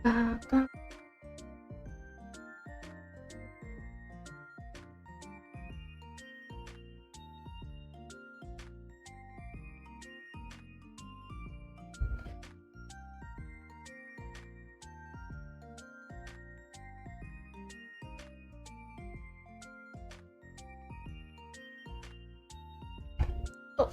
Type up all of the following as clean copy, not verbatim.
Kakak. Tuh.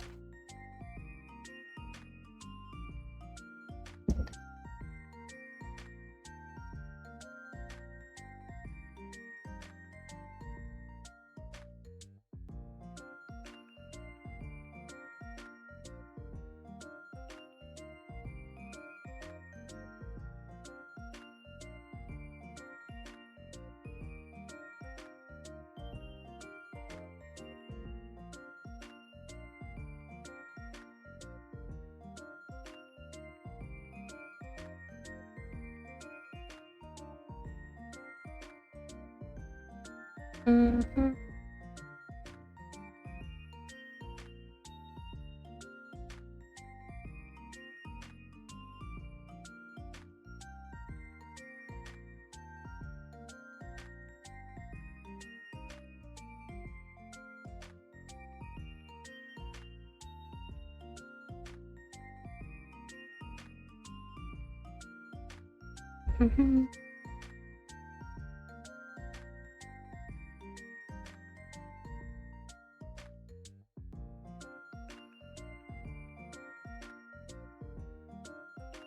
Mhm. Mhm.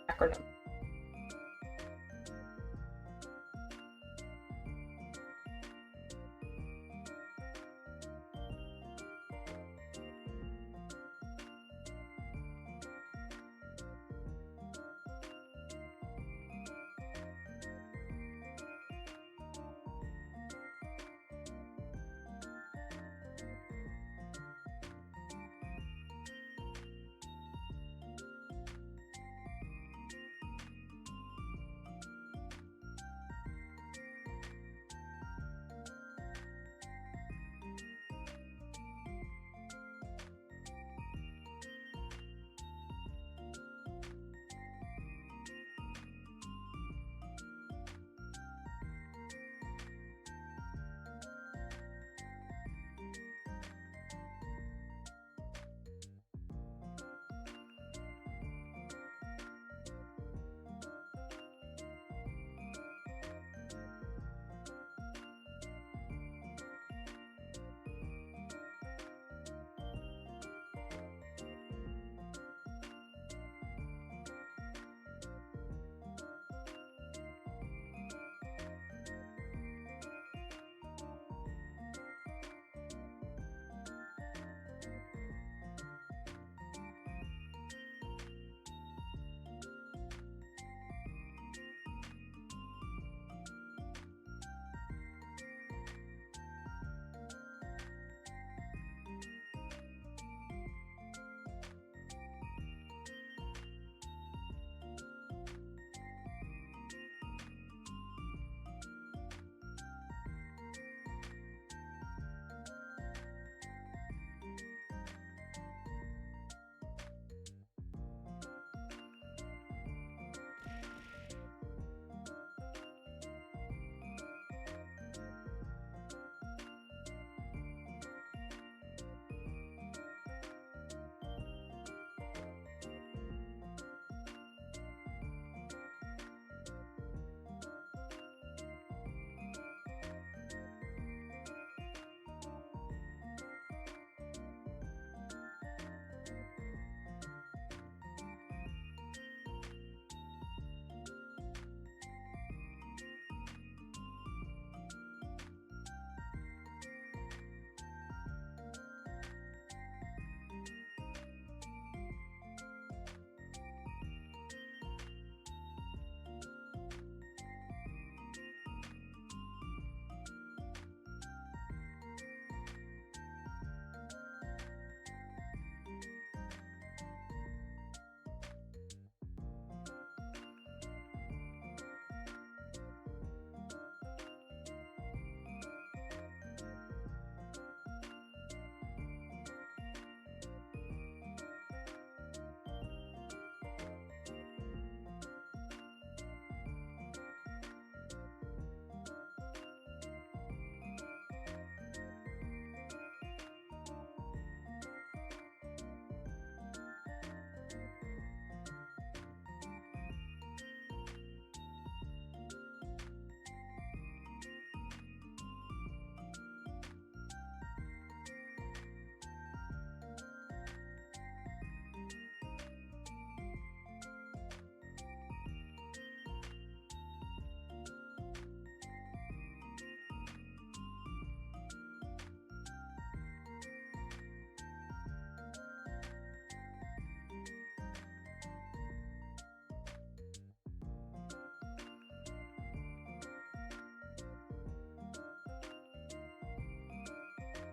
Aku lang.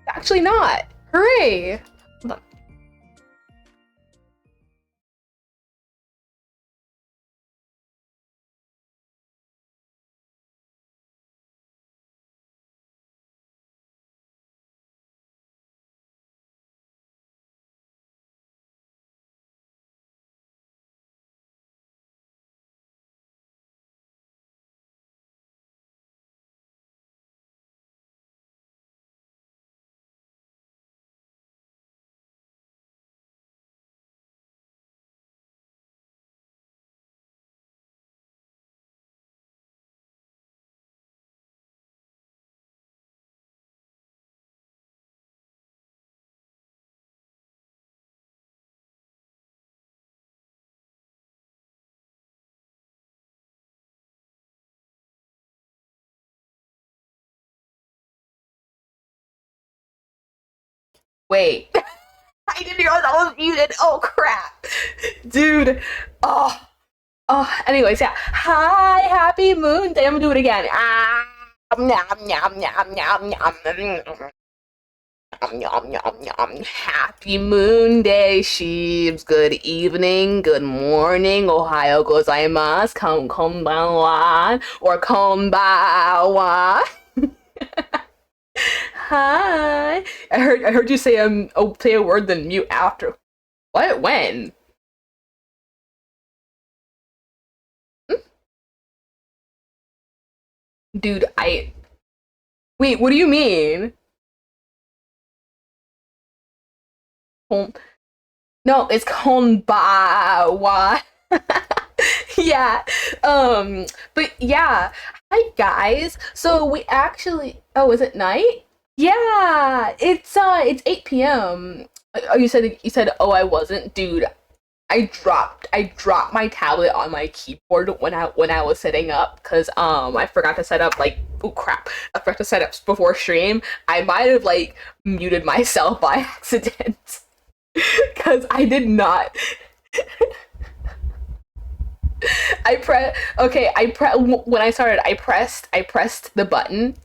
Actually not. Hooray! Hold on. Wait. I didn't realize I was muted. Oh crap. Dude. Oh. Oh, anyways, yeah. Hi, happy moon day. I'm gonna do it again. Ah, yum, yum, yum, yum, yum. Yum, yum, yum. Happy moon day, sheeps. Good evening, good morning. Ohio gozaimasu. Konbanwa. Or konbawa. Hi. I heard you say say a word then mute after. What? When? Dude, I wait, what do you mean? Kon- No, it's konbawa. Yeah. But yeah. Hi guys. So we actually oh, is it night? Yeah. It's 8 p.m. Oh, you said oh I wasn't, dude. I dropped my tablet on my keyboard when I was setting up because I forgot to set up like oh crap I forgot to set up before stream. I might have like muted myself by accident because I did not. I press okay. When I started. I pressed the button,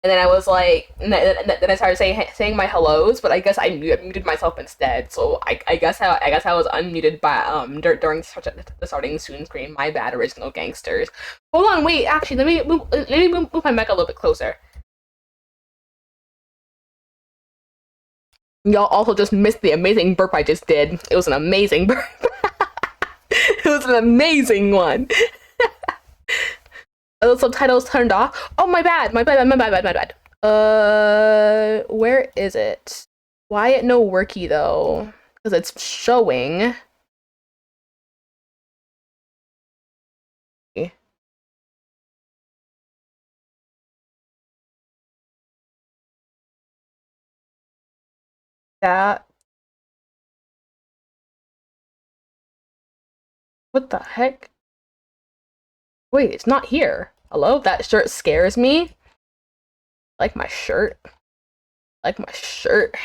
and then I was like, then I started saying my hellos. But I guess I muted myself instead. So I guess I was unmuted by during the starting soon screen. My bad, original gangsters. Hold on, wait. Actually, let me move my mic a little bit closer. Y'all also just missed the amazing burp I just did. It was an amazing burp. It was an amazing one. The subtitles turned off. Oh, my bad. My bad. Where is it? Why it no worky though? Because it's showing. That. What the heck? Wait, it's not here. Hello? That shirt scares me. Like my shirt. Like my shirt.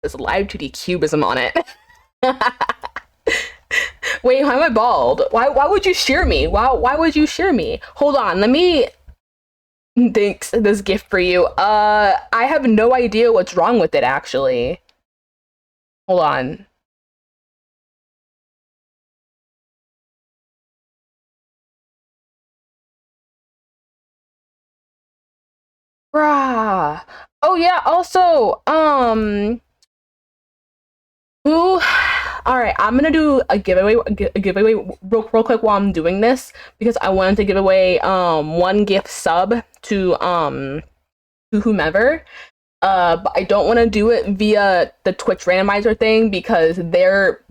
There's live 2D cubism on it. Wait, why am I bald? Why would you shear me? Why would you shear me? Hold on, let me thanks this gift for you. I have no idea what's wrong with it actually. Hold on. Bruh. Oh yeah, also, who all right, I'm gonna do a giveaway real quick while I'm doing this because I wanted to give away one gift sub to whomever. But I don't want to do it via the Twitch randomizer thing because they're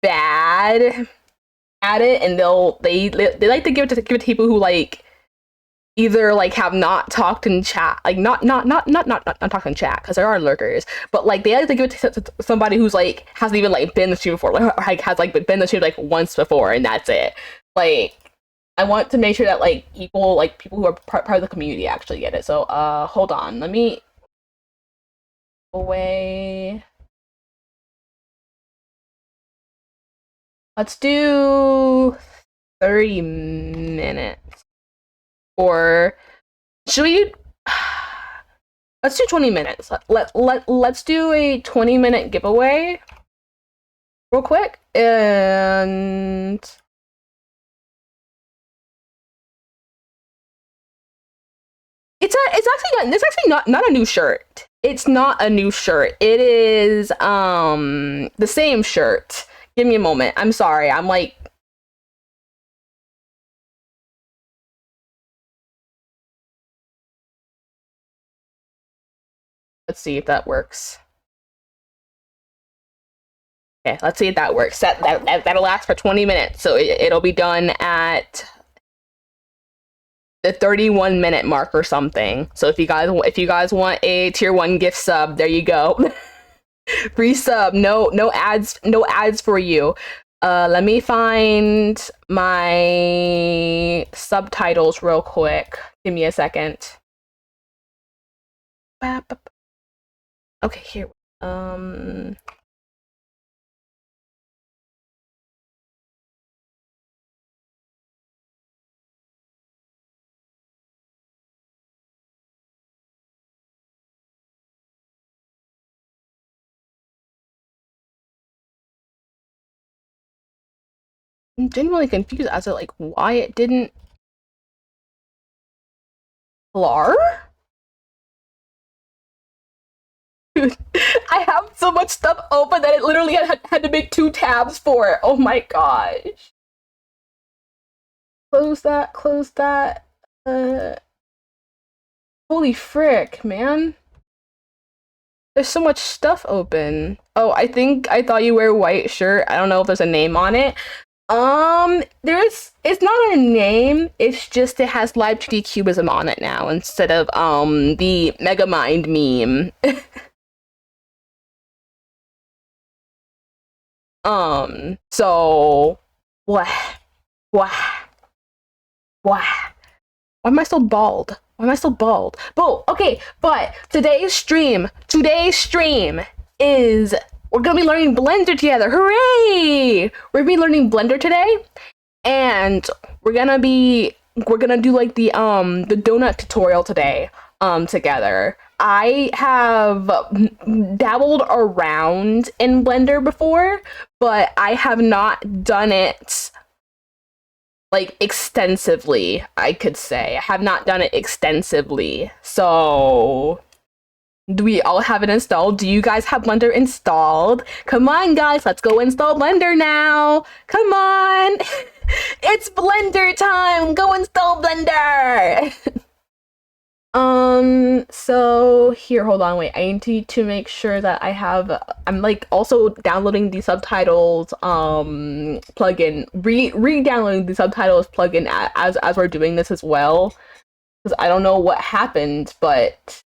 bad at it and they like to give it to people who like either like have not talked in chat, like not talked in chat because there are lurkers, but like they like to give it to somebody who's like hasn't even like been in the stream before, like has like been in the stream like once before and that's it. Like I want to make sure that people who are part of the community actually get it. So hold on, let me away. Let's do 30 minutes. Or should we let's do 20 minutes. Let's do a 20-minute giveaway real quick, and it's actually not a new shirt. It's not a new shirt. It is the same shirt. Give me a moment. I'm sorry. I'm like, let's see if that works. Okay, let's see if that works. That'll last for 20 minutes. So it'll be done at the 31-minute mark or something. So if you guys want a tier 1 gift sub, there you go. Free sub. No ads for you. Let me find my subtitles real quick. Give me a second. Okay, here. I'm genuinely confused as to like why it didn't. Lar? Dude, I have so much stuff open that it literally had to make 2 tabs for it. Oh my gosh. Close that, close that. Holy frick, man. There's so much stuff open. Oh, I thought you wear a white shirt. I don't know if there's a name on it. It's not a name, it's just it has live 2D cubism on it now instead of the Megamind meme. So what? Why am I so bald? Why am I so bald? Okay, but today's stream is we're gonna be learning Blender together. Hooray! We're gonna be learning Blender today, and we're gonna do like the donut tutorial today together. I have dabbled around in Blender before, but I have not done it like extensively, I could say. I have not done it extensively. So do we all have it installed? Do you guys have Blender installed? Come on, guys, let's go install Blender now. Come on. It's Blender time. Go install Blender. So here, hold on, wait. I need to make sure that I'm like also downloading the subtitles plugin, re-downloading the subtitles plugin as we're doing this as well, because I don't know what happened, but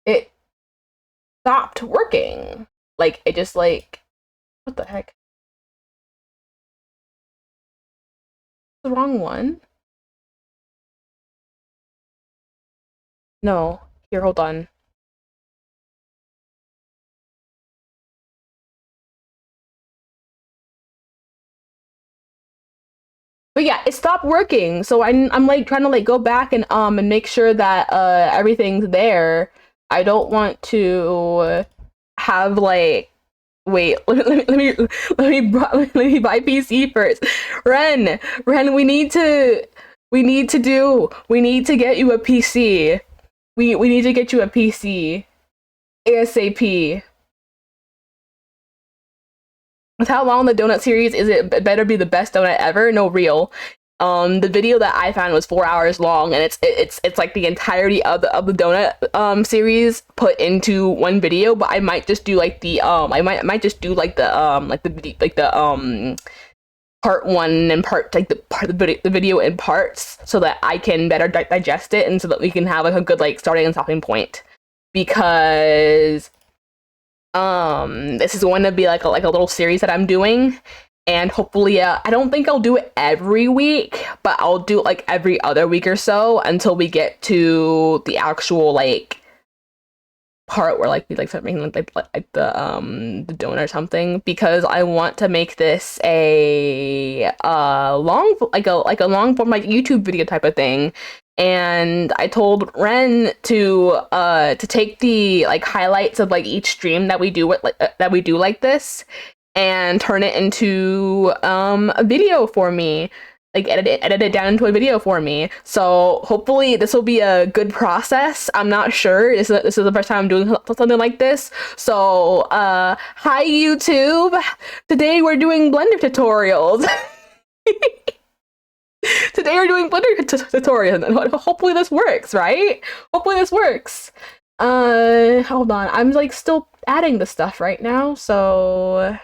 it stopped working. Like it just like, what the heck? The wrong one. No, here, hold on. But yeah, it stopped working. So I'm like trying to like go back and make sure that everything's there. I don't want to have like, wait, let me buy PC first. Ren, we need to get you a PC. We need to get you a PC ASAP. With how long the donut series is, it better be the best donut ever. No, real. The video that I found was 4 hours long, and it's like the entirety of the donut series put into one video. But I might just do like the I might just do like the part 1 and part like the video in parts, so that I can better digest it, and so that we can have like a good like starting and stopping point. Because this is going to be like a little series that I'm doing, and hopefully I don't think I'll do it every week, but I'll do it like every other week or so until we get to the actual like part where like we like start making like the donut or something, because I want to make this a long form like YouTube video type of thing, and I told Ren to take the like highlights of like each stream that we do like this and turn it into a video for me. Like edit it down into a video for me. So hopefully this will be a good process. I'm not sure. This is the first time I'm doing something like this. So hi YouTube. Today we're doing Blender tutorials. Today we're doing Blender tutorials, and hopefully this works, right? Hopefully this works. Hold on. I'm like still adding the stuff right now, so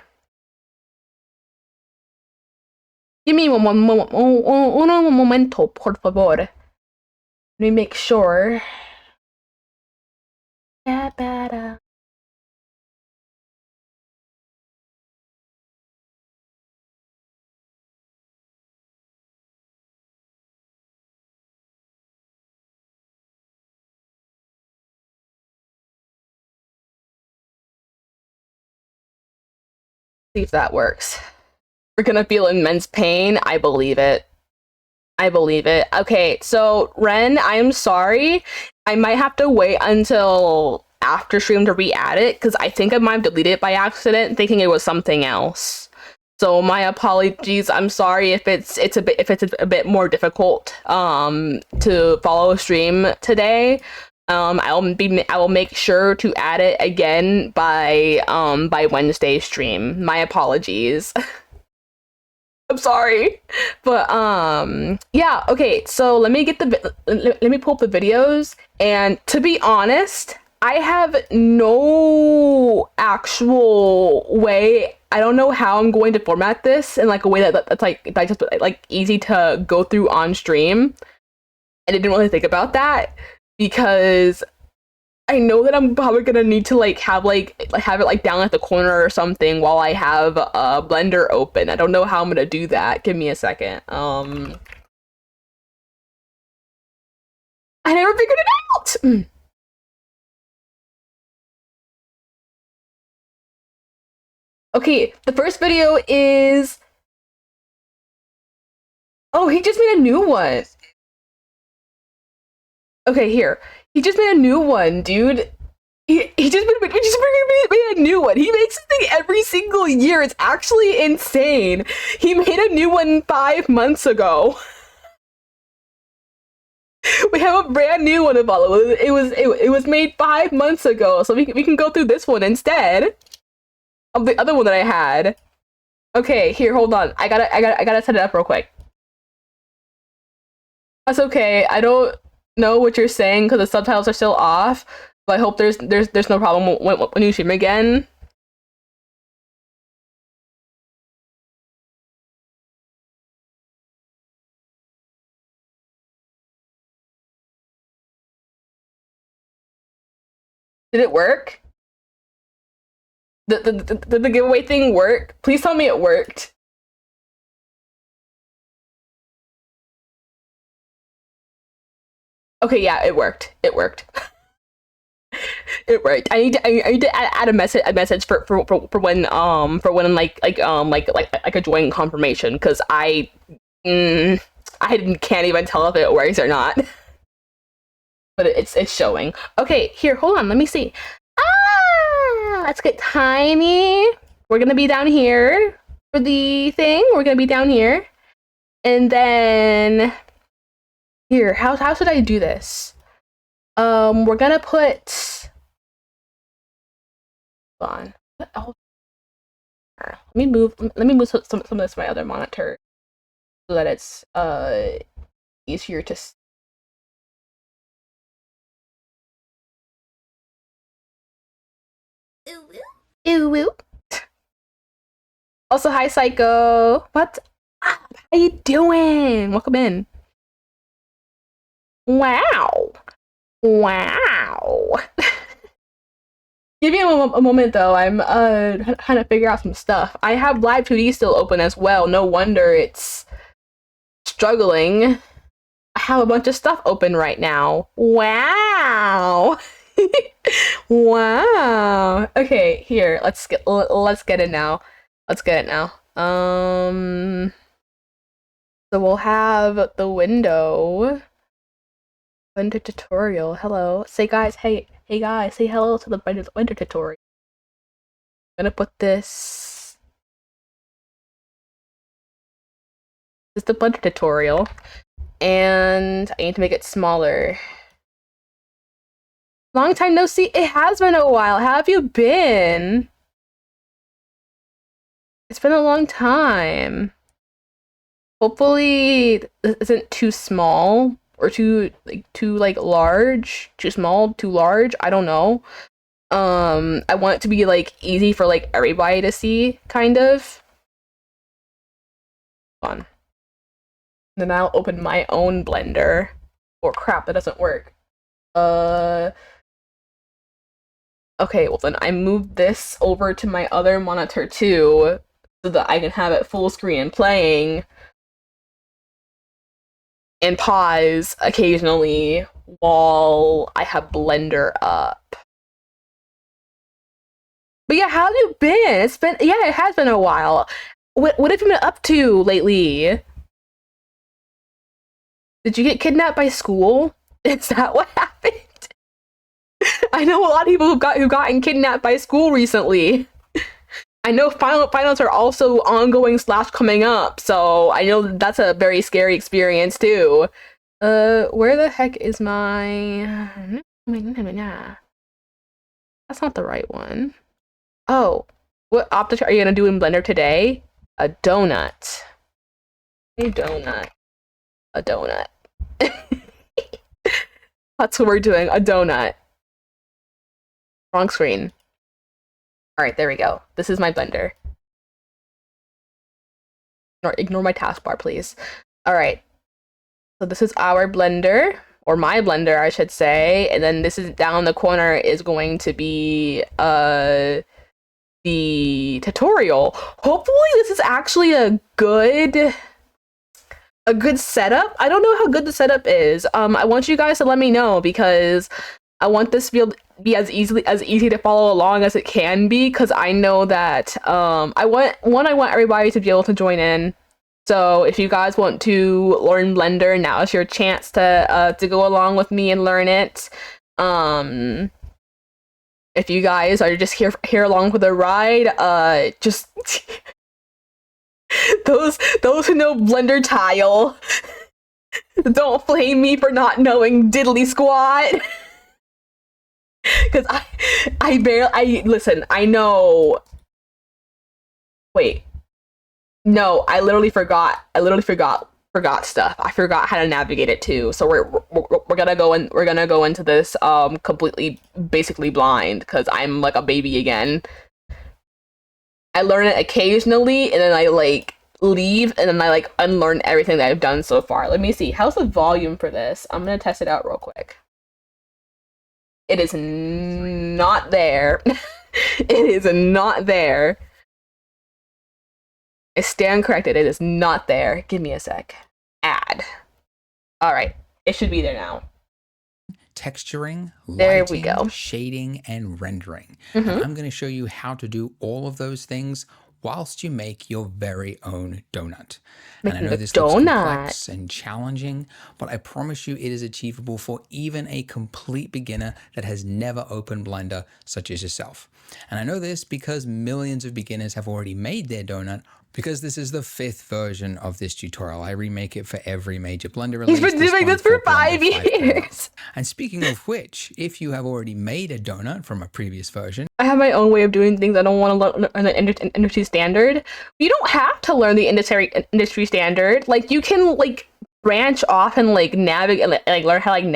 give me un momento, por favor. Let me make sure. See if that works. We're gonna feel immense pain. I believe it. I believe it. Okay, so Ren, I am sorry. I might have to wait until after stream to re-add it because I think I might have deleted it by accident, thinking it was something else. So my apologies. I'm sorry if it's a bit more difficult to follow a stream today. I will make sure to add it again by Wednesday's stream. My apologies. I'm sorry, but yeah, okay, so let me pull up the videos, and to be honest, I have no actual way. I don't know how I'm going to format this in like a way that's just like easy to go through on stream. And I didn't really think about that because I know that I'm probably gonna need to like have it like down at the corner or something while I have Blender open. I don't know how I'm gonna do that. Give me a second. I never figured it out. Okay, the first video is. Oh, he just made a new one. Okay, here. He just made a new one, dude. He just made a new one. He makes something every single year. It's actually insane. He made a new one 5 months ago. We have a brand new one to follow. It was made 5 months ago, so we can go through this one instead of the other one that I had. Okay, here, hold on. I gotta set it up real quick. That's okay. I don't know what you're saying because the subtitles are still off, but I hope there's no problem when you stream again. Did it work? Did the giveaway thing work? Please tell me it worked. Okay, yeah, it worked. It worked. It worked. I need to add a message for when like a join confirmation because I can't even tell if it works or not. But it's showing. Okay, here, hold on, let me see. Let's get tiny. We're gonna be down here for the thing. We're gonna be down here. And then here, how should I do this? We're gonna put on. Oh, let me move some of this to my other monitor so that it's easier to see. Ooh, ooh. Also, hi, Psycho. What? How you doing? Welcome in. Wow. Wow. Give me a moment, though. I'm trying to figure out some stuff. I have Live 2D still open as well. No wonder it's struggling. I have a bunch of stuff open right now. Wow. Wow. Okay, here. Let's get it now. Let's get it now. So we'll have the window. Blender tutorial. Hello. Say guys, hey guys, say hello to the Blender tutorial. I'm gonna put this. This is the Blender tutorial. And I need to make it smaller. Long time no see. It has been a while. How have you been? It's been a long time. Hopefully this isn't too small or too large. Too small, too large. I don't know. I want it to be like easy for like everybody to see, kind of. Fun. Then I'll open my own Blender. Oh crap, that doesn't work. Okay, well then I moved this over to my other monitor too, so that I can have it full screen playing and pause occasionally while I have Blender up. But yeah, how have you been? It has been a while. What have you been up to lately? Did you get kidnapped by school? Is that what happened? I know a lot of people who've gotten kidnapped by school recently. I know finals are also ongoing / coming up, so I know that's a very scary experience too. Where the heck is my? That's not the right one. Oh, what optic are you gonna do in Blender today? A donut. A donut. A donut. That's what we're doing. A donut. Wrong screen. Alright, there we go. This is my Blender. Ignore my taskbar, please. Alright. So this is our Blender, or my Blender, I should say. And then this is down the corner is going to be the tutorial. Hopefully this is actually a good setup. I don't know how good the setup is. I want you guys to let me know, because I want this to be as easy to follow along as it can be, because I know that I want everybody to be able to join in. So if you guys want to learn Blender, now is your chance to go along with me and learn it. If you guys are just here along for the ride, just those who know Blender tile, don't flame me for not knowing diddly squat. Because listen, I know. Wait. No, I literally forgot stuff. I forgot how to navigate it too. So we're gonna go into this completely basically blind, because I'm like a baby again. I learn it occasionally, and then I like leave, and then I like unlearn everything that I've done so far. Let me see. How's the volume for this? I'm gonna test it out real quick. It is not there. It is not there. I stand corrected. It is not there. Give me a sec. Add. All right. It should be there now. Texturing, there we lighting, go. shading, and rendering. And I'm going to show you how to do all of those things whilst you make your very own donut. And I know this looks complex and challenging, but I promise you it is achievable for even a complete beginner that has never opened Blender, such as yourself. And I know this because millions of beginners have already made their donut, because this is the 5th version of this tutorial. I remake it for every major Blender release. He's been doing this for 5 years. And speaking of which, if you have already made a donut from a previous version, I have my own way of doing things. I don't want to learn an industry standard. You don't have to learn the industry standard. Like, you can like branch off and like navigate, like learn how to like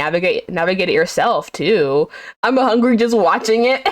navigate it yourself too. I'm hungry just watching it.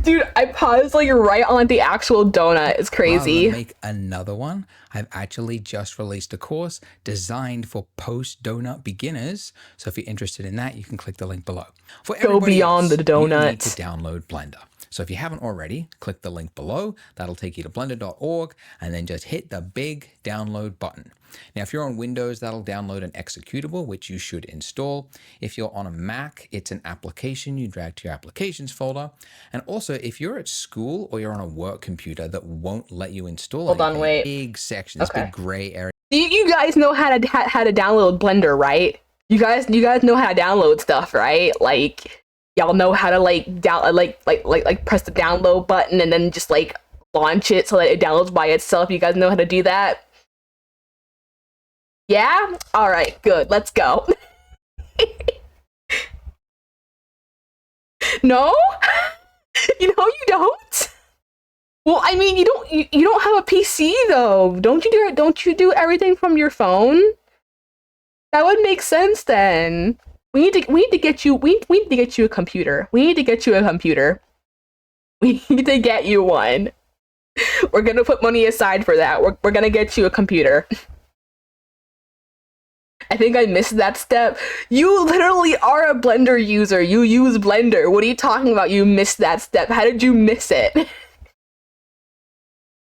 Dude, I paused like right on like the actual donut. It's crazy. Rather than make another one, I've actually just released a course designed for post-donut beginners. So if you're interested in that, you can click the link below. For go beyond the donuts. You need to download Blender. So if you haven't already, click the link below. That'll take you to blender.org, and then just hit the big download button. Now, if you're on Windows, that'll download an executable, which you should install. If you're on a Mac, it's an application you drag to your applications folder. And also, if you're at school or you're on a work computer that won't let you install wait. big section, this big gray area. You guys know how to download Blender, right? You guys know how to download stuff, right? Like y'all know how to like down like press the download button and then just like launch it so that it downloads by itself. You guys know how to do that? Yeah? All right, good. Let's go. No? You know you don't? Well, I mean, you don't have a PC though. Don't you do everything from your phone? That would make sense then. We need to get you we need to get you a computer. We need to get you a computer. We need to get you one. We're gonna put money aside for that. We're gonna get you a computer. I think I missed that step. You literally are a Blender user. You use Blender. What are you talking about? You missed that step. How did you miss it?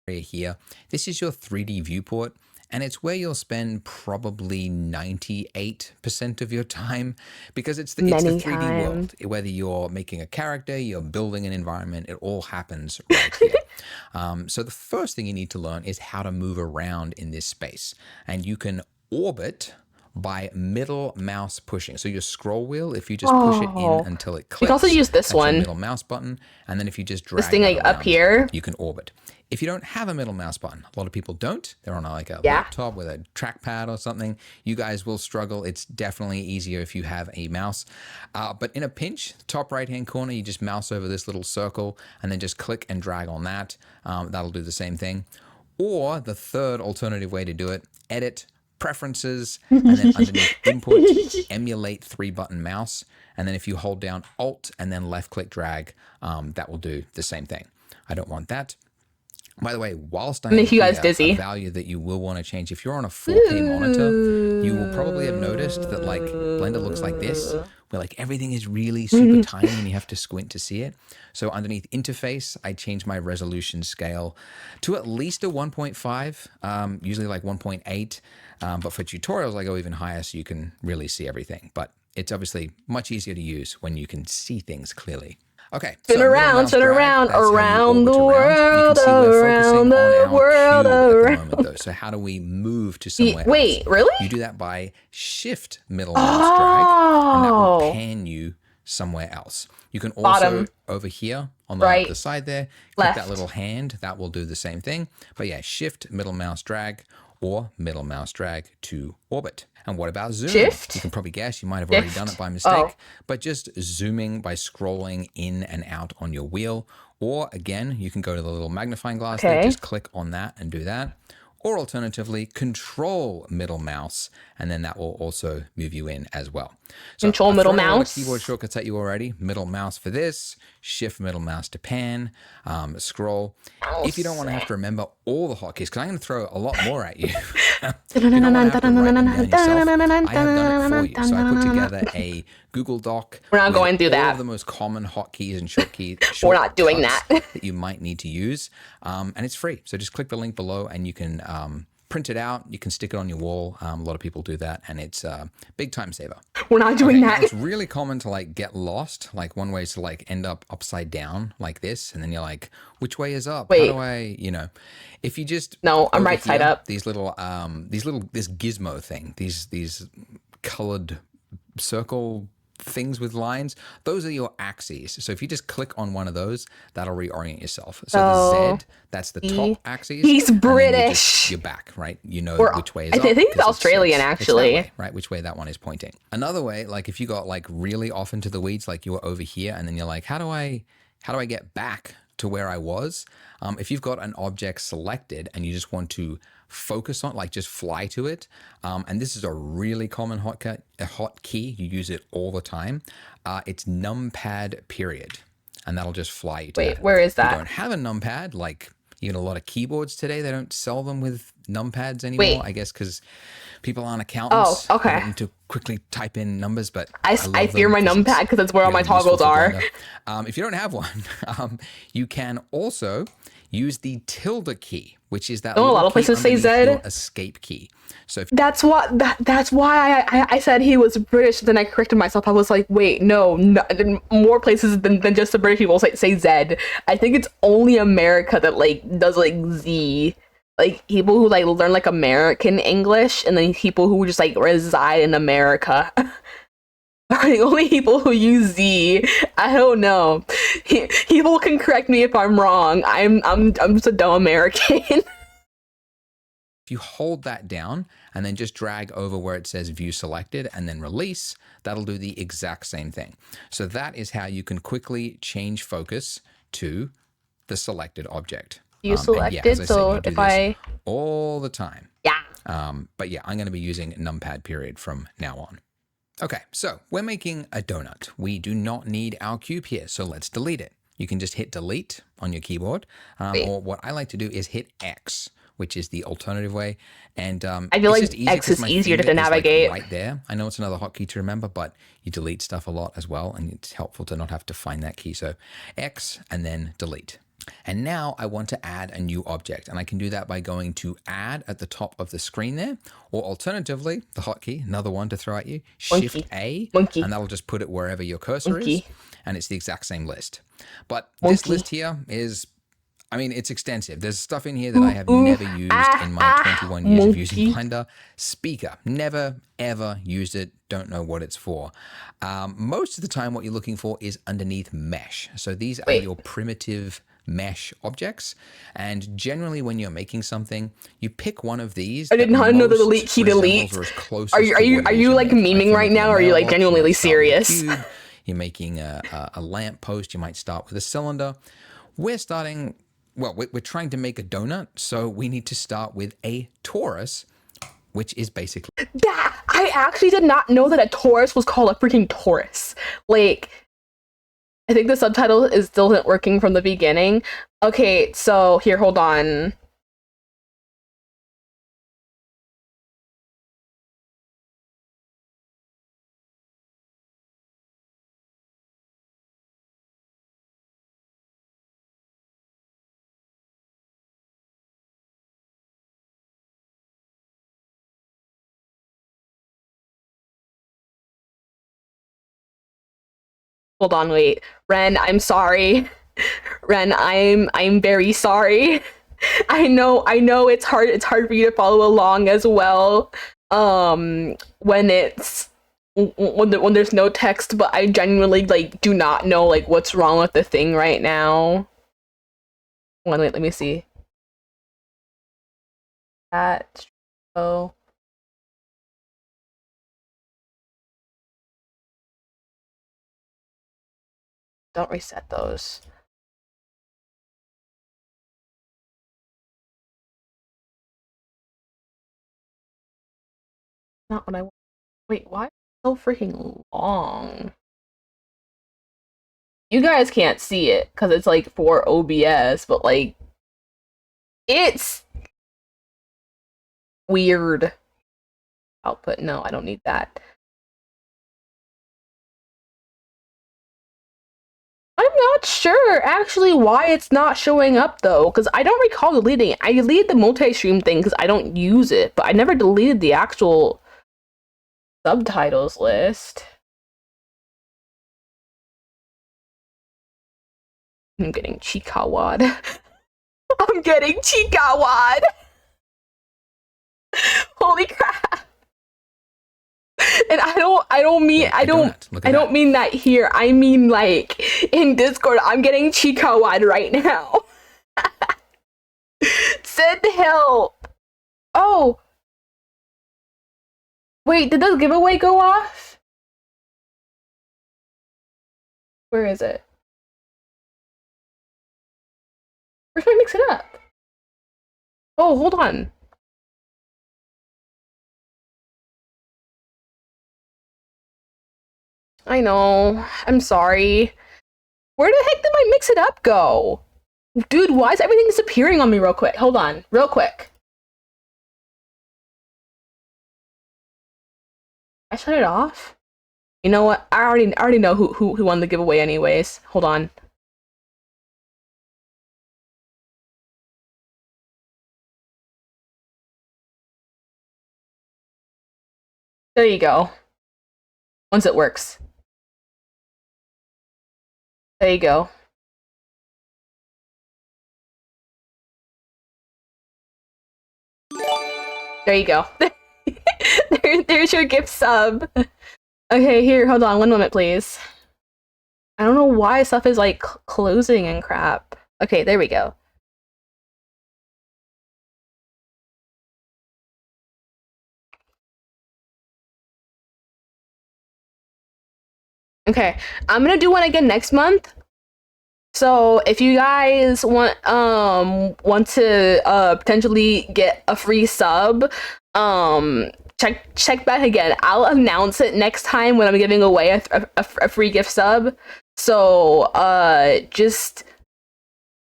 Here, this is your 3D viewport, and it's where you'll spend probably 98% of your time, because it's the 3D world. Whether you're making a character, you're building an environment, it all happens right here. So the first thing you need to learn is how to move around in this space, and you can orbit by middle mouse pushing. So your scroll wheel, if you just push it in until it clicks, you can also use this one, middle mouse button, and then if you just drag this thing like around, up here, you can orbit. If you don't have a middle mouse button, a lot of people don't. They're on like a laptop with a trackpad or something. You guys will struggle. It's definitely easier if you have a mouse. But in a pinch, top right-hand corner, you just mouse over this little circle and then just click and drag on that. That'll do the same thing. Or the third alternative way to do it, edit, preferences, and then underneath input, emulate 3-button mouse. And then if you hold down Alt and then left-click drag, that will do the same thing. I don't want that. By the way, whilst I make you guys dizzy, a value that you will want to change, if you're on a 4K monitor, you will probably have noticed that like Blender looks like this, where like everything is really super tiny and you have to squint to see it. So underneath interface, I change my resolution scale to at least a 1.5, usually like 1.8. But for tutorials, I go even higher so you can really see everything. But it's obviously much easier to use when you can see things clearly. Okay, spin around the world, around the world, around. So how do we move to somewhere else? Wait, really? You do that by shift middle mouse drag, and that will pan you somewhere else. You can also, over here on the side there, click that little hand. That will do the same thing. But yeah, shift middle mouse drag or middle mouse drag to orbit. And what about zoom? Shift? You can probably guess you might have already done it by mistake, but just zooming by scrolling in and out on your wheel. Or again, you can go to the little magnifying glass there, just click on that and do that. Or alternatively, control middle mouse, and then that will also move you in as well. So control middle mouse. Keyboard shortcuts at you already. Middle mouse for this, shift middle mouse to pan, scroll. If you don't want to have to remember all the hotkeys, because I'm going to throw a lot more at you. I have done it for you. So I put together a Google Doc. We're not going through that. All of the most common hotkeys and shortkeys. We're not doing that. That you might need to use, and it's free. So just click the link below, and you can print it out. You can stick it on your wall. A lot of people do that, and it's a big time saver. We're not doing that. It's really common to like get lost. Like one way is to like end up upside down like this, and then you're like, which way is up? Wait. How do I, if you just I'm right side up. This gizmo thing, these colored circle things with lines, those are your axes. So if you just click on one of those, that'll reorient yourself. So the Z, that's the top axis. He's British. You're back, right? You know which way is up. I think it's Australian, actually. Way, right? Which way that one is pointing. Another way, like if you got like really off into the weeds, like you were over here, and then you're like, how do I get back to where I was? If you've got an object selected and you just want to focus on, like just fly to it, and this is a really common hotkey, you use it all the time, it's numpad period, and that'll just fly you to Wait, where is that? If you don't have a numpad, like even a lot of keyboards today, they don't sell them with numpads anymore. I guess because people aren't accountants. Oh, okay. To quickly type in numbers, but I fear my numpad because that's where all my toggles are. If you don't have one, you can also use the tilde key, which is that a lot of places say Z. Escape key. So that's why I said he was British. Then I corrected myself. I was like, wait, no, more places than just the British people say Z. I think it's only America that like does like Z. like people who like learn like American English, and then people who just like reside in America are the only people who use Z. I don't know. People can correct me if I'm wrong. I'm just a dumb American. If you hold that down and then just drag over where it says view selected and then release, that'll do the exact same thing. So that is how you can quickly change focus to the selected object. You selected, and yeah, as I so said, you do if this I all the time. yeah. But yeah, I'm going to be using numpad period from now on. Okay, so we're making a donut. We do not need our cube here, so let's delete it. You can just hit delete on your keyboard, or what I like to do is hit X, which is the alternative way. And I feel it's like just easy X because is my easier finger to is like navigate. right there. I know it's another hotkey to remember, but you delete stuff a lot as well, and it's helpful to not have to find that key. So X and then delete. And now I want to add a new object, and I can do that by going to add at the top of the screen there, or alternatively, the hotkey, another one to throw at you, Shift A, Monkey. and that'll just put it wherever your cursor is, and it's the exact same list. But this list here is, I mean, it's extensive. There's stuff in here that I have never used in my 21 years of using Blender. Speaker, never, ever used it. Don't know what it's for. Most of the time, what you're looking for is underneath mesh. So these are your primitive mesh objects, and generally when you're making something, you pick one of these. I did not know the delete key delete. Are you like memeing right now, or are you like genuinely serious? You're making a lamp post. You might start with a cylinder. We're starting. Well, we're trying to make a donut, so we need to start with a torus, which is basically that. I actually did not know that a torus was called a freaking torus. Like, I think the subtitle is still not working from the beginning. Okay, so here, hold on. Hold on, wait. Ren, I'm sorry. Ren, I'm very sorry. I know it's hard for you to follow along as well. When it's when there's no text, but I genuinely like do not know like what's wrong with the thing right now. Wait, let me see. That oh. Don't reset those. Not what I want. Wait, why so freaking long? You guys can't see it because it's like for OBS, but like it's weird. Output. No, I don't need that. I'm not sure actually why it's not showing up though, because I don't recall deleting it. I deleted the multi-stream thing because I don't use it, but I never deleted the actual subtitles list. I'm getting chikawad. I'm getting chikawad. Holy crap. And I don't mean that here. I mean like in Discord, I'm getting chikawad right now. Send help. Oh. Wait, did the giveaway go off? Where is it? Where should I mix it up? Oh, hold on. I know. I'm sorry. Where the heck did my mix it up go? Dude, why is everything disappearing on me real quick? Hold on, real quick. I shut it off? You know what? I already know who won the giveaway anyways. Hold on. There you go. Once it works. There you go. There you go. There's your gift sub. Okay, here, hold on, one moment, please. I don't know why stuff is like closing and crap. Okay, there we go. Okay, I'm gonna do one again next month. So if you guys want to potentially get a free sub, check back again. I'll announce it next time when I'm giving away a free gift sub. So just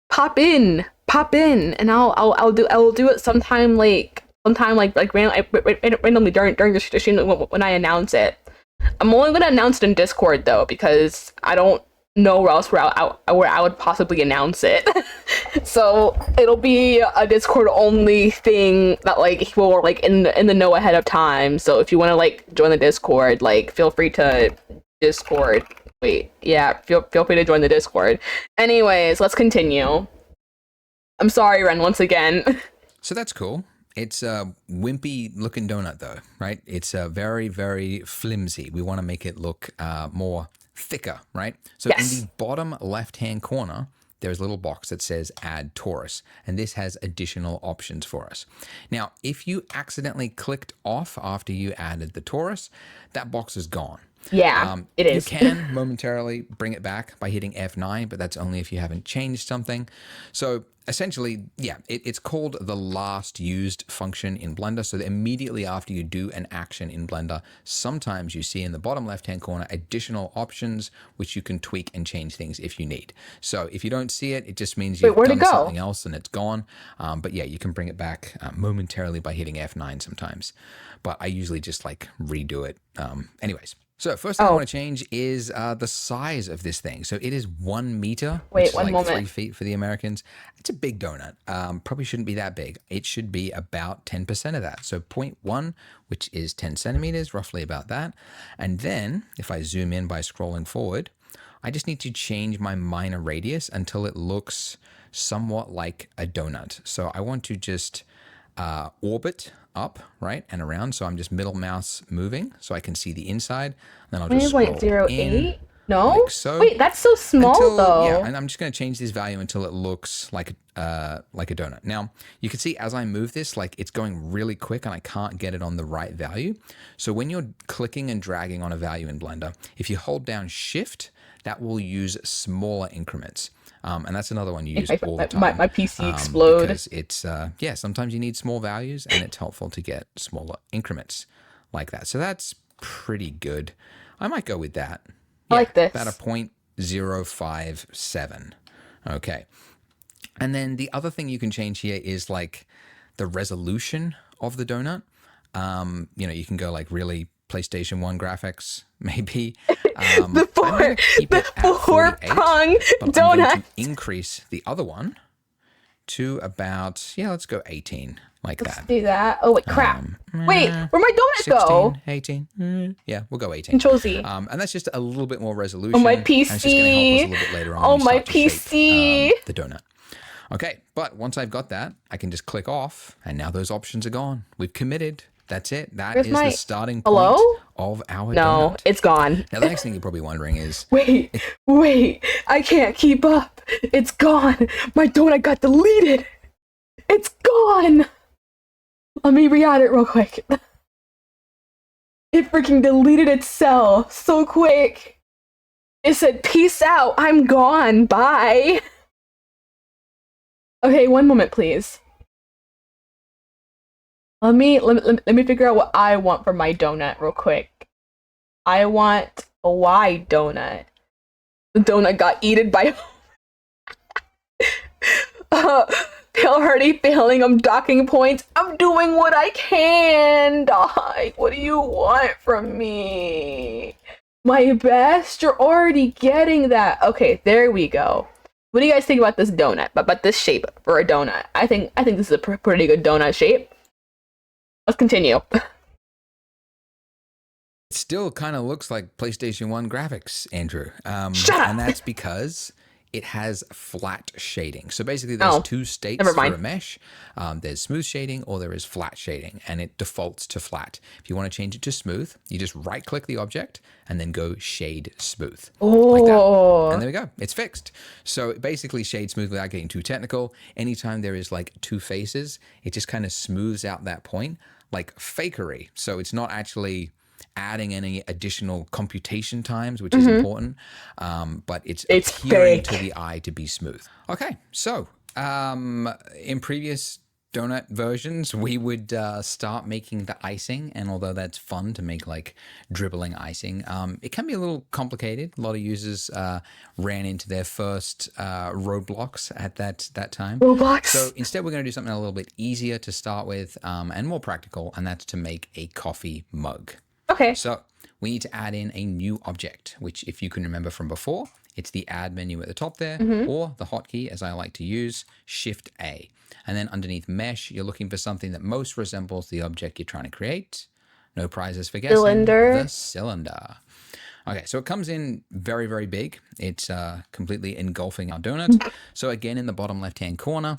pop in, and I'll do it sometime like randomly during the stream when I announce it. I'm only gonna announce it in Discord though, because I don't know where else where I would possibly announce it. So it'll be a Discord only thing that like people are like in the know ahead of time. So if you want to like join the Discord, like feel free to Discord. Wait, yeah, feel free to join the Discord. Anyways, let's continue. I'm sorry, Ren, once again. So that's cool. It's a wimpy looking donut though, right? It's very, very flimsy. We want to make it look more thicker, right? So Yes. in the bottom left-hand corner, there's a little box that says add torus, and this has additional options for us. Now, if you accidentally clicked off after you added the torus, that box is gone. Yeah, it is. You can momentarily bring it back by hitting F9, but that's only if you haven't changed something. So essentially, yeah, it's called the last used function in Blender. So immediately after you do an action in Blender, sometimes you see in the bottom left-hand corner additional options which you can tweak and change things if you need. So if you don't see it, it just means you've done something else and it's gone. But yeah, you can bring it back momentarily by hitting F9 sometimes. But I usually just like redo it. Anyways. So first thing I want to change is the size of this thing. So it is 1 meter, which is like 3 feet for the Americans. It's a big donut. Probably shouldn't be that big. It should be about 10% of that. So 0.1, which is 10 centimeters, roughly about that. And then if I zoom in by scrolling forward, I just need to change my minor radius until it looks somewhat like a donut. So I want to just orbit up, right, and around. So I'm just middle mouse moving so I can see the inside. And then I'll just scroll 0.08? No? Like so. Wait, that's so small though. Yeah, and I'm just going to change this value until it looks like a donut. Now, you can see as I move this, like it's going really quick and I can't get it on the right value. So when you're clicking and dragging on a value in Blender, if you hold down Shift, that will use smaller increments. And that's another one you use all the time. My PC explode. Because it's, yeah, sometimes you need small values and it's helpful to get smaller increments like that. So that's pretty good. I might go with that. I like this. About a 0.057. Okay. And then the other thing you can change here is like the resolution of the donut. You know, you can go like really PlayStation 1 graphics, maybe. The four-prong donut. I'm going to increase the other one to about, yeah, let's go 18, like Let's that. do that. Oh, wait, crap. Wait, where'd my donut 16, go? 18. Yeah, we'll go 18. Control Z. And that's just a little bit more resolution. Oh, my And it's just going to help us a little bit later on. Oh, when we my start to shape, PC. the donut. Okay, but once I've got that, I can just click off, and now those options are gone. We've committed. That's it. That is the starting point of our donut. No, it's gone. Now, the next thing you're probably wondering is... Wait, I can't keep up. It's gone. My donut got deleted. It's gone. Let me re-add it real quick. It freaking deleted itself so quick. It said, peace out. I'm gone. Bye. Okay, one moment, please. Let me figure out what I want for my donut real quick. I want a Y donut. The donut got eaten by already failing. I'm docking points. I'm doing what I can. Die. What do you want from me? My best? You're already getting that. Okay, there we go. What do you guys think about this donut? About this shape for a donut? I think this is a pretty good donut shape. Let's continue. It still kind of looks like PlayStation 1 graphics, Andrew. Shut up! And that's because it has flat shading. So basically there's two states for a mesh. There's smooth shading or there is flat shading, and it defaults to flat. If you want to change it to smooth, you just right click the object and then go shade smooth. Like that. And there we go. It's fixed. So basically shade smooth without getting too technical. Anytime there is like two faces, it just kind of smooths out that point like fakery. So it's not actually adding any additional computation times, which is important, but it's appearing to the eye to be smooth. Okay, so in previous donut versions, we would start making the icing, and although that's fun to make like dribbling icing, it can be a little complicated. A lot of users ran into their first roadblocks at that time. So instead, we're going to do something a little bit easier to start with and more practical, and that's to make a coffee mug. Okay. So we need to add in a new object, which if you can remember from before, it's the add menu at the top there, or the hotkey, as I like to use, Shift A. And then underneath mesh, you're looking for something that most resembles the object you're trying to create. No prizes for guessing. The cylinder. Okay, so it comes in very, very big. It's completely engulfing our donut. So again, in the bottom left-hand corner,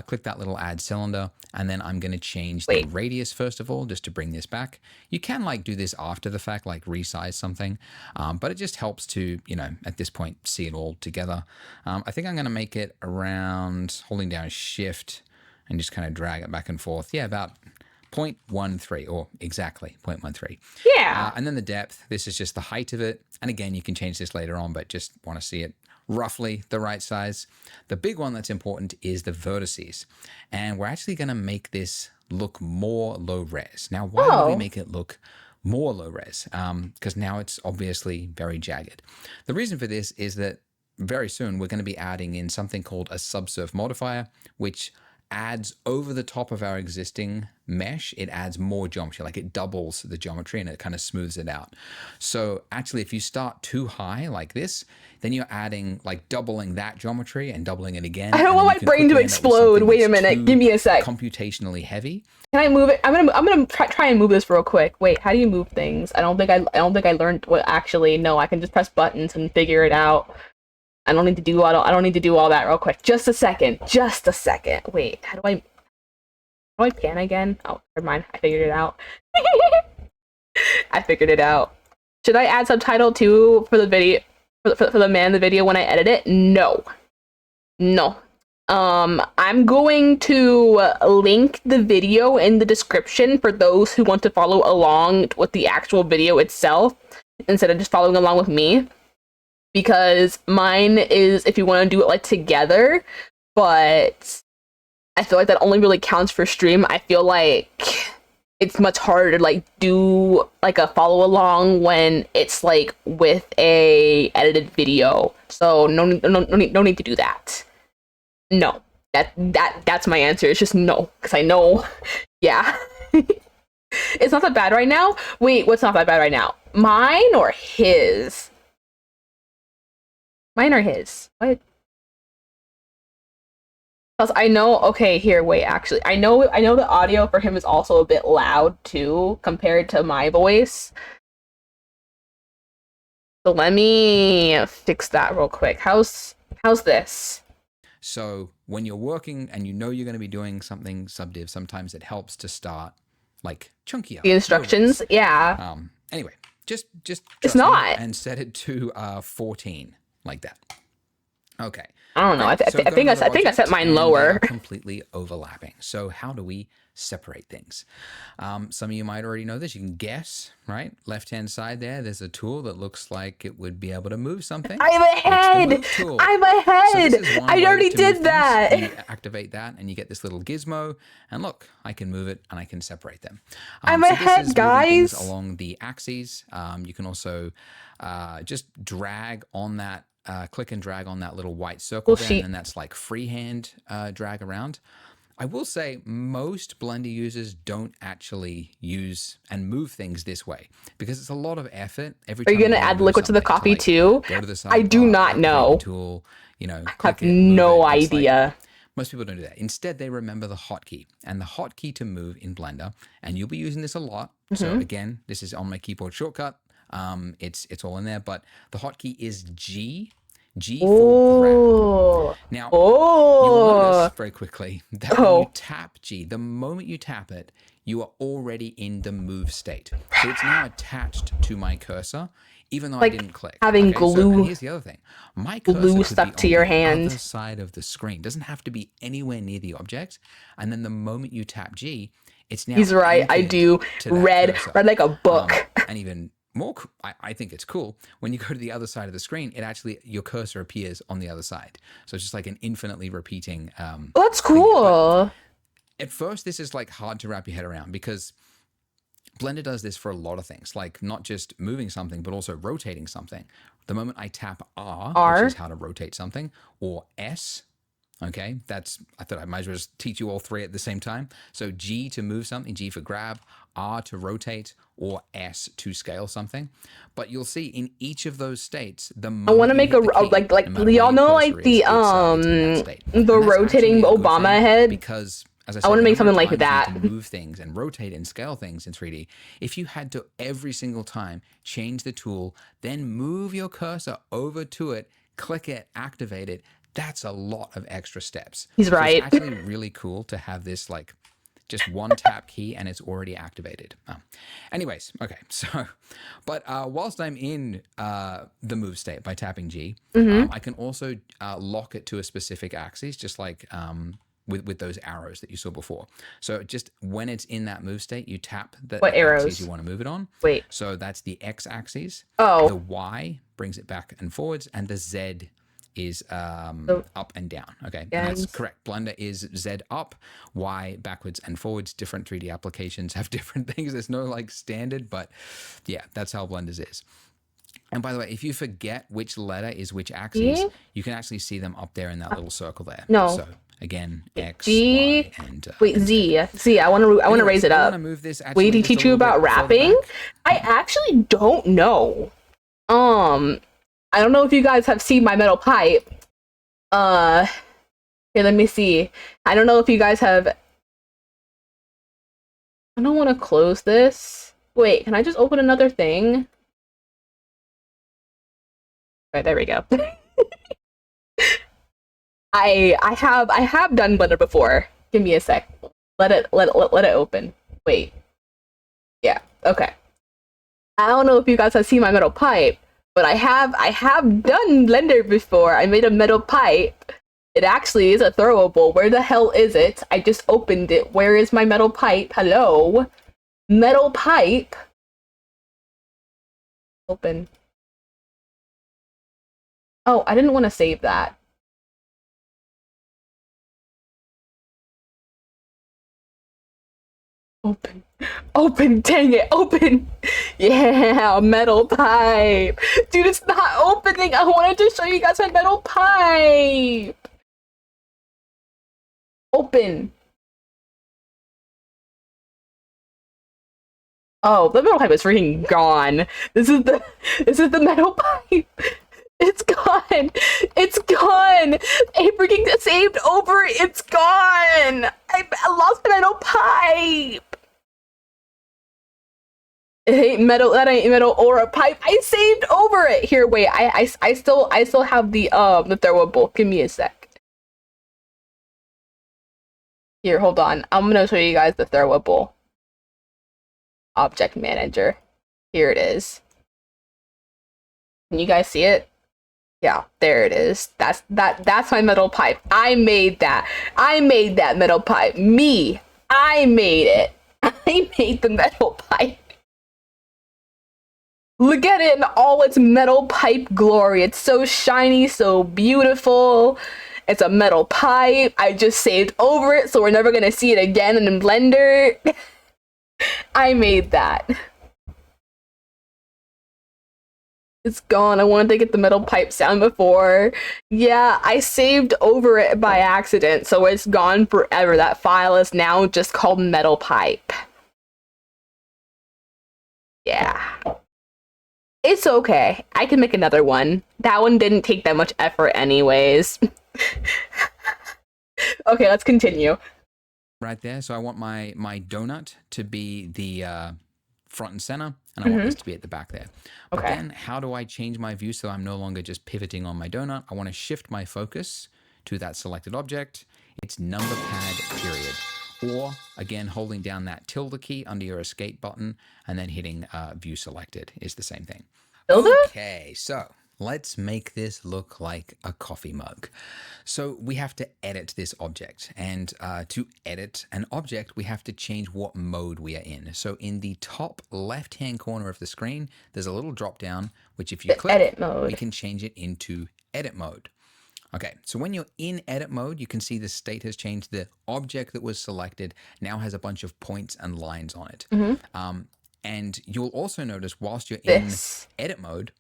click that little add cylinder, and then I'm going to change the radius first of all, just to bring this back. You can like do this after the fact, like resize something, but it just helps to, you know, at this point, see it all together. I think I'm going to make it around holding down Shift and just kind of drag it back and forth. Yeah, about 0.13 or exactly 0.13. Yeah. And then the depth, this is just the height of it. And again, you can change this later on, but just want to see it roughly the right size. The big one that's important is the vertices. And we're actually going to make this look more low res. Now, why do we make it look more low res? Because now it's obviously very jagged. The reason for this is that very soon we're going to be adding in something called a subsurf modifier, which adds over the top of our existing mesh. It adds more geometry, like it doubles the geometry and it kind of smooths it out. So actually, if you start too high like this, then you're adding like doubling that geometry and doubling it again. I don't want my brain to explode. Wait a minute. Give me a sec. Computationally heavy. Can I move it? I'm gonna try and move this real quick. Wait, how do you move things? I don't think I learned what actually. No, I can just press buttons and figure it out. I don't need to do all that real quick. Just a second. Wait, how do I pan again? Oh, never mind. I figured it out. I figured it out. Should I add subtitle too for the video for the man in the video when I edit it? No. I'm going to link the video in the description for those who want to follow along with the actual video itself instead of just following along with me. Because mine is if you want to do it like together, but I feel like that only really counts for stream. I feel like it's much harder to like do like a follow along when it's like with a edited video. So no need to do that. No, that's my answer. It's just no, because I know. Yeah, it's not that bad right now. Wait, what's not that bad right now? Mine or his? Mine or his? What? Plus, I know. Okay, here. Wait. Actually, I know the audio for him is also a bit loud too compared to my voice. So let me fix that real quick. How's this? So when you're working and you know you're going to be doing something subdiv, sometimes it helps to start like chunkier. The instructions, yeah. Anyway, just it's not, and set it to 14. Like that. Okay. I don't know. Right, I think I set mine lower. Completely overlapping. So how do we separate things? Some of you might already know this. You can guess, right? Left-hand side there's a tool that looks like it would be able to move something. I'm ahead. I'm ahead. So I already did that. You activate that and you get this little gizmo. And look, I can move it and I can separate them. I'm ahead, this is guys. Along the axes. You can also just drag on that. Click and drag on that little white circle there, and that's like freehand drag around. I will say most Blender users don't actually use and move things this way because it's a lot of effort. Every time Are you going to add liquid to the coffee too? Go to the side I do not know. Tool, I have no idea. Most people don't do that. Instead, they remember the hotkey, and the hotkey to move in Blender, and you'll be using this a lot. So again, this is on my keyboard shortcut. It's all in there, but the hotkey is G. G for grab. Now, you will notice very quickly that when you tap G, the moment you tap it, you are already in the move state. So it's now attached to my cursor, even though I didn't click. Having glue. And here's the other thing. My cursor could be on the other side of the screen. It doesn't have to be anywhere near the object. And then the moment you tap G, it's now He's right. I do. Read like a book. And even more, I think it's cool. When you go to the other side of the screen, it actually, your cursor appears on the other side. So it's just like an infinitely repeating. That's cool. At first, this is like hard to wrap your head around because Blender does this for a lot of things, like not just moving something, but also rotating something. The moment I tap R, which is how to rotate something, or S, okay, I thought I might as well just teach you all three at the same time. So G to move something, G for grab, R to rotate, or S to scale something. But you'll see in each of those states, I want to make y'all know like the rotating Obama head. Because as I said, I want to make something like that. To move things and rotate and scale things in 3D. If you had to every single time change the tool, then move your cursor over to it, click it, activate it, that's a lot of extra steps. He's right. It's actually really cool to have this like just one tap key and it's already activated. Anyways, okay. So, but whilst I'm in the move state by tapping G, I can also lock it to a specific axis, just like with those arrows that you saw before. So just when it's in that move state, you tap the axis you want to move it on. Wait. So that's the X axis. Oh. The Y brings it back and forwards, and the Z is up and down. Okay, and that's correct. Blender is Z up, Y backwards and forwards. Different 3D applications have different things. There's no like standard, but yeah, that's how Blender's is. And by the way, if you forget which letter is which axis, you can actually see them up there in that little circle there. No. So again, X, G, Y, and Z. Z. I want to raise it up. Move this Wait to teach you about wrapping. I actually don't know. I don't know if you guys have seen my metal pipe. Here, let me see. I don't know if you guys have. I don't want to close this. Wait, can I just open another thing? Right, there we go. I have done Blender before. Give me a sec. Let it open. Wait. Yeah, okay. I don't know if you guys have seen my metal pipe, but I have done Blender before. I made a metal pipe. It actually is a throwable. Where the hell is it? I just opened it. Where is my metal pipe? Hello? Metal pipe. Open. Oh, I didn't want to save that. Open. Open, dang it, open! Yeah, metal pipe! Dude, it's not opening! I wanted to show you guys my metal pipe! Open! Oh, the metal pipe is freaking gone. This is the metal pipe! It's gone! It's gone! I freaking saved over it! It's gone! I lost the metal pipe! It ain't metal, that ain't metal or a pipe. I saved over it! Here, wait, I still have the throwable. Give me a sec. Here, hold on. I'm gonna show you guys the throwable. Object manager. Here it is. Can you guys see it? Yeah, there it is. That's my metal pipe. I made that. I made that metal pipe. Me. I made it. I made the metal pipe. Look at it in all its metal pipe glory. It's so shiny, so beautiful. It's a metal pipe. I just saved over it, so we're never gonna see it again in Blender. I made that. It's gone. I wanted to get the metal pipe sound before. Yeah, I saved over it by accident, so it's gone forever. That file is now just called metal pipe. Yeah. It's okay. I can make another one. That one didn't take that much effort anyways. Okay, let's continue. Right there. So I want my donut to be the front and center, and I want this to be at the back there. But Okay. then how do I change my view so I'm no longer just pivoting on my donut? I want to shift my focus to that selected object. It's number pad period. Or again, holding down that tilde key under your escape button and then hitting view selected is the same thing. Tilde? Okay, so let's make this look like a coffee mug. So we have to edit this object, and to edit an object, we have to change what mode we are in. So in the top left-hand corner of the screen, there's a little drop down, which if you click, edit mode. we can change it into edit mode. Okay, so when you're in edit mode, you can see the state has changed. The object that was selected now has a bunch of points and lines on it. And you'll also notice whilst you're in edit mode,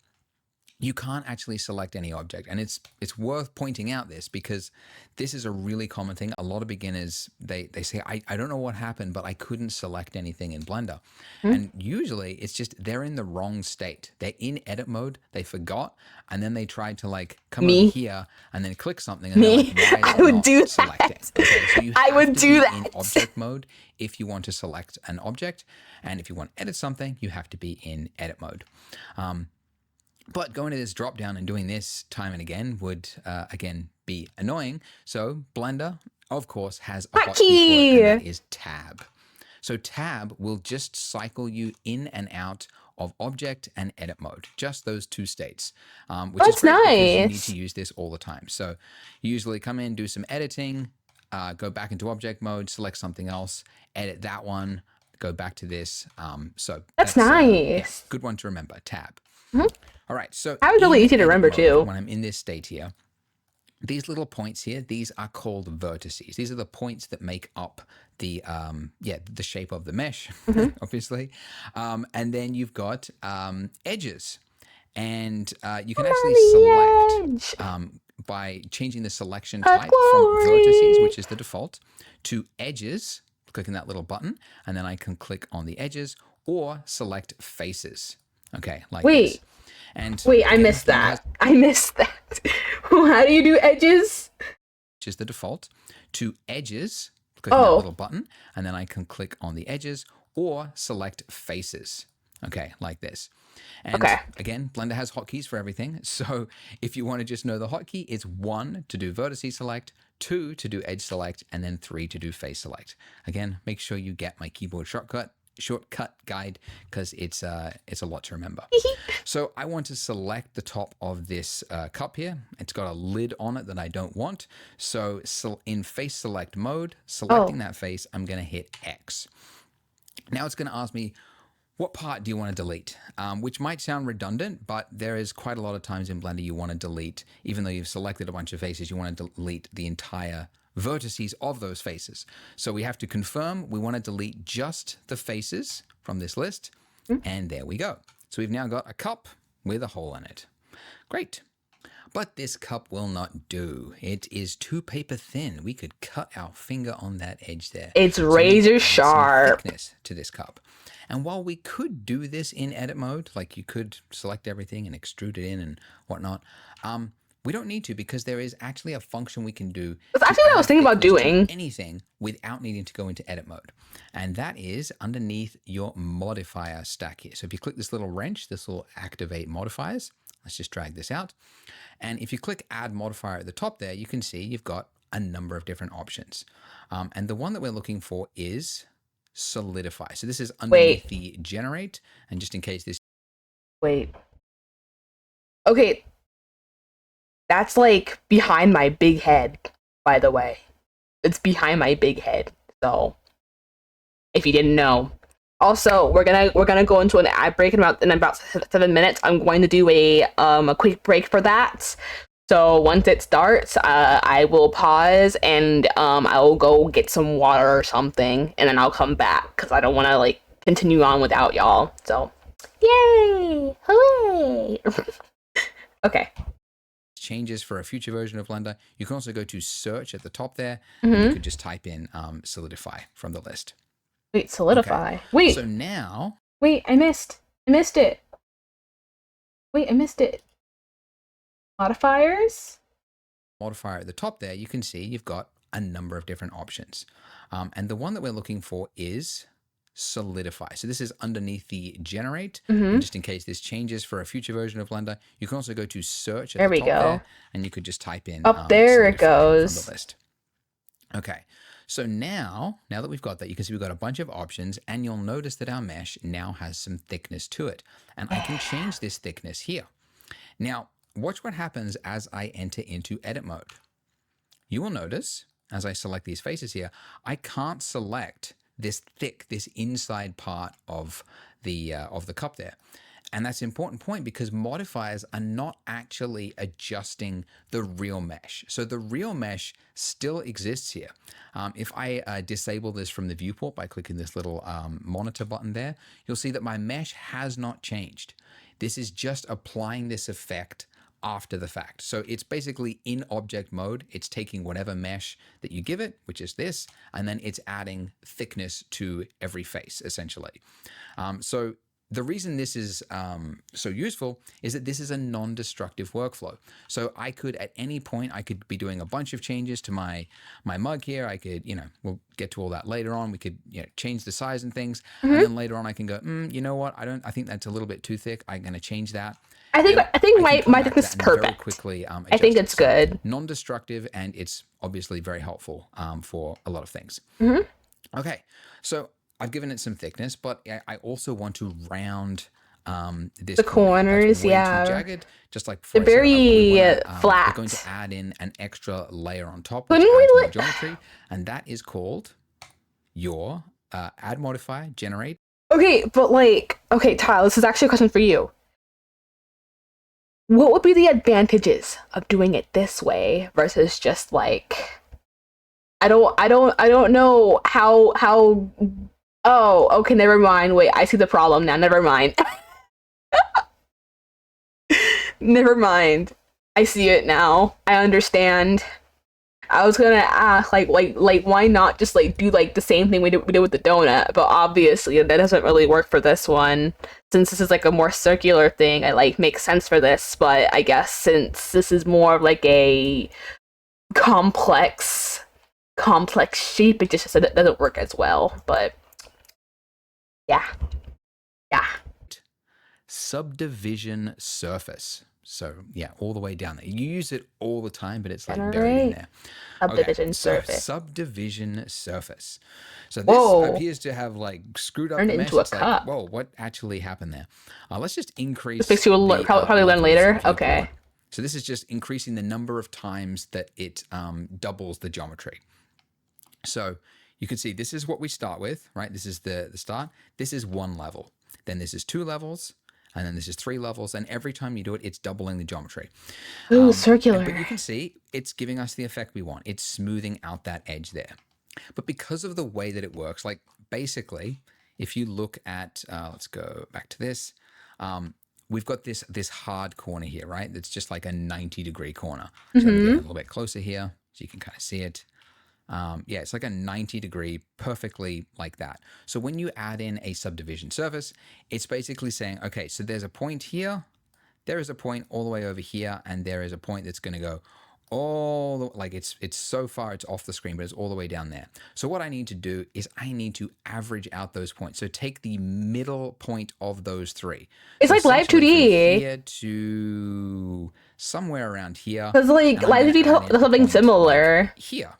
you can't actually select any object. And it's worth pointing out this because this is a really common thing. A lot of beginners, they say, I don't know what happened, but I couldn't select anything in Blender. And usually it's just they're in the wrong state. They're in edit mode, they forgot, and then they tried to like come over here and then click something. And like, why is it not do selecting? that. Okay, so you I would to do be that. in object mode if you want to select an object. And if you want to edit something, you have to be in edit mode. But going to this drop down and doing this time and again would, again, be annoying. So Blender, of course, has a hotkey for it, and that is Tab. So Tab will just cycle you in and out of object and edit mode, just those two states, which is great because you need to use this all the time. So you usually come in, do some editing, go back into object mode, select something else, edit that one, go back to this. So that's nice. Yeah, good one to remember, Tab. All right, so that was really easy to remember too. When I'm in this state here, these little points here, these are called vertices. These are the points that make up the the shape of the mesh, obviously. And then you've got edges, and you can actually select by changing the selection type from vertices, which is the default, to edges. Clicking that little button, and then I can click on the edges or select faces. Okay, like this. And wait, I missed that. I missed that. How do you do edges? Which is the default. To edges, clicking that little button, and then I can click on the edges or select faces. Okay, like this. And again, Blender has hotkeys for everything. So if you want to just know the hotkey, it's 1 to do vertice select, 2 to do edge select, and then 3 to do face select. Again, make sure you get my keyboard shortcut guide because it's a lot to remember. So I want to select the top of this cup here. It's got a lid on it that I don't want. So in face select mode, selecting that face, I'm going to hit X. Now it's going to ask me, what part do you want to delete? Which might sound redundant, but there is quite a lot of times in Blender you want to delete, even though you've selected a bunch of faces, you want to delete the entire vertices of those faces. So we have to confirm we want to delete just the faces from this list. And there we go. So we've now got a cup with a hole in it. Great. But this cup will not do. It is too paper thin. We could cut our finger on that edge there. It's razor sharp. Thickness to this cup. And while we could do this in edit mode, like you could select everything and extrude it in and whatnot, we don't need to because there is actually a function we can do. That's actually what I was thinking about doing. Anything without needing to go into edit mode. And that is underneath your modifier stack here. So if you click this little wrench, this will activate modifiers. Let's just drag this out. And if you click add modifier at the top there, you can see you've got a number of different options. And the one that we're looking for is solidify. So this is underneath the generate. And just in case this. Okay. That's like behind my big head, by the way. It's behind my big head. So if you didn't know. Also, we're gonna go into an ad break in about 7 minutes. I'm going to do a quick break for that. So once it starts, I will pause and I will go get some water or something, and then I'll come back because I don't want to like continue on without y'all. So, yay! Hooray! Okay. Changes for a future version of Blender. You can also go to search at the top there, and you could just type in solidify from the list. Wait, solidify. Okay. Wait. So now. Wait, I missed it. Wait, I missed it. Modifiers? Modifier at the top there, you can see you've got a number of different options. And the one that we're looking for is solidify. So this is underneath the generate. Mm-hmm. And just in case this changes for a future version of Blender, you can also go to search at there the we top go. there, and you could just type in up there it solidify from goes. the list. Okay, so now that we've got that, you can see we've got a bunch of options, and you'll notice that our mesh now has some thickness to it. And I can change this thickness here. Now, watch what happens as I enter into edit mode. You will notice, as I select these faces here, I can't select this inside part of the cup there. And that's an important point because modifiers are not actually adjusting the real mesh. So the real mesh still exists here. If I disable this from the viewport by clicking this little monitor button there, you'll see that my mesh has not changed. This is just applying this effect after the fact. So it's basically in object mode. It's taking whatever mesh that you give it, which is this, and then it's adding thickness to every face, essentially. So the reason this is so useful is that this is a non-destructive workflow. So I could, at any point, I could be doing a bunch of changes to my mug here. I could, we'll get to all that later on. We could, change the size and things. And then later on I can go, you know what? I think that's a little bit too thick. I'm going to change that. I think my thickness is perfect. Very quickly, I think it's good. Non-destructive, and it's obviously very helpful for a lot of things. Okay, so I've given it some thickness, but I also want to round the corners. Too jagged, just like before. They're very flat. We're going to add in an extra layer on top, Couldn't which we adds more geometry, and that is called your add modifier generate. Okay, but okay, Tyler, this is actually a question for you. What would be the advantages of doing it this way versus just I don't know how. Oh, okay, never mind. Wait, I see the problem now. Never mind. Never mind. I see it now. I understand. I was gonna ask, why not just do the same thing we did with the donut? But obviously that doesn't really work for this one, since this is a more circular thing. It makes sense for this, but I guess since this is more of a complex shape, it just doesn't work as well. But yeah. Subdivision surface. So yeah, all the way down there. You use it all the time, but it's buried in there. Subdivision surface. Subdivision surface. So this appears to have screwed up the mesh. Into a cup. Whoa, what actually happened there? Let's just increase. This you will probably learn later. Okay. So this is just increasing the number of times that it doubles the geometry. So you can see this is what we start with, right? This is the start. This is one level. Then this is 2 levels. And then this is 3 levels, and every time you do it, it's doubling the geometry. Ooh, circular. But you can see it's giving us the effect we want. It's smoothing out that edge there. But because of the way that it works, basically, if you look at, let's go back to this, we've got this hard corner here, right? That's just like a 90-degree corner. So I'm gonna get a little bit closer here so you can kind of see it. Yeah, it's like a 90-degree, perfectly like that. So when you add in a subdivision surface, it's basically saying, okay, so there's a point here, there is a point all the way over here, and there is a point that's going to go all the, it's so far it's off the screen, but it's all the way down there. So what I need to do is I need to average out those points. So take the middle point of those 3. It's like Live 2D. Here to somewhere around here. Because Live 2D does something similar. Here.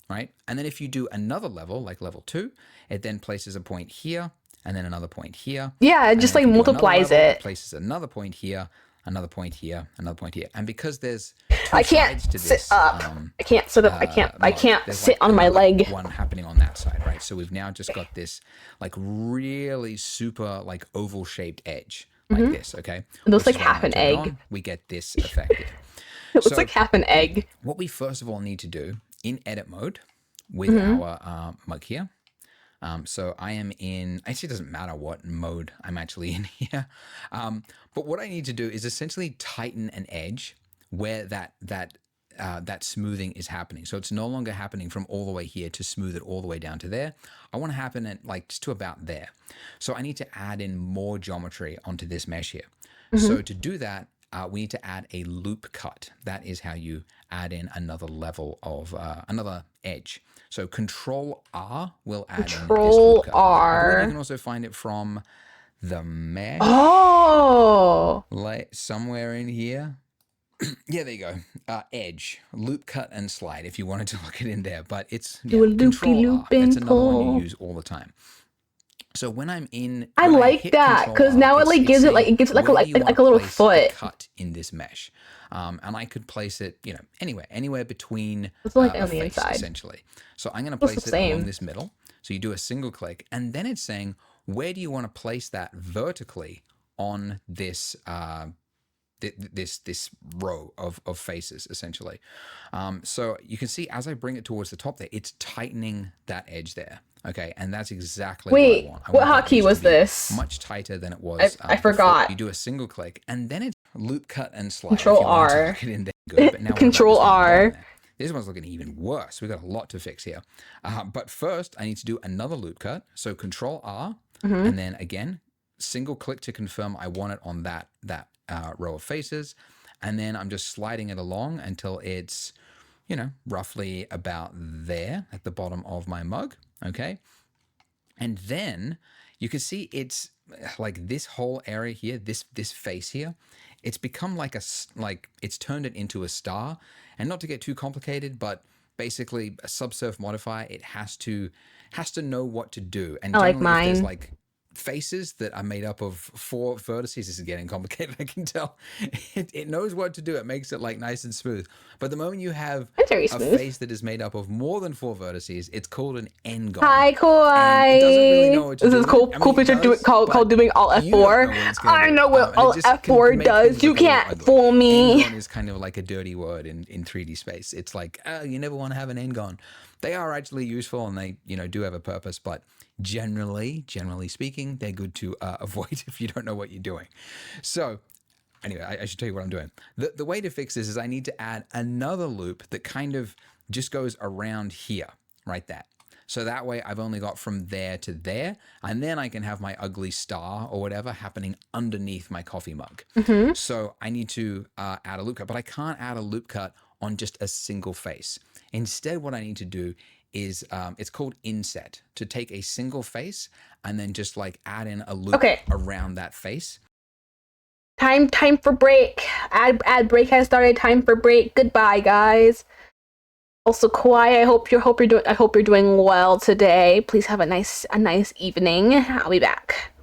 Right? And then if you do another level, like level 2, it then places a point here, and then another point here. Yeah, it just multiplies level, it. It places another point here, another point here, another point here. And because there's I can't sit up. I can't sit up. I can't sit on my leg. One happening on that side, right? So we've now just got this really super oval shaped edge like this, okay? It looks like half an egg. We get this effect here. It looks like half an egg. What we first of all need to do in edit mode with our mug here. So I am in, actually it doesn't matter what mode I'm actually in here. But what I need to do is essentially tighten an edge where that smoothing is happening. So it's no longer happening from all the way here to smooth it all the way down to there. I want to happen at just to about there. So I need to add in more geometry onto this mesh here. So to do that, we need to add a loop cut. That is how you add in another level of another edge. So Control R will add in this loop cut. I believe you can also find it from the mesh. Oh, Like somewhere in here. Yeah, there you go. Edge, loop cut and slide if you wanted to look it in there, but it's Control R. That's another one you use all the time. So when I'm in, I like that because now it like gives it like a little foot cut in this mesh, and I could place it, you know, anywhere between it's like a on the face inside essentially. So I'm going to place it along this middle. So you do a single click, and then it's saying where do you want to place that vertically on this this row of faces essentially. So you can see as I bring it towards the top there, it's tightening that edge there. Okay, and that's exactly what I want. What hotkey was this? Much tighter than it was. I forgot. You do a single click, and then it's loop cut and slide. Control R. Look it in there. Good, but now Control R. This one's looking even worse. We've got a lot to fix here. But first, I need to do another loop cut. So Control R, and then again, single click to confirm I want it on that row of faces, and then I'm just sliding it along until it's, you know, roughly about there at the bottom of my mug. Okay, and then you can see it's like this whole area here, this face here, it's become like it's turned it into a star. And not to get too complicated, but basically a subsurf modifier, it has to know what to do. And I like mine. If there's like faces that are made up of 4 vertices. This is getting complicated, I can tell. It knows what to do. It makes it like nice and smooth. But the moment you have a face that is made up of more than 4 vertices, it's called an n-gon. Hi, Koi. It doesn't really know what to do. This is cool picture called doing Alt F4. I know what Alt F4 does. You can't fool me. N-gon is kind of like a dirty word in 3D space. It's like, you never want to have an n-gon. They are actually useful and they, you know, do have a purpose, but generally speaking, they're good to avoid if you don't know what you're doing. So anyway, I should tell you what I'm doing. The way to fix this is I need to add another loop that kind of just goes around here, right there. So that way I've only got from there to there, and then I can have my ugly star or whatever happening underneath my coffee mug. So I need to add a loop cut, but I can't add a loop cut on just a single face. Instead, what I need to do is it's called inset, to take a single face and then just like add in a loop around that face. Time for break. Ad break has started. Time for break. Goodbye, guys. Also, Kawhi, I hope you're doing well today. Please have a nice evening. I'll be back.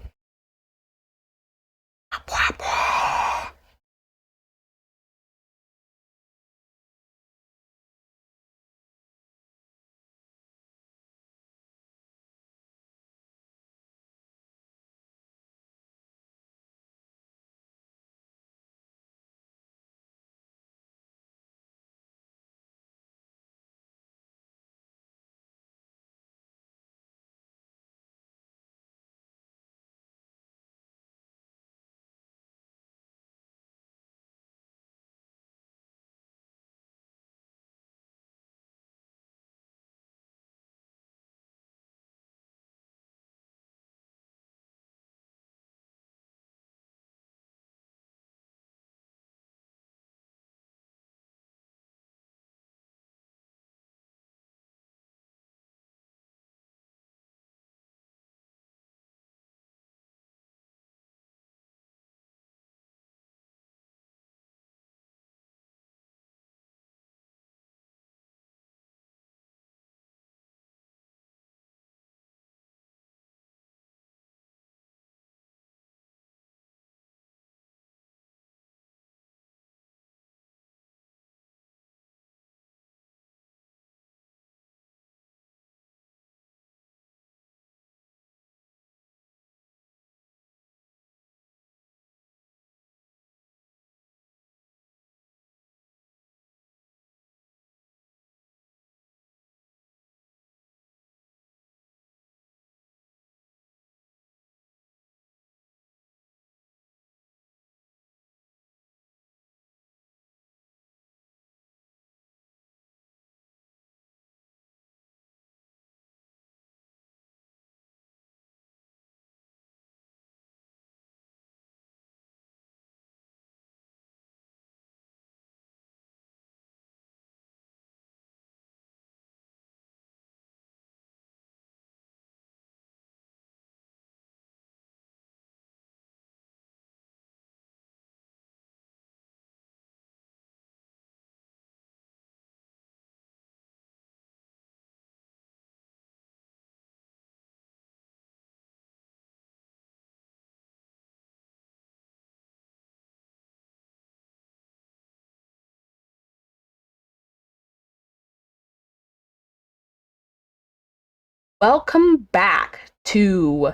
Welcome back to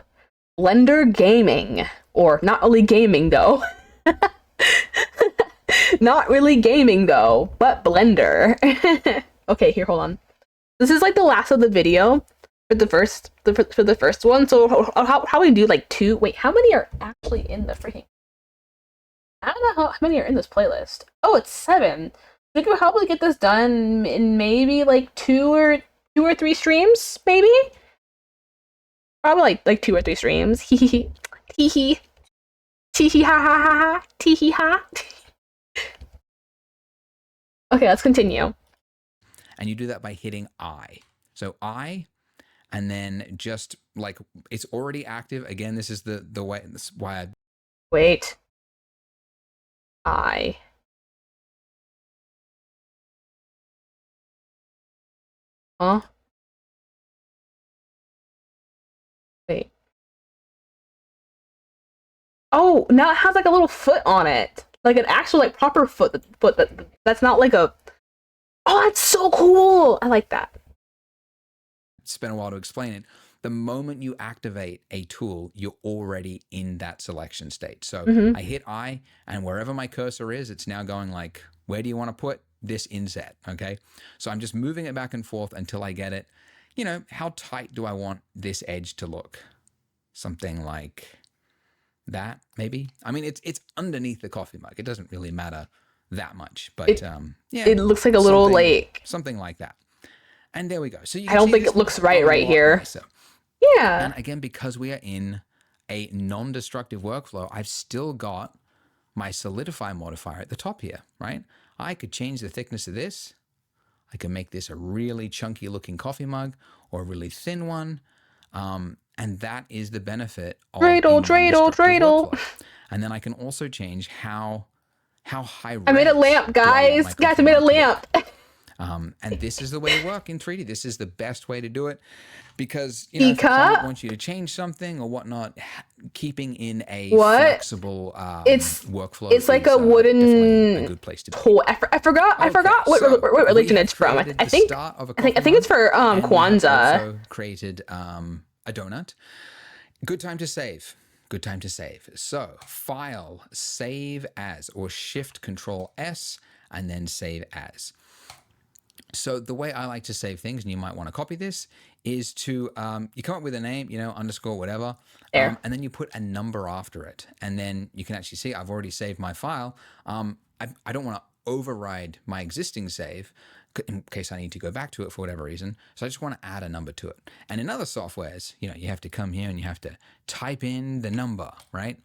Blender Gaming. Or not really gaming though. Not really gaming though, but Blender. Okay, here, hold on. This is like the last of the video for the first one. So how we do like 2? Wait, how many are actually in the freaking? I don't know how many are in this playlist. Oh, it's 7. We could probably get this done in maybe like 2 or 3 streams, maybe. Probably like 2 or 3 streams. Hee hee hee. Hee hee. Tee hee ha ha ha ha. Tee hee ha. Okay, let's continue. And you do that by hitting I. So I, and then just like it's already active. Again, this is the way. This is why I wait. I. Huh? Wait. Oh, now it has like a little foot on it. Like an actual like proper foot that's not like a. Oh, that's so cool. I like that. spent a while to explain it. The moment you activate a tool, you're already in that selection state. So I hit I, and wherever my cursor is, it's now going like, where do you want to put this inset? Okay. So I'm just moving it back and forth until I get it. You know, how tight do I want this edge to look? Something like that, maybe. I mean, it's underneath the coffee mug. It doesn't really matter that much, but yeah, it looks like a little like something like that. And there we go. So you I don't think it looks right here. Nicer. Yeah. And again, because we are in a non-destructive workflow, I've still got my solidify modifier at the top here, right? I could change the thickness of this. I can make this a really chunky looking coffee mug or a really thin one. And that is the benefit of dreidel. And then I can also change how high res I made a lamp, guys. Guys, I made a lamp. And this is the way to work in 3D. This is the best way to do it because, you know, if the client wants you to change something or whatnot, keeping in a flexible workflow. It's like a wooden a good place to be. I forgot what religion it's from. I think it's for Kwanzaa. Also created a donut. Good time to save. Good time to save. So file, save as, or shift control S, and then save as. So the way I like to save things, and you might want to copy this, is to, you come up with a name, you know, underscore, whatever, and then you put a number after it. And then you can actually see I've already saved my file. I don't want to override my existing save in case I need to go back to it for whatever reason. So I just want to add a number to it. And in other softwares, you know, you have to come here and you have to type in the number, right?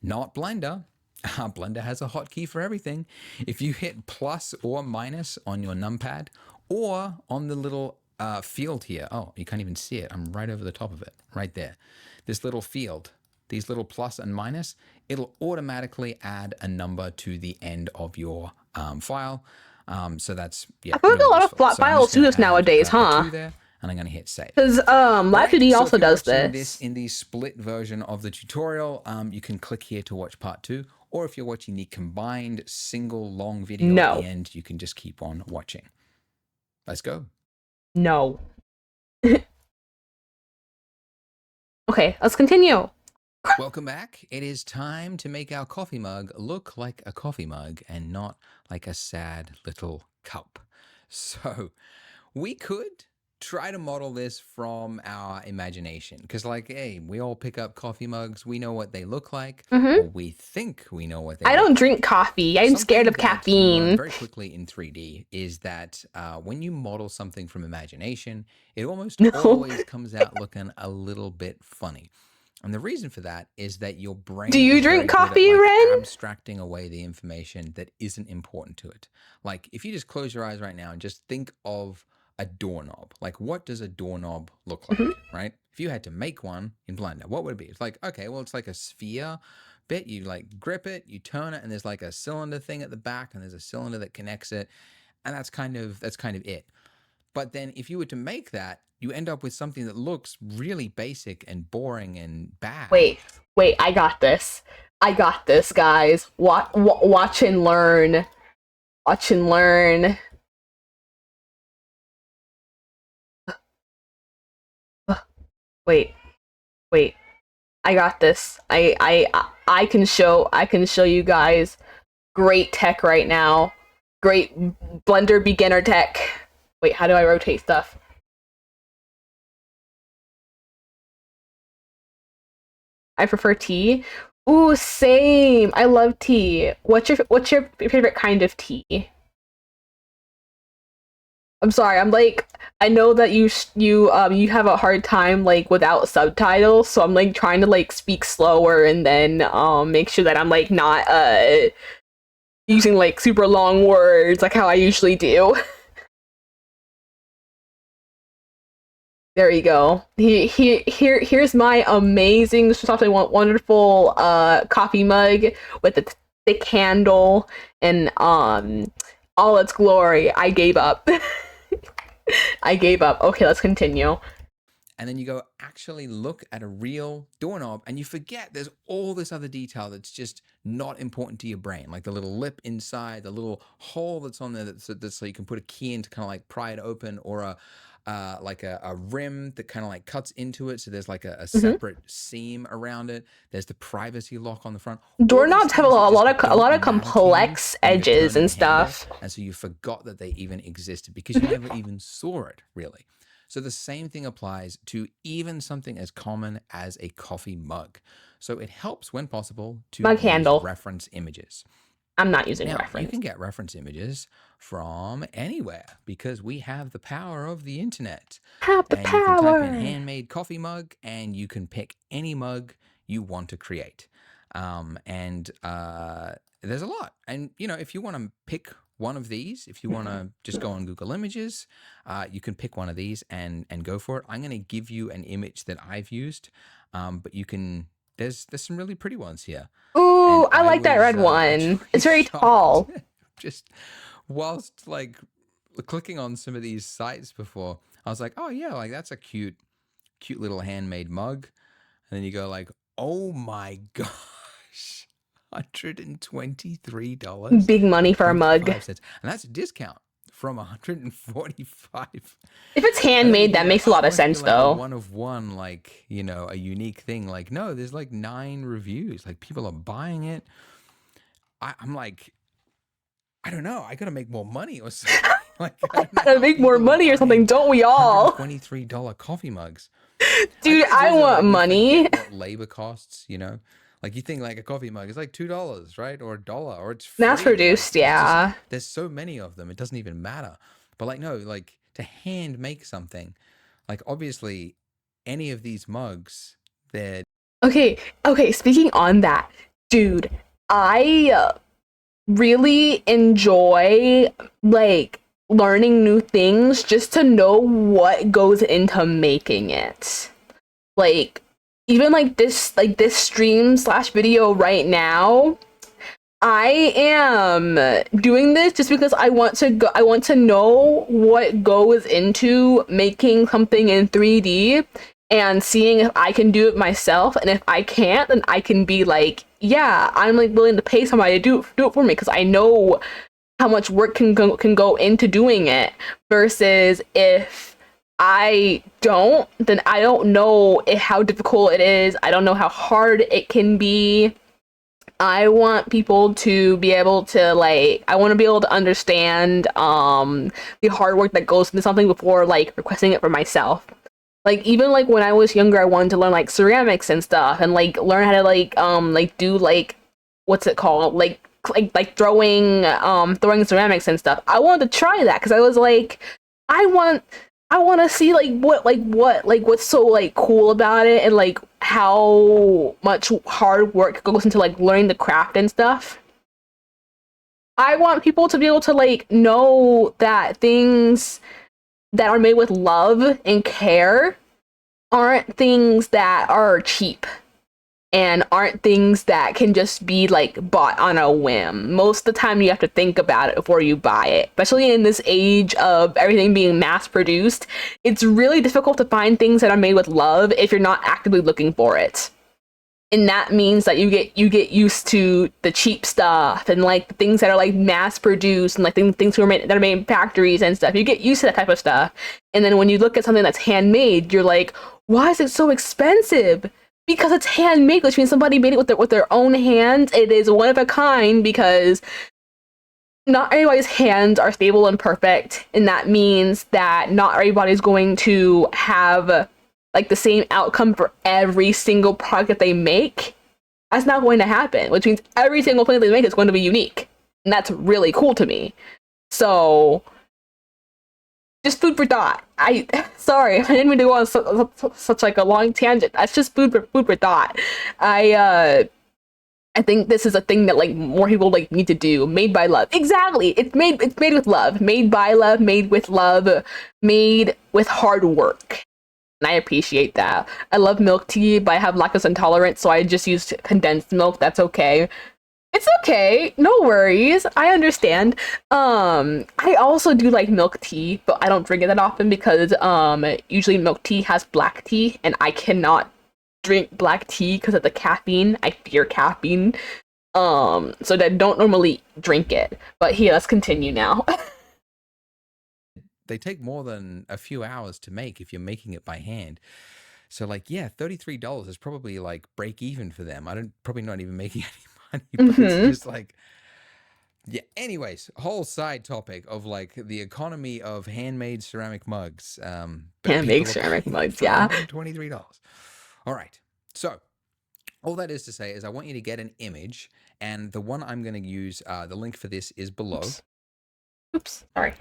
Not Blender. Blender has a hotkey for everything. If you hit plus or minus on your numpad or on the little field here, oh, you can't even see it. I'm right over the top of it, right there. This little field, these little plus and minus, it'll automatically add a number to the end of your file. So that's, yeah. I feel like a lot of plot files do this nowadays, huh? There, and I'm going to hit save. Because Live2D also does this. In the split version of the tutorial, you can click here to watch part 2. Or if you're watching the combined single long video at the end, you can just keep on watching. Let's go. No. Okay, let's continue. Welcome back. It is time to make our coffee mug look like a coffee mug and not like a sad little cup. So we could try to model this from our imagination because, like, hey, we all pick up coffee mugs. We know what they look like. Or we think we know what they look like. I don't drink coffee. I'm scared of caffeine. Very quickly in 3D is that when you model something from imagination, it almost always comes out looking a little bit funny. And the reason for that is that your brain Do you drink coffee, Ren? Abstracting away the information that isn't important to it. Like, if you just close your eyes right now and just think of a doorknob. Like, what does a doorknob look like, right? If you had to make one in Blender, what would it be? It's like, okay, well, it's like a sphere bit. You like grip it, you turn it, and there's like a cylinder thing at the back, and there's a cylinder that connects it, and that's kind of it. But then if you were to make that, you end up with something that looks really basic and boring and bad. Wait, I got this. I got this, guys. Watch and learn. Watch and learn. Wait, wait. I got this. I can show you guys great tech right now. Great blender beginner tech. Wait, how do I rotate stuff? I prefer tea. Ooh, same. I love tea. What's your favorite kind of tea? I'm sorry. I'm like I know that you have a hard time like without subtitles, so I'm like trying to like speak slower and then make sure that I'm like not using like super long words like how I usually do. There you go. Here's my amazing, softly wonderful coffee mug with the thick handle and all its glory. I gave up. I gave up. Okay, let's continue. And then you go actually look at a real doorknob and you forget there's all this other detail that's just not important to your brain, like the little lip inside, the little hole that's on there that's so you can put a key in to kind of like pry it open, or like a rim that kind of like cuts into it. So there's like a Hmm. separate seam around it. There's the privacy lock on the front. All these Doorknobs have a things that lot, just a lot don't of matter to you complex when you're edges turning and the handle. stuff. And so you forgot that they even existed because you never even saw it really. So the same thing applies to even something as common as a coffee mug. So it helps when possible to Mug use handle. reference images. I'm not using Now, you reference. can get reference images from anywhere because we have the power of the internet. Have the And you can type in power. handmade coffee mug and you can pick any mug you want to create. And there's a lot. And, you know, if you want to pick one of these, if you want to just go on Google Images, you can pick one of these and go for it. I'm going to give you an image that I've used, but you can. There's some really pretty ones here, Ooh, and I I like that was red one. actually It's very shocked tall. just whilst like clicking on some of these sites before. I was like, oh yeah, like that's a cute little handmade mug. And then you go like, oh my gosh, $123 Big money and for a mug. 55 cents. And that's a discount from 145. If it's I thought handmade, you'd be that like, makes a oh, it lot of must be sense, like a though. one of one, like, you know, a unique thing. Like, no, there's like 9 reviews. Like, people are buying it. I'm like, I don't know. I gotta make more money or something. Like, I don't know Gotta how make more people are money or something, buying don't we all? $123 coffee mugs. I Dude, think it's I also want like we money. forget what labor costs, you know? Like you think like a coffee mug is like $2, right? Or a dollar, or it's Mass free. Like produced, it's just yeah. there's so many of them, it doesn't even matter. But like no, like to hand make something, like obviously any of these mugs, they're Okay, okay, speaking on that, dude, I really enjoy like learning new things just to know what goes into making it. Like even like this stream slash video right now, I am doing this just because I want to know what goes into making something in 3D and seeing if I can do it myself, and if I can't, then I can be like, yeah, I'm like willing to pay somebody to do it for me because I know how much work can go into doing it, versus if I don't, then I don't know how difficult it is. I don't know how hard it can be. I want people to be able to like I want to be able to understand the hard work that goes into something before like requesting it for myself. Like even like when I was younger I wanted to learn like ceramics and stuff and like learn how to like do like what's it called? Like throwing ceramics and stuff. I wanted to try that cuz I was like I want I want to see what's so like cool about it and like how much hard work goes into like learning the craft and stuff. I want people to be able to like know that things that are made with love and care aren't things that are cheap and aren't things that can just be like bought on a whim. Most of the time you have to think about it before you buy it. Especially in this age of everything being mass produced, it's really difficult to find things that are made with love if you're not actively looking for it. And that means that you get used to the cheap stuff and like the things that are like mass produced and like things that are made in factories and stuff. You get used to that type of stuff. And then when you look at something that's handmade, you're like, why is it so expensive? Because it's handmade, which means somebody made it with their own hands. It is one of a kind because not everybody's hands are stable and perfect, and that means that not everybody's going to have like the same outcome for every single product that they make. That's not going to happen, which means every single thing they make is going to be unique, and that's really cool to me. So just food for thought. Sorry, I didn't mean to go on such like a long tangent. That's just food for thought. I think this is a thing that like more people like need to do. Made by love. Exactly. It's made with love. Made by love, made with love, made with hard work. And I appreciate that. I love milk tea, but I have lactose intolerance, so I just use condensed milk. That's okay. It's okay. No worries. I understand. I also do like milk tea, but I don't drink it that often because usually milk tea has black tea and I cannot drink black tea because of the caffeine. I fear caffeine. So I don't normally drink it. But here, let's continue now. They take more than a few hours to make if you're making it by hand. So like, yeah, $33 is probably like break even for them. Probably not even making any money, but it's just like, yeah. Anyways, whole side topic of like the economy of handmade ceramic mugs. Handmade ceramic mugs, yeah. $23. All right. So all that is to say is I want you to get an image, and the one I'm going to use, the link for this is below. Oops. Sorry.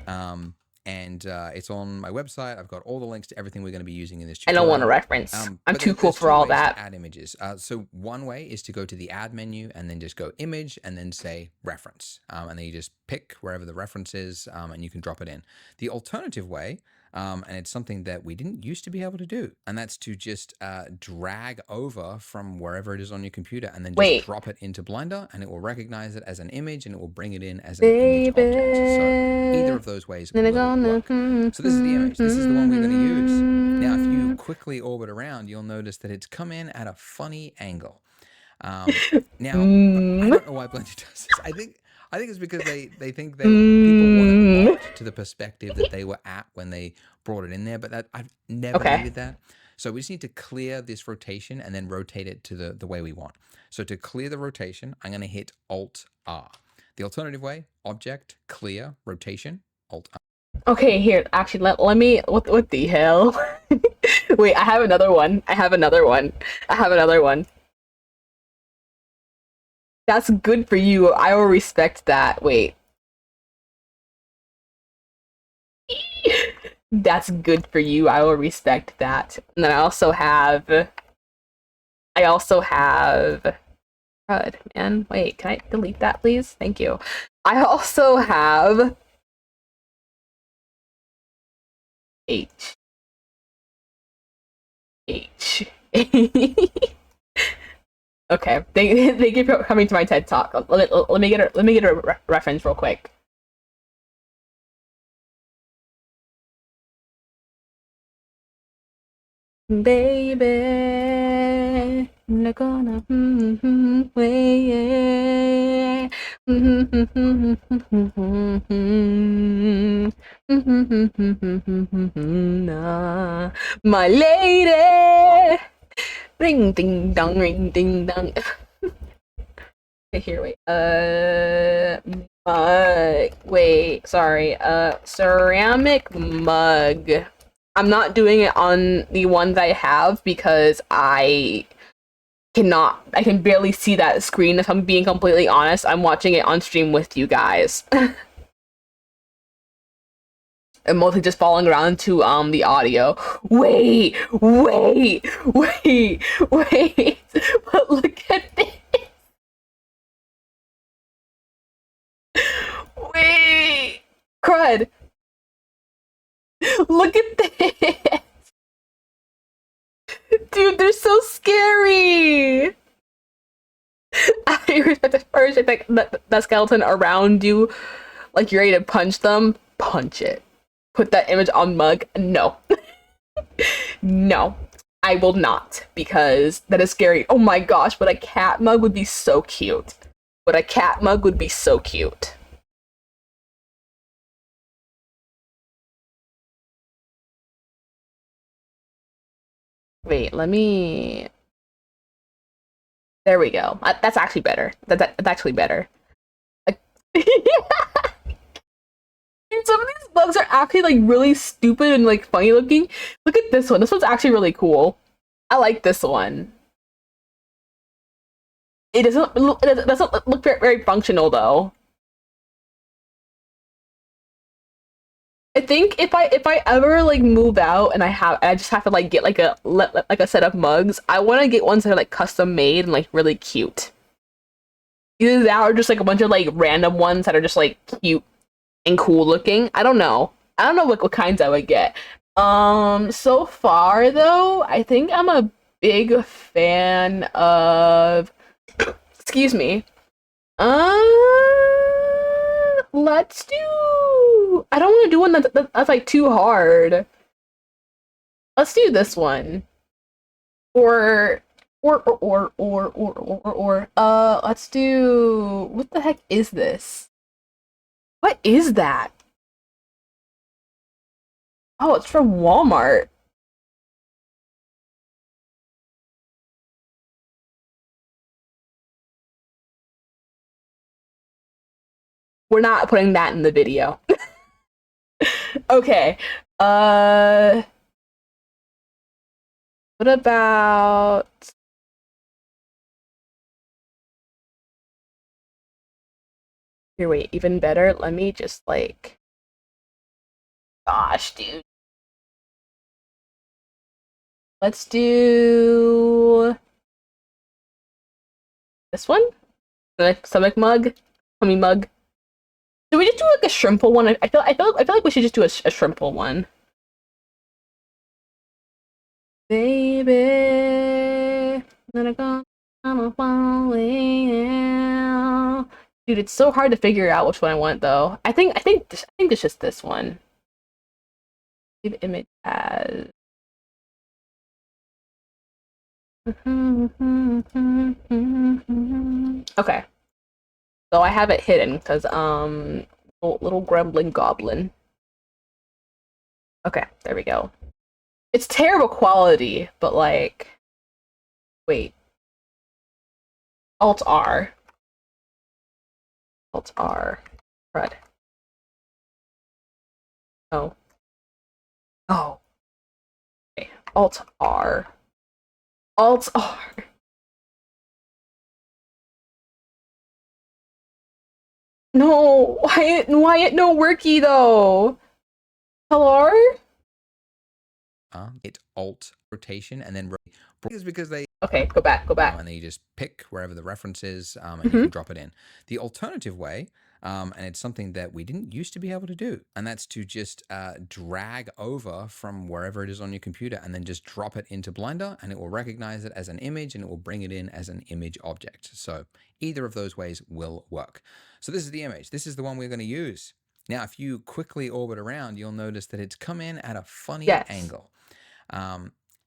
And it's on my website. I've got all the links to everything we're going to be using in this I tutorial. don't want a reference. I'm too cool for all that. Add images. So one way is to go to the add menu and then just go image and then say reference. And then you just pick wherever the reference is and you can drop it in. The alternative way, and it's something that we didn't used to be able to do, and that's to just drag over from wherever it is on your computer and then just drop it into Blender, and it will recognize it as an image and it will bring it in as an image object. So either of those ways will work. So this is the image. This is the one we're going to use. Now, if you quickly orbit around, you'll notice that it's come in at a funny angle. Now, I don't know why Blender does this. I think it's because they think that people want it locked to the perspective that they were at when they brought it in there, but that I've never needed that. So we just need to clear this rotation and then rotate it to the way we want. So to clear the rotation, I'm going to hit Alt-R. The alternative way, Object, Clear, Rotation, Alt-R. Okay, here, actually, let me, what the hell? Wait, I have another one. That's good for you. I will respect that. Wait. That's good for you. I will respect that. And then I also have... God, man. Wait, can I delete that, please? Thank you. I also have... H. Okay, thank you for coming to my TED Talk. Let me get a reference real quick. Baby, I'm not gonna wait. Nah, my lady. Ring ding dong, ring ding dong. Okay, here, wait. Wait, sorry. Ceramic mug. I'm not doing it on the ones I have because I can barely see that screen. If I'm being completely honest, I'm watching it on stream with you guys. I'm mostly just following around to the audio. Wait. But look at this. Wait. Crud. Look at this. Dude, they're so scary. I respect the first, like that skeleton around you, like you're ready to punch them. Punch it. Put that image on mug. No. No. I will not, because that is scary. Oh my gosh, but a cat mug would be so cute. But a cat mug would be so cute. Wait, let me. There we go. That's actually better. That's actually better. Like, some of these bugs are actually like really stupid and like funny looking. Look at this one. This one's actually really cool. I like this one. It doesn't look very functional though. I think if I ever like move out and I just have to like get like a set of mugs, I want to get ones that are like custom made and like really cute. Either that or just like a bunch of like random ones that are just like cute and cool looking. I don't know. I don't know what kinds I would get. So far though, I think I'm a big fan of, excuse me. Let's do. I don't want to do one that's like too hard. Let's do this one. Let's do. What the heck is this? What is that? Oh, it's from Walmart. We're not putting that in the video. Okay. Uh, what about? Here, wait, even better. Let me just like. Gosh, dude. Let's do this one. Like stomach mug, tummy mug. Do we just do like a shrimple one? I feel like we should just do a shrimple one. Baby, I'm falling out. Dude, it's so hard to figure out which one I want though. I think it's just this one. Leave image as. Okay. So I have it hidden because little grumbling goblin. Okay, there we go. It's terrible quality, but like, wait. Alt R. Alt R. Crud. Oh. Oh. Okay. Alt R. Alt R. No, why it no worky though? Hello? Hit Alt rotation and then is because they Okay, go back. and then you just pick wherever the reference is and you can drop it in. The alternative way, and it's something that we didn't used to be able to do, and that's to just drag over from wherever it is on your computer and then just drop it into Blender, and it will recognize it as an image and it will bring it in as an image object. So either of those ways will work. So this is the image. This is the one we're going to use. Now, if you quickly orbit around, you'll notice that it's come in at a funny angle.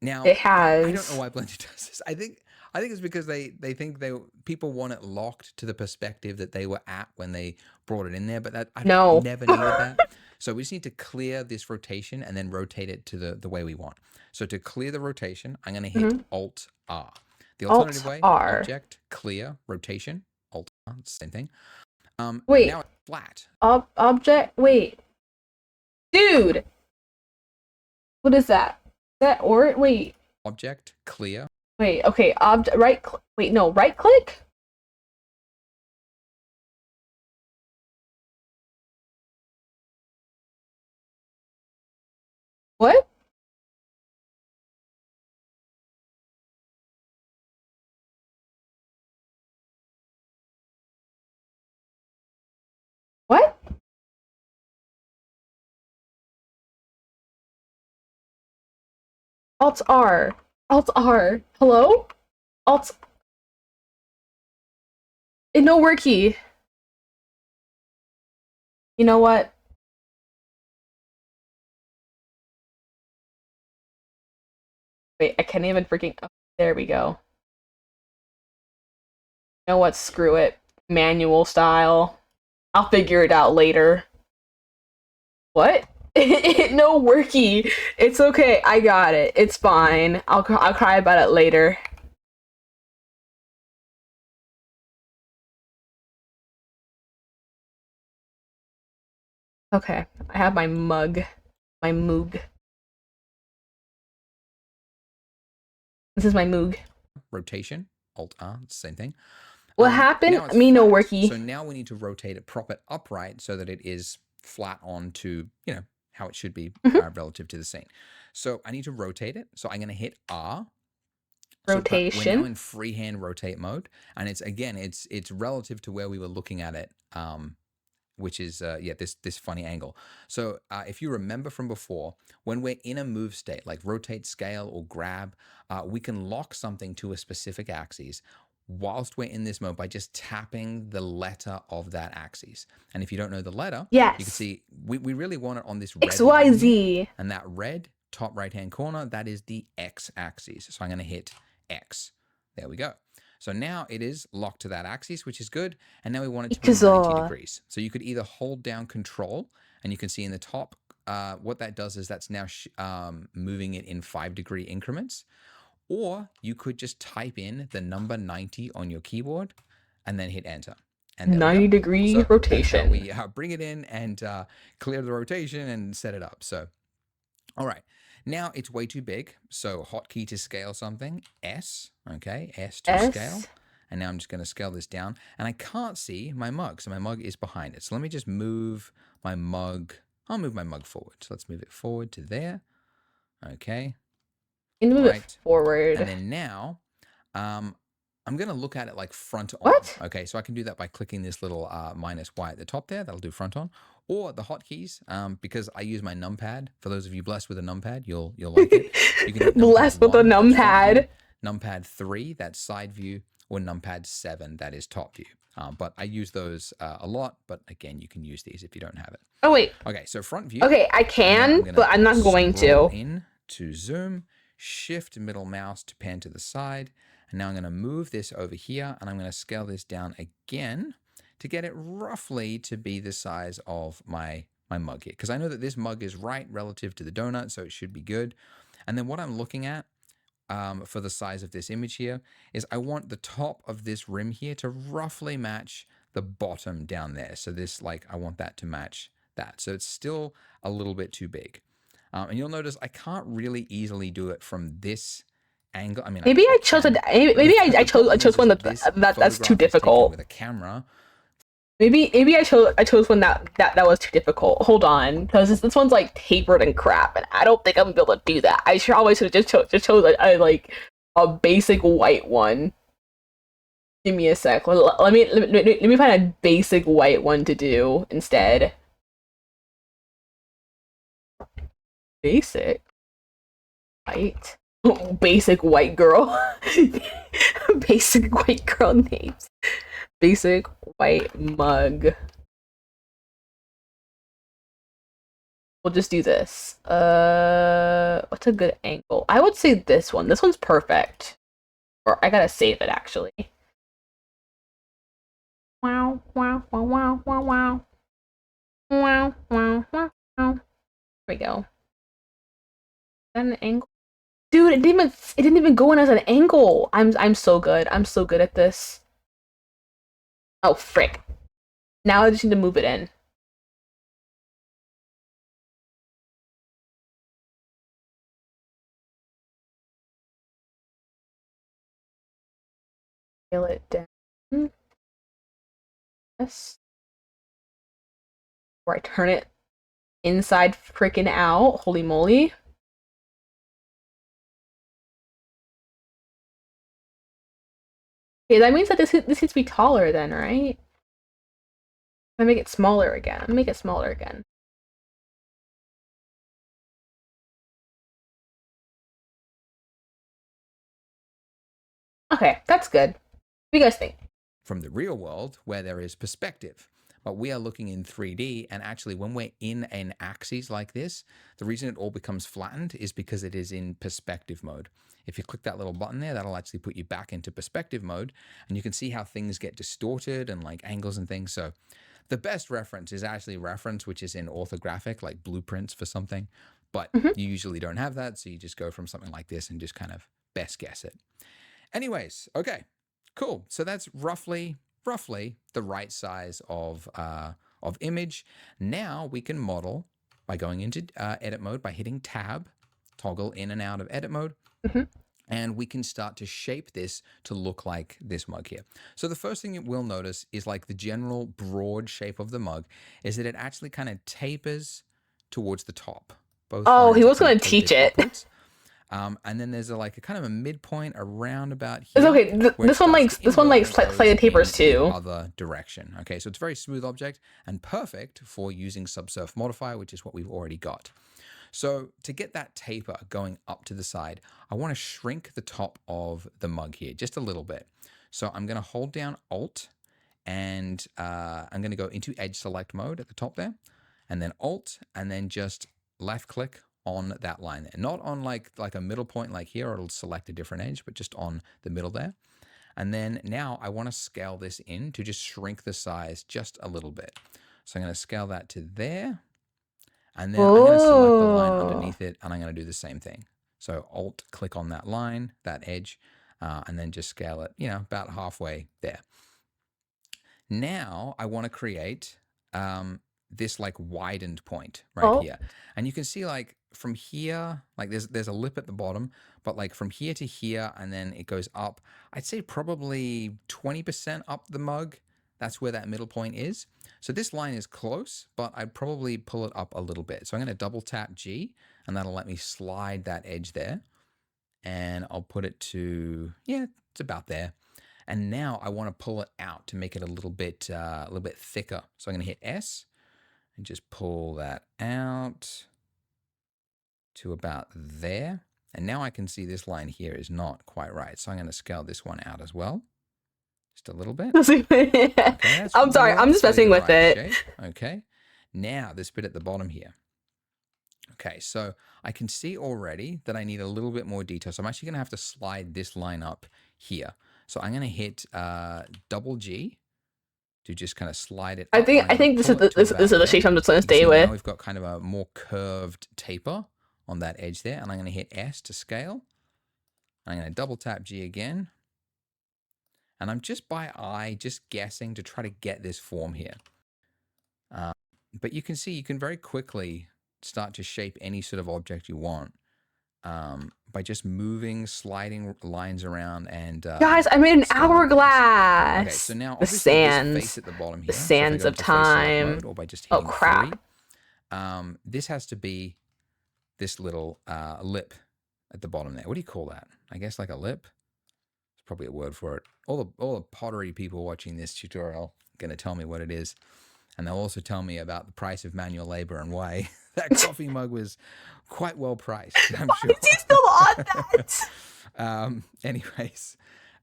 Now it has. I don't know why Blender does this. I think it's because they think people want it locked to the perspective that they were at when they brought it in there, but that I never needed that. So we just need to clear this rotation and then rotate it to the way we want. So to clear the rotation, I'm going to hit Alt R. The alternative way, Object, Clear, Rotation, Alt R, same thing. Wait. Now it's flat. Object. Wait, dude. What is that? That or wait. Object, Clear. Wait. Okay. Right. Wait. No. Right click. What? What? Alt R. Alt R. Hello? Alt. No worky. You know what? Wait, I can't even freaking. Oh, there we go. You know what? Screw it. Manual style. I'll figure it out later. What? No worky. It's okay. I got it. It's fine. I'll cry about it later. Okay. I have my mug. My moog. This is my moog. Rotation, Alt R, same thing. What happened? Now it's Me no flat. worky. So now we need to rotate it, prop it upright so that it is flat onto, how it should be relative to the scene. So I need to rotate it. So I'm going to hit R. Rotation. So we're now in freehand rotate mode, and it's relative to where we were looking at it, which is this funny angle. So if you remember from before, when we're in a move state like rotate, scale, or grab, we can lock something to a specific axis whilst we're in this mode by just tapping the letter of that axis. And if you don't know the letter, yes, you can see we really want it on this red XYZ, and that red top right hand corner, that is the X axis. So I'm going to hit X. There we go. So now it is locked to that axis, which is good. And now we want it to be 90 degrees. So you could either hold down Control, and you can see in the top, what that does is that's now moving it in 5-degree increments. Or you could just type in the number 90 on your keyboard and then hit enter. And 90-degree rotation. We bring it in and clear the rotation and set it up. So, all right. Now it's way too big. So hotkey to scale something, S, okay, S to scale. And now I'm just going to scale this down. And I can't see my mug. So my mug is behind it. So let me just move my mug. I'll move my mug forward. So let's move it forward to there. Okay. Move it forward. And then now, I'm going to look at it like front on. What? Okay, so I can do that by clicking this little -Y at the top there. That'll do front on. Or the hotkeys, because I use my numpad. For those of you blessed with a numpad, you'll like it. You can blessed with a numpad. Numpad 3, that's side view, or numpad 7, that is top view. But I use those a lot. But again, you can use these if you don't have it. Oh wait. Okay, so front view. Okay, I can, but I'm not going to. In to zoom. Shift middle mouse to pan to the side. And now I'm going to move this over here, and I'm going to scale this down again to get it roughly to be the size of my mug here. Because I know that this mug is right relative to the donut, so it should be good. And then what I'm looking at for the size of this image here is I want the top of this rim here to roughly match the bottom down there. So this, I want that to match that. So it's still a little bit too big. And you'll notice I can't really easily do it from this angle. I mean, maybe I chose I chose one that's too difficult with a camera. Maybe I chose one that was too difficult. Hold on, because this one's like tapered and crap, and I don't think I'm gonna be able to do that. I probably should have just chose a basic white one. Give me a sec. Let me find a basic white one to do instead. Basic white. Basic white girl. Basic white girl names. Basic white mug. We'll just do this. What's a good angle? I would say this one. This one's perfect. Or I gotta save it actually. Wow, wow, wow, wow, wow, wow. Wow, wow, wow, wow. There we go. Is that an angle? Dude, it didn't even go in as an angle. I'm so good. I'm so good at this. Oh frick. Now I just need to move it in. Scale it down. Yes. Or I turn it inside freaking out. Holy moly. Okay, that means that this needs to be taller then, right? I'm gonna make it smaller again. I'm gonna make it smaller again. Okay, that's good. What do you guys think? From the real world, where there is perspective. but we are looking in 3D. And actually, when we're in an axis like this, the reason it all becomes flattened is because it is in perspective mode. If you click that little button there, that'll actually put you back into perspective mode, and you can see how things get distorted and like angles and things. So the best reference is actually reference, which is in orthographic, like blueprints for something, but you usually don't have that. So you just go from something like this and just kind of best guess it. Anyways, okay, cool. So that's roughly the right size of image. Now we can model by going into edit mode, by hitting tab, toggle in and out of edit mode. And we can start to shape this to look like this mug here. So the first thing we'll notice is like the general broad shape of the mug is that it actually kind of tapers towards the top. Oh, he was going to teach it. And then there's a kind of a midpoint around about here. It's okay. This one like slightly tapers too. Other direction. Okay, so it's a very smooth object and perfect for using subsurf modifier, which is what we've already got. So to get that taper going up to the side, I want to shrink the top of the mug here just a little bit. So I'm going to hold down Alt, and I'm going to go into edge select mode at the top there, and then Alt, and then just left click on that line there. Not on like a middle point like here, it'll select a different edge, but just on the middle there. And then now I want to scale this in to just shrink the size just a little bit. So I'm going to scale that to there. And then I'm going to select the line underneath it, and I'm going to do the same thing. So Alt, click on that line, that edge, and then just scale it, about halfway there. Now I want to create this like widened point right here. And you can see like from here, like there's a lip at the bottom, but like from here to here, and then it goes up, I'd say probably 20% up the mug. That's where that middle point is. So this line is close, but I'd probably pull it up a little bit. So I'm going to double tap G, and that'll let me slide that edge there. And I'll put it to, it's about there. And now I want to pull it out to make it a little bit thicker. So I'm going to hit S and just pull that out to about there. And now I can see this line here is not quite right. So I'm going to scale this one out as well. Just a little bit. Okay, I'm sorry, I'm just messing with it. Shape. Okay, now this bit at the bottom here. Okay, so I can see already that I need a little bit more detail. So I'm actually going to have to slide this line up here. So I'm going to hit double G to just kind of slide it up. I think this is the shape I'm just going to stay with. Now we've got kind of a more curved taper on that edge there, and I'm going to hit S to scale. I'm going to double tap G again. And I'm just by eye, just guessing to try to get this form here. But you can see, you can very quickly start to shape any sort of object you want by just moving, sliding lines around. And guys, I made an hourglass. Okay, so now the sands, this face at the bottom here, the sands of time. Or by just hitting crap. 3, this has to be this little lip at the bottom there. What do you call that? I guess like a lip. Probably a word for it. All the pottery people watching this tutorial are going to tell me what it is. And they'll also tell me about the price of manual labor and why that coffee mug was quite well priced, I'm sure. Why is he still on that? Anyways,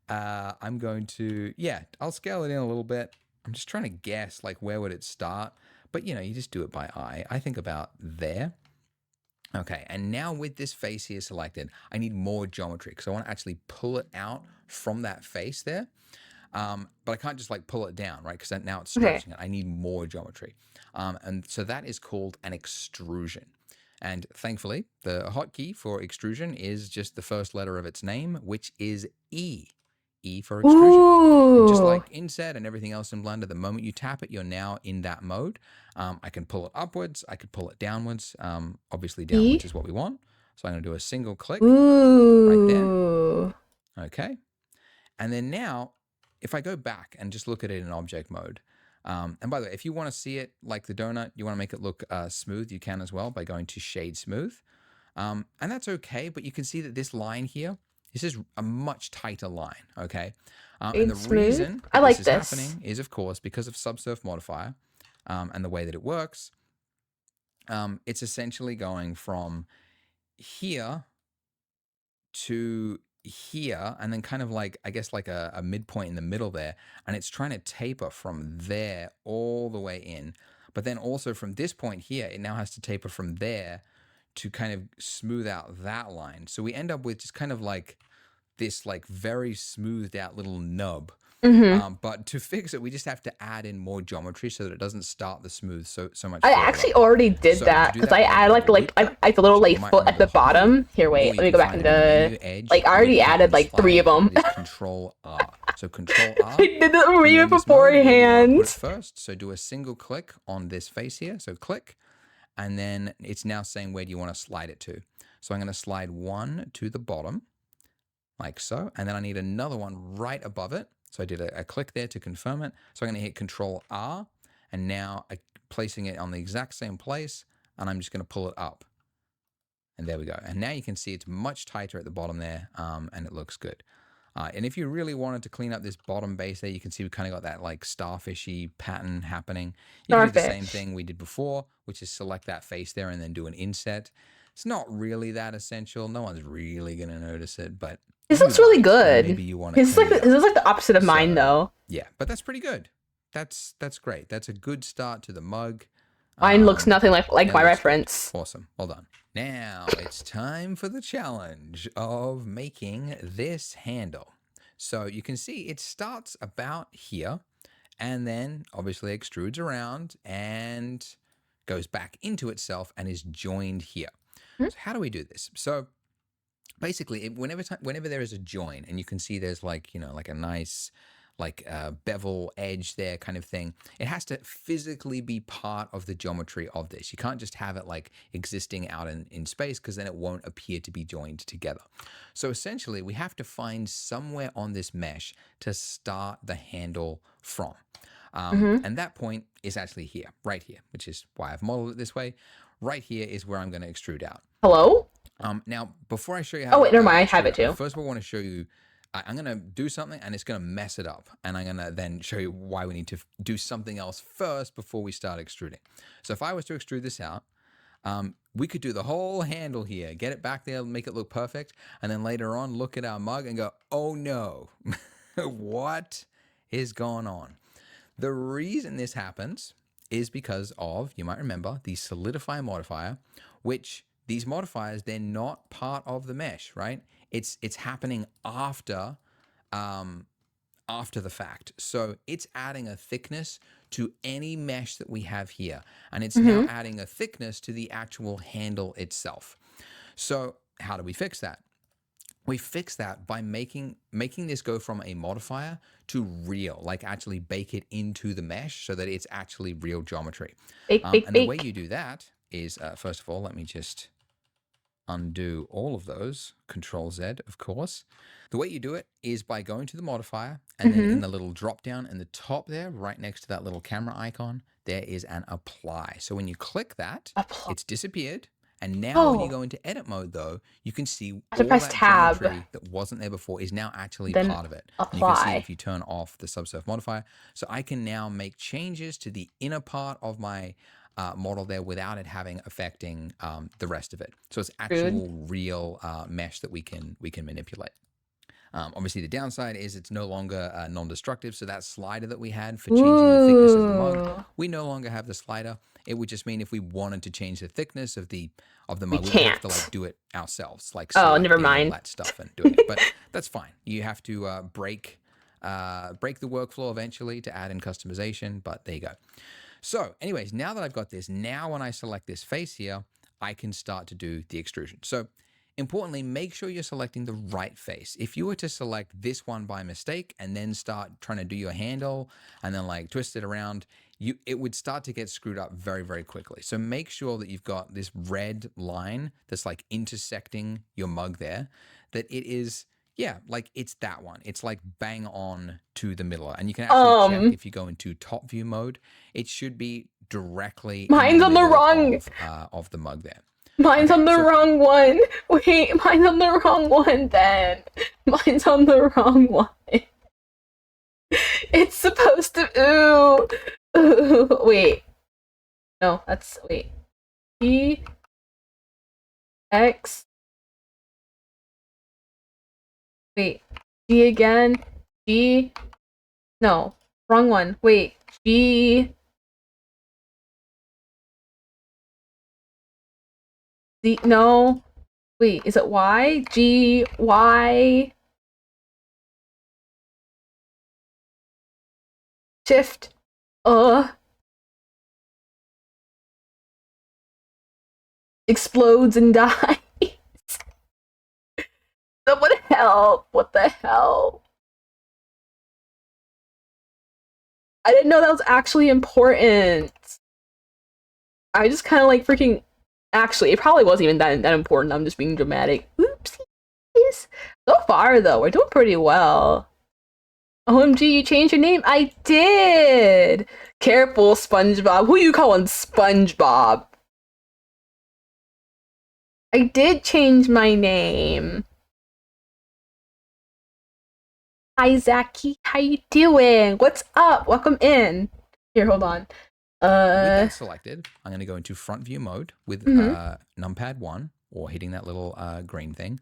I'm going to, I'll scale it in a little bit. I'm just trying to guess, like, where would it start? But, you just do it by eye. I think about there. Okay, and now with this face here selected, I need more geometry because I want to actually pull it out from that face there. But I can't just like pull it down, right? Because now it's stretching it. I need more geometry. And so that is called an extrusion. And thankfully, the hotkey for extrusion is just the first letter of its name, which is E. E for extrusion. Just like inset and everything else in Blender, the moment you tap it, you're now in that mode. I can pull it upwards. I could pull it downwards. Obviously, downwards is what we want. So I'm going to do a single click right there. Okay. And then now, if I go back and just look at it in object mode, and by the way, if you want to see it like the donut, you want to make it look smooth, you can as well by going to Shade Smooth. And that's okay, but you can see that this line here, this is a much tighter line, okay? And the reason this is happening is, of course, because of subsurf modifier and the way that it works. It's essentially going from here to here and then kind of like, I guess like a midpoint in the middle there, and it's trying to taper from there all the way in. But then also from this point here, it now has to taper from there to kind of smooth out that line. So we end up with just kind of like this like very smoothed out little nub. But to fix it, we just have to add in more geometry so that it doesn't start the smooth so much. I actually already did that because I added like the little like foot at the bottom. Here, wait, let me go back into like I already added like 3 of them. Control R. So Control R. I did it even beforehand. First, so do a single click on this face here. So click, and then it's now saying where do you want to slide it to. So I'm going to slide 1 to the bottom, like so, and then I need another one right above it. So I did a click there to confirm it. So I'm going to hit Control R, and now I'm placing it on the exact same place, and I'm just going to pull it up. And there we go. And now you can see it's much tighter at the bottom there, and it looks good. And if you really wanted to clean up this bottom base there, you can see we kind of got that like starfishy pattern happening. You can do the same thing we did before, which is select that face there and then do an inset. It's not really that essential. No one's really going to notice it, but this looks really good. Maybe you want to. This is like the opposite of mine, though. Yeah, but that's pretty good. That's great. That's a good start to the mug. Mine looks nothing like my reference. Awesome. Well done. Now it's time for the challenge of making this handle. So you can see it starts about here and then obviously extrudes around and goes back into itself and is joined here. So how do we do this? So basically, whenever there is a join, and you can see there's like, you know, like a nice like bevel edge there kind of thing, it has to physically be part of the geometry of this. You can't just have it like existing out in space, because then it won't appear to be joined together. So essentially, we have to find somewhere on this mesh to start the handle from. And that point is actually here, right here, which is why I've modeled it this way. Right here is where I'm going to extrude out. Hello? Now, before I show you how... Oh, wait, never mind. I have it too. First of all, I want to show you... I'm going to do something and it's going to mess it up. And I'm going to then show you why we need to do something else first before we start extruding. So if I was to extrude this out, we could do the whole handle here, get it back there, make it look perfect. And then later on, look at our mug and go, oh no, what is going on? The reason this happens is because of, you might remember, the solidify modifier, which these modifiers, they're not part of the mesh, right? It's happening after the fact. So it's adding a thickness to any mesh that we have here. And it's now adding a thickness to the actual handle itself. So how do we fix that? We fix that by making this go from a modifier to real, like actually bake it into the mesh so that it's actually real geometry. And the way you do that is, first of all, let me just undo all of those. Control Z, of course. The way you do it is by going to the modifier, and then in the little drop down in the top there, right next to that little camera icon, there is an apply. So when you click that, it's disappeared. And now when you go into edit mode, though, you can see all that geometry that wasn't there before is now actually part of it. And you can see if you turn off the subsurf modifier. So I can now make changes to the inner part of my model there without it affecting the rest of it. So it's actual real mesh that we can manipulate. Obviously, the downside is it's no longer non-destructive. So that slider that we had for changing the thickness of the mug, we no longer have the slider. It would just mean if we wanted to change the thickness of the mug, we would have to like do it ourselves, like never mind all that stuff and doing it. But that's fine. You have to break the workflow eventually to add in customization. But there you go. So, anyways, now that I've got this, now when I select this face here, I can start to do the extrusion. So, importantly, make sure you're selecting the right face. If you were to select this one by mistake and then start trying to do your handle and then like twist it around, it would start to get screwed up very, very quickly. So make sure that you've got this red line that's like intersecting your mug there, that it is, yeah, like it's that one. It's like bang on to the middle. And you can actually check if you go into top view mode, it should be directly mine's on the wrong of the mug there. Mine's on the wrong one. Wait, mine's on the wrong one then. Mine's on the wrong one. It's supposed to, ooh, wait. No, wait. E, X, Wait. G again. G. No. Wrong one. Wait. G. D. No. Wait. Is it Y? G. Y. Shift. Explodes and dies. Someone help. What the hell? I didn't know that was actually important. I just kind of like freaking. Actually, it probably wasn't even that important. I'm just being dramatic. Oopsies. So far, though, we're doing pretty well. OMG, you changed your name? I did! Careful, SpongeBob. Who you calling SpongeBob? I did change my name. Hi, Zachy. How you doing? What's up? Welcome in. Here, hold on. With that selected, I'm going to go into front view mode with numpad 1, or hitting that little green thing.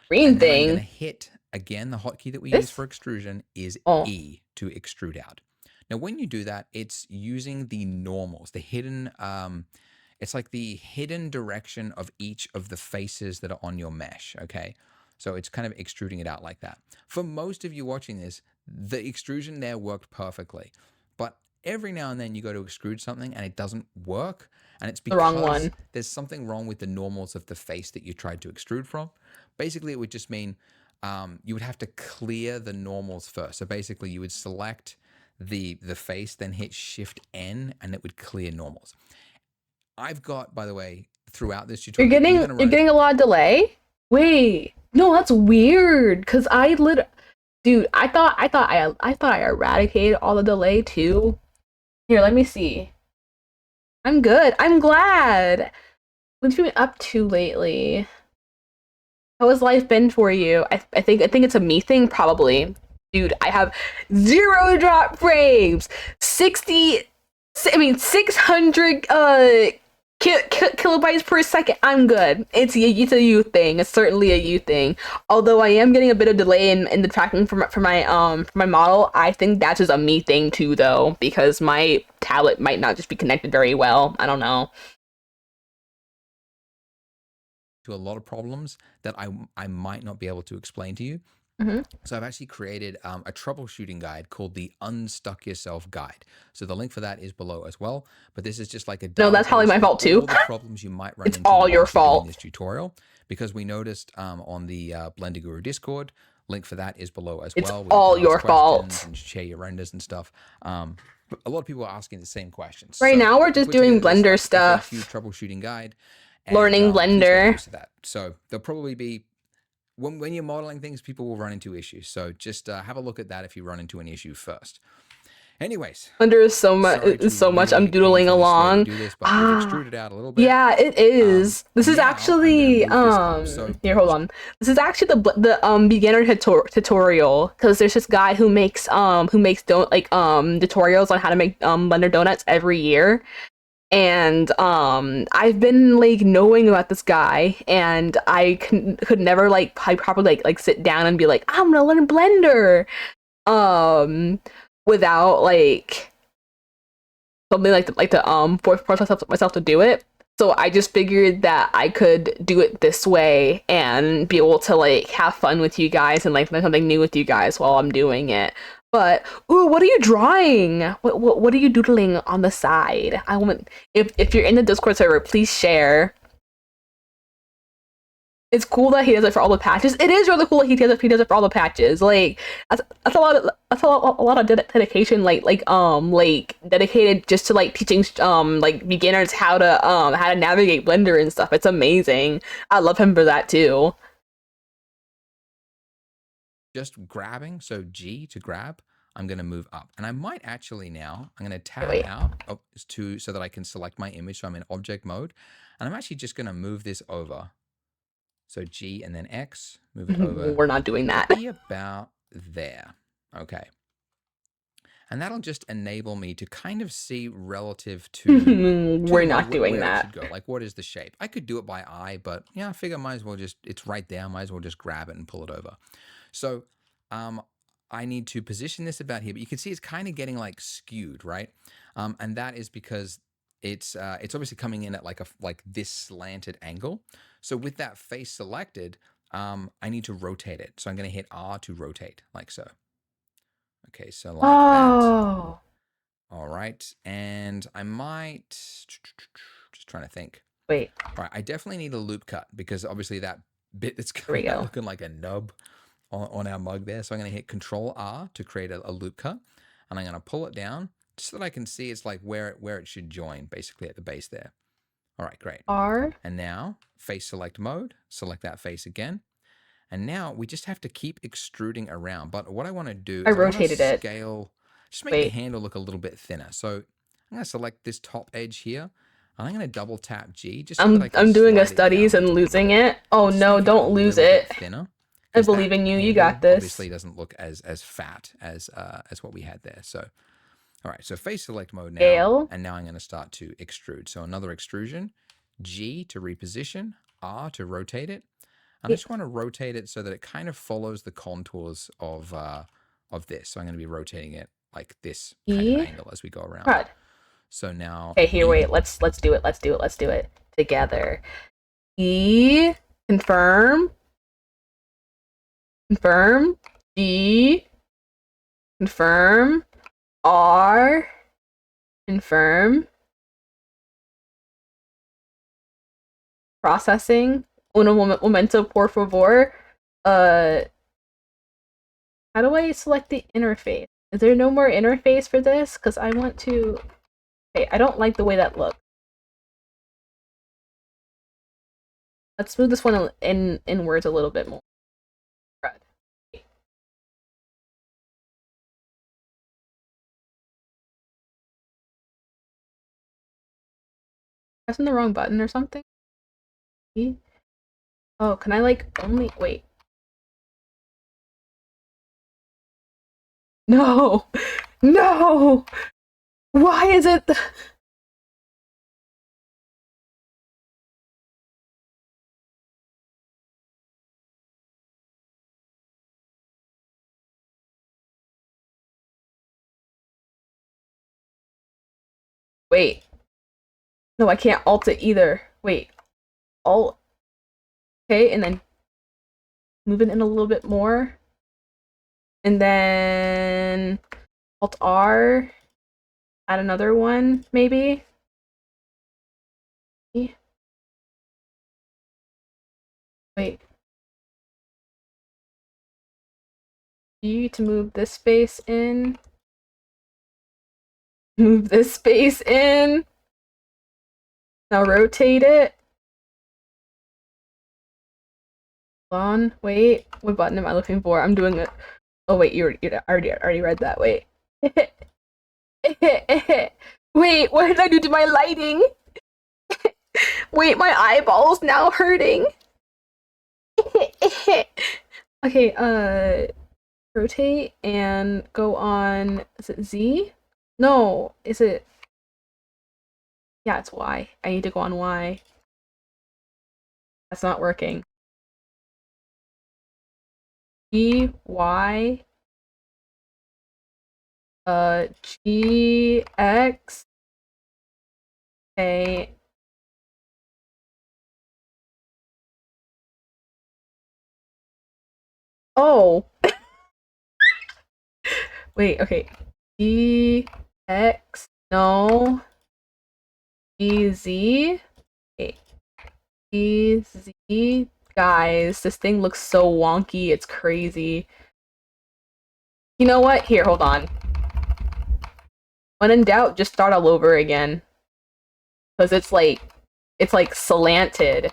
Green thing? I'm going to hit, again, the hotkey that we use for extrusion is E to extrude out. Now, when you do that, it's using the normals, the hidden, it's like the hidden direction of each of the faces that are on your mesh, okay? So it's kind of extruding it out like that. For most of you watching this, the extrusion there worked perfectly. But every now and then you go to extrude something and it doesn't work. And it's because the wrong one. There's something wrong with the normals of the face that you tried to extrude from. Basically, it would just mean you would have to clear the normals first. So basically, you would select the face, then hit Shift N, and it would clear normals. I've got, by the way, throughout this tutorial, you're getting a lot of delay. Wait, no, that's weird. Cause dude, I thought I eradicated all the delay too. Here, let me see. I'm good. I'm glad. What have you been up to lately? How has life been for you? I think it's a me thing, probably. Dude, I have 0 drop frames, 600 kilobytes per second. I'm good. It's a you thing. It's certainly a you thing. Although I am getting a bit of delay in the tracking for my model. I think that's just a me thing too, though, because my tablet might not just be connected very well. I don't know. To a lot of problems that I might not be able to explain to you. So I've actually created a troubleshooting guide called the Unstuck Yourself Guide. So the link for that is below as well. But this is just like a no, that's probably my fault too. All the problems you might run into. It's all your fault in this tutorial, because we noticed on the Blender Guru Discord, link for that is below as well. It's all your fault. And share your renders and stuff. But a lot of people are asking the same questions. Right now we're just doing Blender stuff. Huge troubleshooting guide. Learning Blender. So there'll probably be. When you're modeling things, people will run into issues. So just have a look at that if you run into an issue first. Anyways, Blender is so much. I'm doodling along. Do this, but we've extruded out a little bit. Yeah, it is. This is actually here. Hold on. This is actually the beginner tutorial, because there's this guy who makes tutorials on how to make Blender donuts every year. And I've been like knowing about this guy, and I could never properly sit down and be like, I'm gonna learn Blender without like something to force myself to do it. So I just figured that I could do it this way and be able to like have fun with you guys and like learn something new with you guys while I'm doing it. But ooh, what are you drawing? What are you doodling on the side? I want if you're in the Discord server, please share. It's cool that he does it for all the patches. It is really cool that he does it for all the patches. Like that's a lot of dedication. Like dedicated just to like teaching like beginners how to navigate Blender and stuff. It's amazing. I love him for that too. Just grabbing, so G to grab, I'm going to move up. And I might actually now, I'm going to tab out so that I can select my image. So I'm in object mode. And I'm actually just going to move this over. So G and then X, move it over. We're not doing that. Be about there. Okay. And that'll just enable me to kind of see relative to we're not doing that. Go. Like, what is the shape? I could do it by eye, but yeah, I figure might as well just, it's right there. Might as well just grab it and pull it over. So I need to position this about here, but you can see it's kind of getting like skewed, right? And that is because it's obviously coming in at like this slanted angle. So with that face selected, I need to rotate it. So I'm going to hit R to rotate, like so. Okay, so like that. Oh. All right, and I might just trying to think. Wait. All right, I definitely need a loop cut because obviously that bit that's Here we coming out go. looking like a nub on our mug there. So I'm going to hit Control R to create a loop cut, and I'm going to pull it down just so that I can see it's like where it should join, basically at the base there. All right, great. R. And now face select mode, select that face again. And now we just have to keep extruding around. But what I want to do is I want to scale, just make the handle look a little bit thinner. So I'm going to select this top edge here. And I'm going to double tap G just so that I can I'm doing a slide it studies down and losing it. Oh just no, make it don't a lose little it. bit thinner. I 'Cause believe that in you. You handle got this. obviously doesn't look as fat as what we had there. So, all right. So face select mode now, Scale. and now I'm going to start to extrude. So another extrusion, G to reposition, R to rotate it. And I just want to rotate it so that it kind of follows the contours of this. So I'm going to be rotating it like this kind of angle as we go around. Right. So now, okay, here, wait. Let's do it. Let's do it together. E, confirm. Confirm. G, confirm. R, confirm. Processing. Un momento, por favor. How do I select the interface? Is there no more interface for this? Because I want to... Okay, I don't like the way that looks. Let's move this one inwards a little bit more. Pressing the wrong button or something? Oh, can I like only... Wait. No! No! Why is it... Wait. No, I can't alt it either. Wait. Alt. Okay, and then move it in a little bit more. And then Alt R. Add another one, maybe. Wait. G to move this space in. Move this space in. Now rotate it. Hold on, wait. What button am I looking for? I'm doing it. Oh wait, you already read that. Wait. Wait, what did I do to my lighting? Wait, my eyeball's now hurting. Okay, rotate and go on, is it Z? No, is it? Yeah, it's Y. I need to go on Y. That's not working. G, Y, G, X, A. Oh! Wait, okay. G, X, no. G, Z. Okay. G, Z. Guys, this thing looks so wonky, it's crazy. You know what? Here, hold on. When in doubt, just start all over again. Because it's like slanted.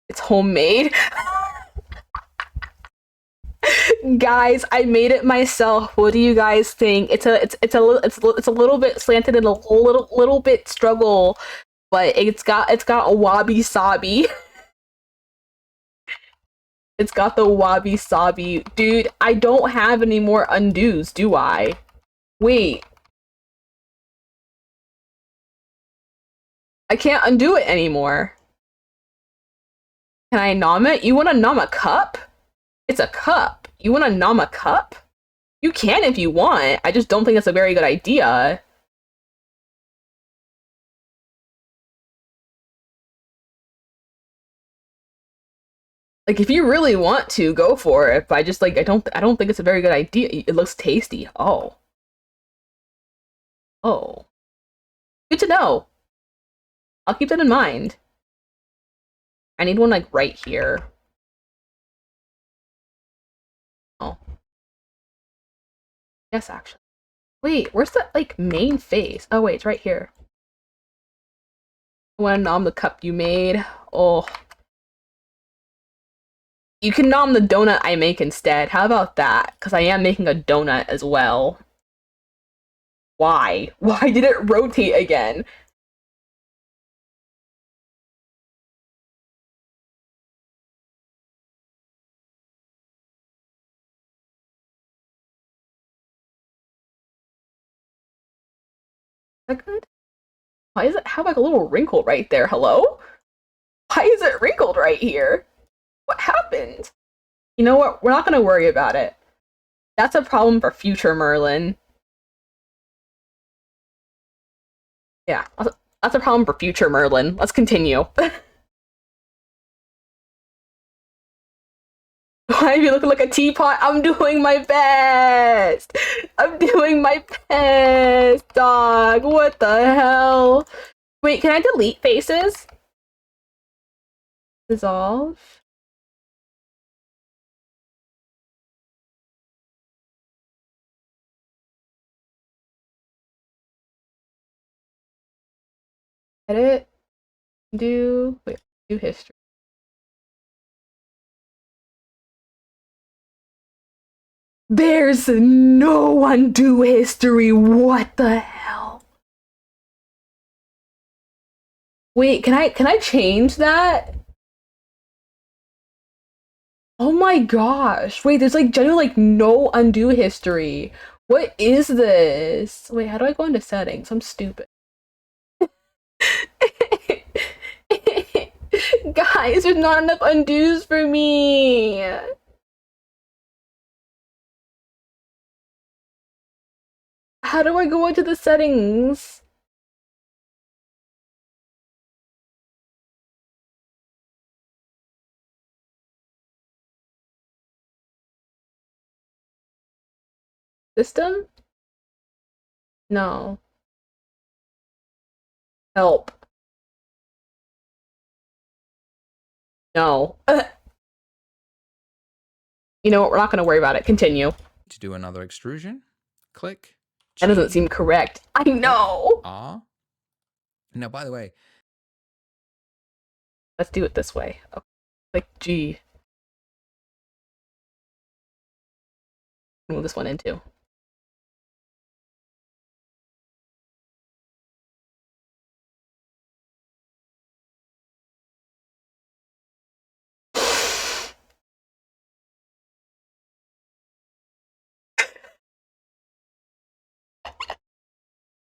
It's homemade. Guys, I made it myself. What do you guys think? It's a little bit slanted and a little bit struggle, but it's got a wabi sabi. It's got the wabi sabi. Dude, I don't have any more undos, do I? Wait. I can't undo it anymore. Can I nom it? You want to nom a cup? It's a cup. You want to nom a cup? You can if you want. I just don't think it's a very good idea. Like, if you really want to, go for it. But I just like I don't think it's a very good idea. It looks tasty. Oh. Oh. Good to know. I'll keep that in mind. I need one like right here. Oh. Yes, actually. Wait, where's that like main face? Oh wait, it's right here. I want to nom the cup you made. Oh. You can nom the donut I make instead. How about that? Because I am making a donut as well. Why? Why did it rotate again? Is that good? Why is it have like a little wrinkle right there? Hello? Why is it wrinkled right here? What happened? You know what? We're not gonna worry about it. That's a problem for future Merlin. Yeah, that's a problem for future Merlin. Let's continue. Why are you looking like a teapot? I'm doing my best. I'm doing my best, dog. What the hell? Wait, can I delete faces? Dissolve. Edit. Do history. There's no undo history. What the hell? Wait, can I change that? Oh my gosh. Wait, there's like genuinely like no undo history. What is this? Wait, how do I go into settings? I'm stupid. Guys, there's not enough undos for me. How do I go into the settings? System? No. Help. No. You know what? We're not going to worry about it. Continue. To do another extrusion, click. That doesn't seem correct. I know. R. Now, by the way, let's do it this way. Okay. Click G. Move this one into.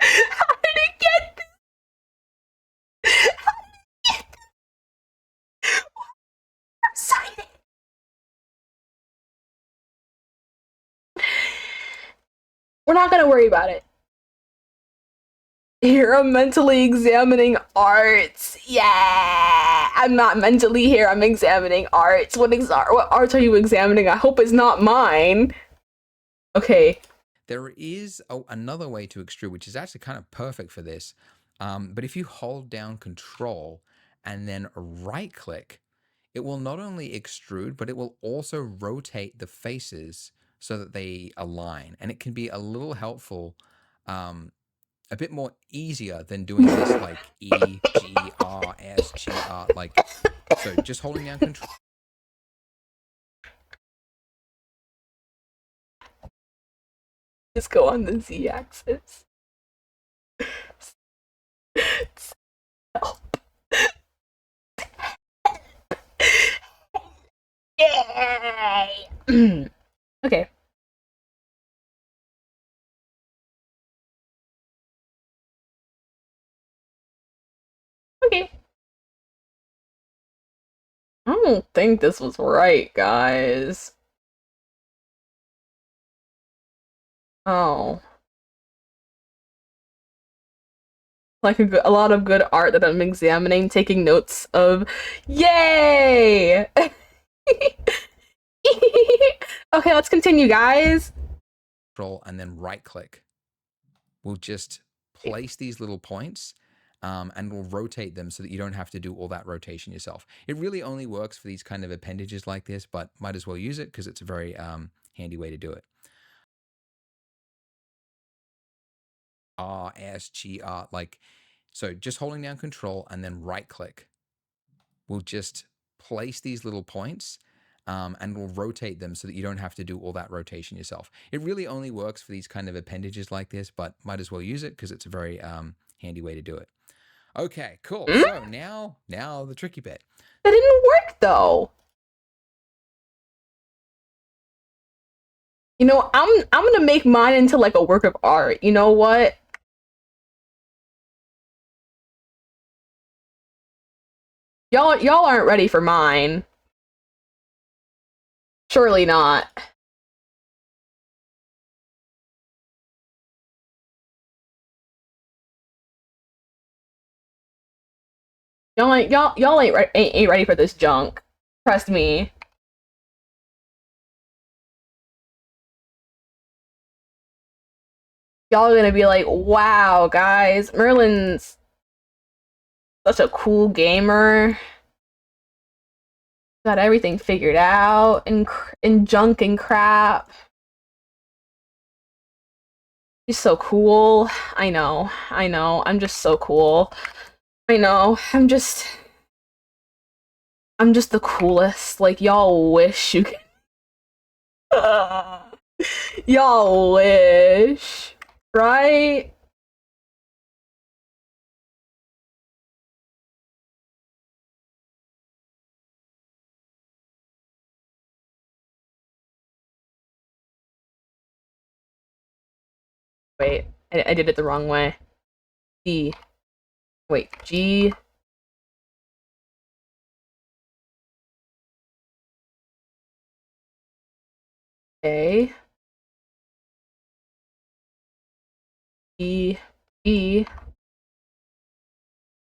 How did it get this? How did it get this? I'm excited. We're not gonna worry about it. Here, I'm mentally examining arts. Yeah, I'm not mentally here. I'm examining arts. What arts are you examining? I hope it's not mine. Okay. There is another way to extrude, which is actually kind of perfect for this. But if you hold down Control and then right click, it will not only extrude, but it will also rotate the faces so that they align. And it can be a little helpful, a bit more easier than doing this like E, G, R, S, G, R. Like, so just holding down Control. Just go on the Z axis. Help. Yay! Okay. Okay. I don't don't think this was right, guys. Oh. Like a lot of good art that I'm examining, taking notes of. Yay! Okay, let's continue, guys. Control and then right click. We'll just place these little points and we'll rotate them so that you don't have to do all that rotation yourself. It really only works for these kind of appendages like this, but might as well use it because it's a very handy way to do it. R, S, G, R, so just holding down control and then right click. We'll just place these little points and we'll rotate them so that you don't have to do all that rotation yourself. It really only works for these kind of appendages like this, but might as well use it because it's a very handy way to do it. Okay, cool. So now the tricky bit. That didn't work though. You know, I'm gonna make mine into like a work of art. You know what? Y'all aren't ready for mine. Surely not. Y'all ain't ready for this junk. Trust me. Y'all are gonna be like, wow, guys, Merlin's such a cool gamer. Got everything figured out and junk and crap. He's so cool. I know. I'm just so cool. I know. I'm just the coolest. Like, y'all wish you could. Y'all wish. Right? Wait, I did it the wrong way. D. Wait, G. A. E. E.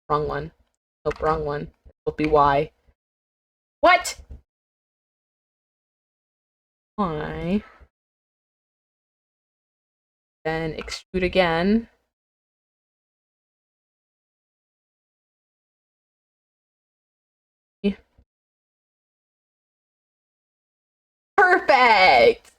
Wrong one. Nope, wrong one. It'll be Y. What? Y. Then extrude again. Perfect!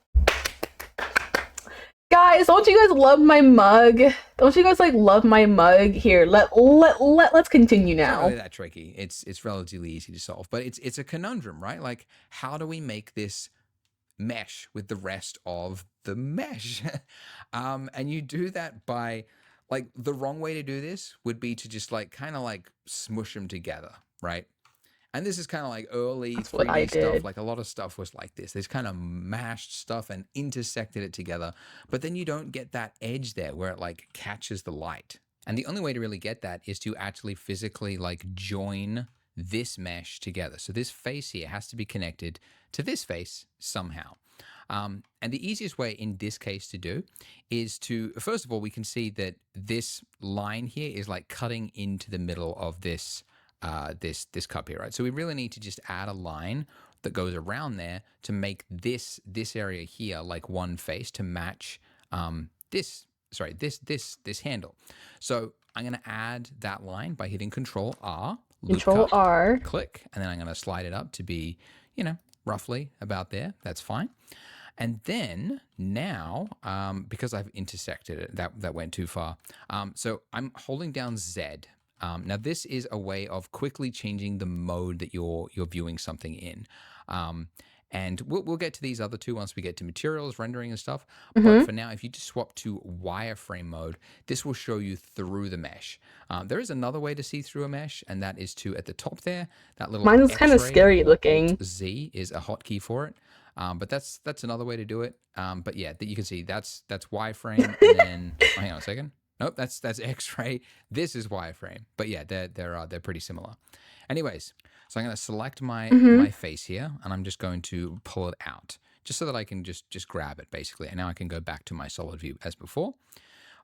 Guys, don't you guys love my mug? Don't you guys like love my mug? Here, let's continue now. It's not really that tricky. It's relatively easy to solve, but it's a conundrum, right? Like, how do we make this mesh with the rest of the mesh? And you do that by, like, the wrong way to do this would be to just like kind of like smush them together, right? And this is kind of like early 3D stuff. Like, a lot of stuff was like this. They kind of mashed stuff and intersected it together. But then you don't get that edge there where it like catches the light. And the only way to really get that is to actually physically like join this mesh together. So this face here has to be connected to this face somehow. And the easiest way in this case to do is to, first of all, we can see that this line here is like cutting into the middle of this this cup here, right? So we really need to just add a line that goes around there to make this area here like one face to match this handle. So I'm going to add that line by hitting Control R, Control R, click, and then I'm going to slide it up to be, you know, roughly about there. That's fine. And then now, because I've intersected it, that went too far. So I'm holding down Z. Now this is a way of quickly changing the mode that you're viewing something in. And we'll get to these other two once we get to materials, rendering and stuff. But for now, if you just swap to wireframe mode, this will show you through the mesh. There is another way to see through a mesh, and that is to, at the top there, that little Mine is kind of scary looking. Z is a hotkey for it. But that's another way to do it. But yeah, that you can see that's wireframe, and then hang on a second. Nope, that's X-ray. This is wireframe. But yeah, they're pretty similar. Anyways, So I'm going to select my Mm-hmm. my face here, and I'm just going to pull it out, just so that I can just grab it, basically. And now I can go back to my solid view as before.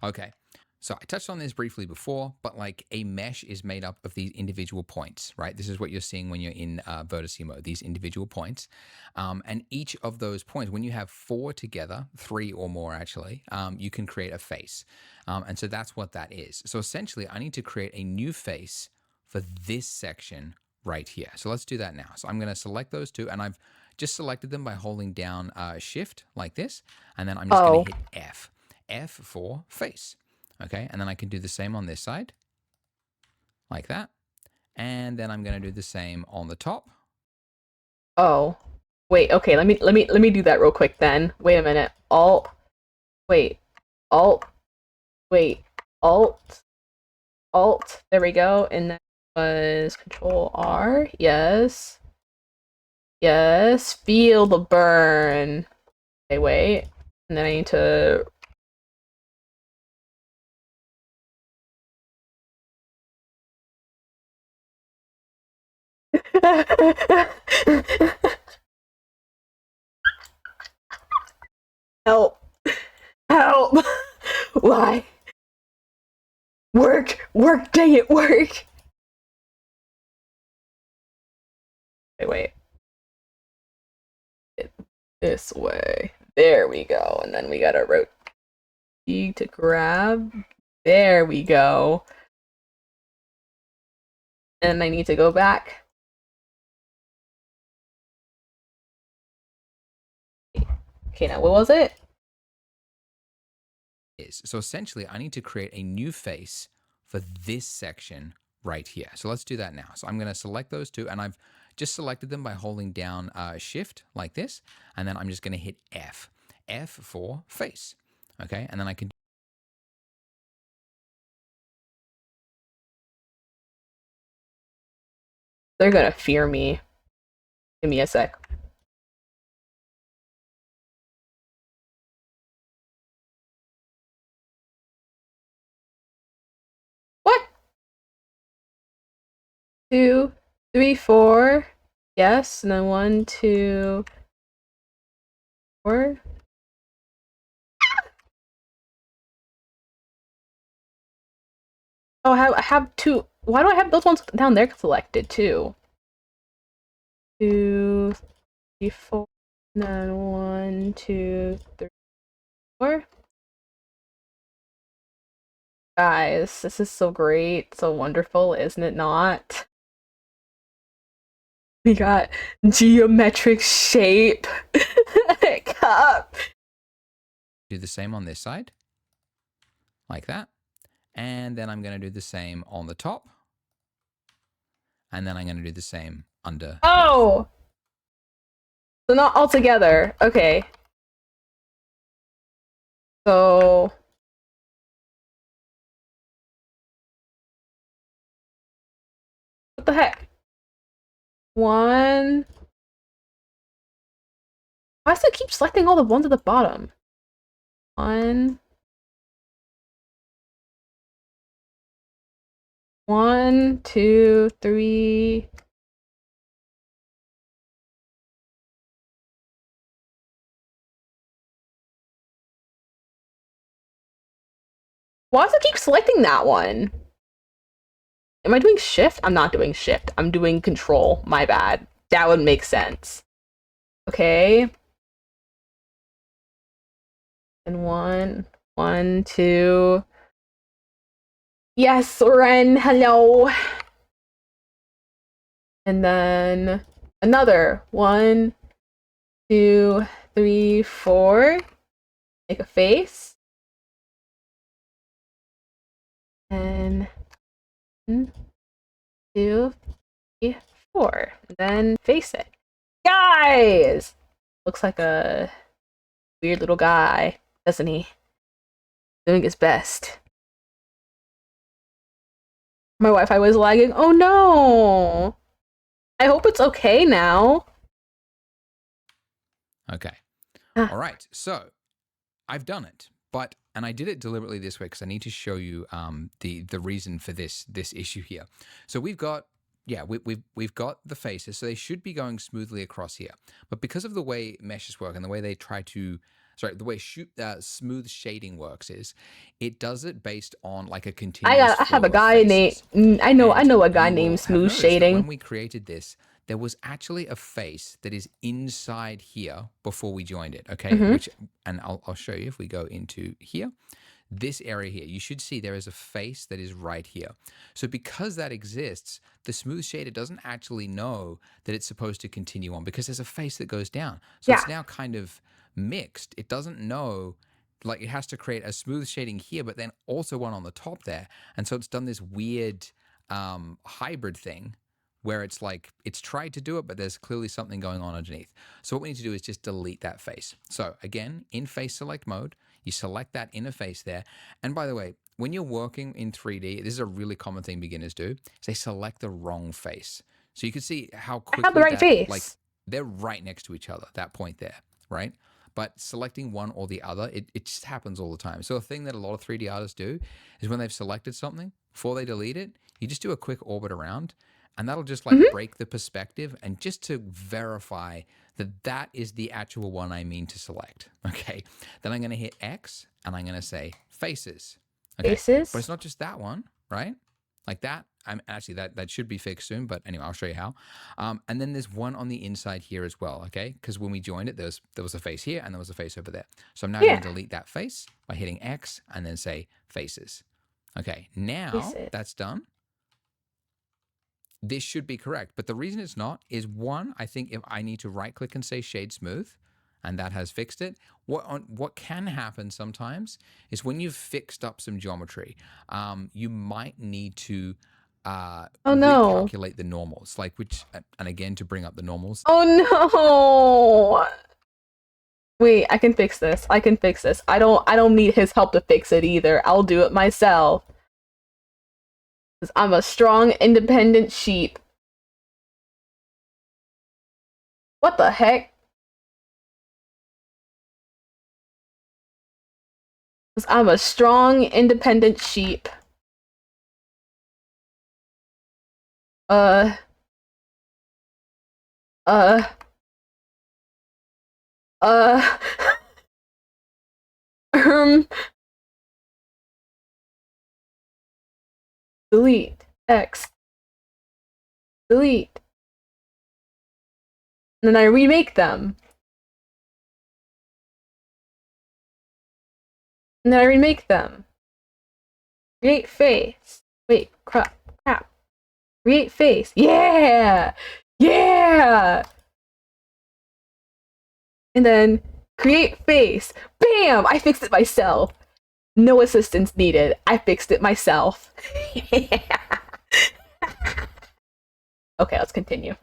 Okay, so I touched on this briefly before, but like a mesh is made up of these individual points, right? This is what you're seeing when you're in vertice mode, these individual points. And each of those points, when you have 4 together, 3 or more actually, you can create a face. And so that's what that is. So essentially, I need to create a new face for this section right here. So let's do that now. So I'm going to select those two, and I've just selected them by holding down Shift like this, and then I'm just going to hit F. F for face. Okay, and then I can do the same on this side, like that. And then I'm going to do the same on the top. Oh, wait. Okay, let me do that real quick then. Wait a minute. Alt. Wait. Alt. Wait. Alt. Alt. There we go. And that was Control R. Yes. Yes. Feel the burn. Okay, wait. And then I need to. Help. Help. Why? Work. Work. Dang it. Work. Wait. This way. There we go. And then we gotta rotate to grab. There we go. And I need to go back. Okay, now what was it? So essentially, I need to create a new face for this section right here. So let's do that now. So I'm going to select those two, and I've just selected them by holding down Shift like this, and then I'm just going to hit F. F for face. Okay, and then I can. They're gonna fear me. Give me a sec. What? 2, 3, 4. Yes, and then 1, 2, 4. Oh, I have 2. Why do I have those ones down there selected too? 2, 3, 4. And then 1, 2, 3, 4. Guys, this is so great, so wonderful, isn't it not? We got geometric shape cup. Do the same on this side, like that. And then I'm going to do the same on the top. And then I'm going to do the same under. Oh! So not all together. Okay. So... What the heck? 1... Why does it keep selecting all the ones at the bottom? 1... 1, 2, 3... Why does it keep selecting that one? Am I doing shift? I'm not doing shift. I'm doing control. My bad. That would make sense. Okay. And 1, 1, 2. Yes, Ren, hello. And then another 1, 2, 3, 4. Make a face. And 1, 2, 3, 4. And then face it. Guys! Looks like a weird little guy, doesn't he? Doing his best. My Wi-Fi was lagging. Oh no! I hope it's okay now. Okay. All right. So I've done it, and I did it deliberately this way because I need to show you the reason for this issue here. So we've got yeah, we've got the faces, so they should be going smoothly across here. But because of the way meshes work and the way they try to, sorry, the way smooth shading works is, it does it based on like a continuous I have a flow of guy named, faces. I know And a guy you named will have Smooth noticed that when Shading. we created this, there was actually a face that is inside here before we joined it. Okay, Mm-hmm. and I'll show you if we go into here. This area here, you should see there is a face that is right here. So because that exists, the smooth shader doesn't actually know that it's supposed to continue on because there's a face that goes down. So Yeah. it's now kind of mixed. It doesn't know, like it has to create a smooth shading here, but then also one on the top there. And so it's done this weird hybrid thing where it's like it's tried to do it, but there's clearly something going on underneath. So what we need to do is just delete that face. So again, in face select mode, you select that inner face there. And by the way, when you're working in 3D, this is a really common thing beginners do, is they select the wrong face. So you can see how I have the quickly right like face. they're right next to each other, that point there, right? But selecting one or the other, it just happens all the time. So a thing that a lot of 3D artists do is when they've selected something, before they delete it, you just do a quick orbit around, and that'll just like Mm-hmm. break the perspective and just to verify that that is the actual one I mean to select. Okay. Then I'm going to hit X and I'm going to say faces. Okay. But Faces. it's not just that one, right? Like that. I'm actually that should be fixed soon, but anyway, I'll show you how. And then there's one on the inside here as well, okay? Because when we joined it, there was a face here and there was a face over there. So I'm now going Yeah. to delete that face by hitting X and then say faces. Okay, now Faces. that's done. This should be correct, but the reason it's not is one, I think if I need to right click and say shade smooth, and that has fixed it. What can happen sometimes is when you've fixed up some geometry, you might need to Oh no. recalculate the normals, like and again to bring up the normals. Oh no. Wait, I can fix this. I can fix this. I don't need his help to fix it either. I'll do it myself. 'Cause I'm a strong, independent sheep. What the heck? 'Cause I'm a strong, independent sheep. Uh, uh, uh, um, delete, X, delete. And then I remake them. And then I remake them. Create face. Wait, crap. Create face. Yeah! Yeah! And then create face. Bam! I fixed it myself. No assistance needed. I fixed it myself. Okay, let's continue.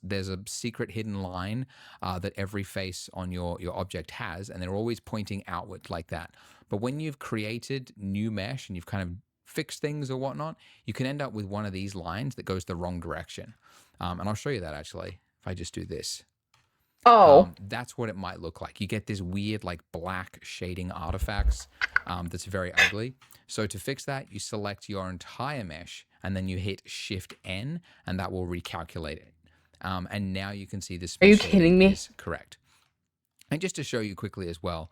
There's a secret hidden line that every face on your object has, and they're always pointing outward like that. But when you've created new mesh and you've kind of fixed things or whatnot, you can end up with one of these lines that goes the wrong direction. And I'll show you that actually if I just do this. Oh. That's what it might look like. You get this weird like black shading artifacts that's very ugly. So to fix that, you select your entire mesh and then you hit Shift N and that will recalculate it. And now you can see this. Are you kidding me? Is correct. And just to show you quickly as well,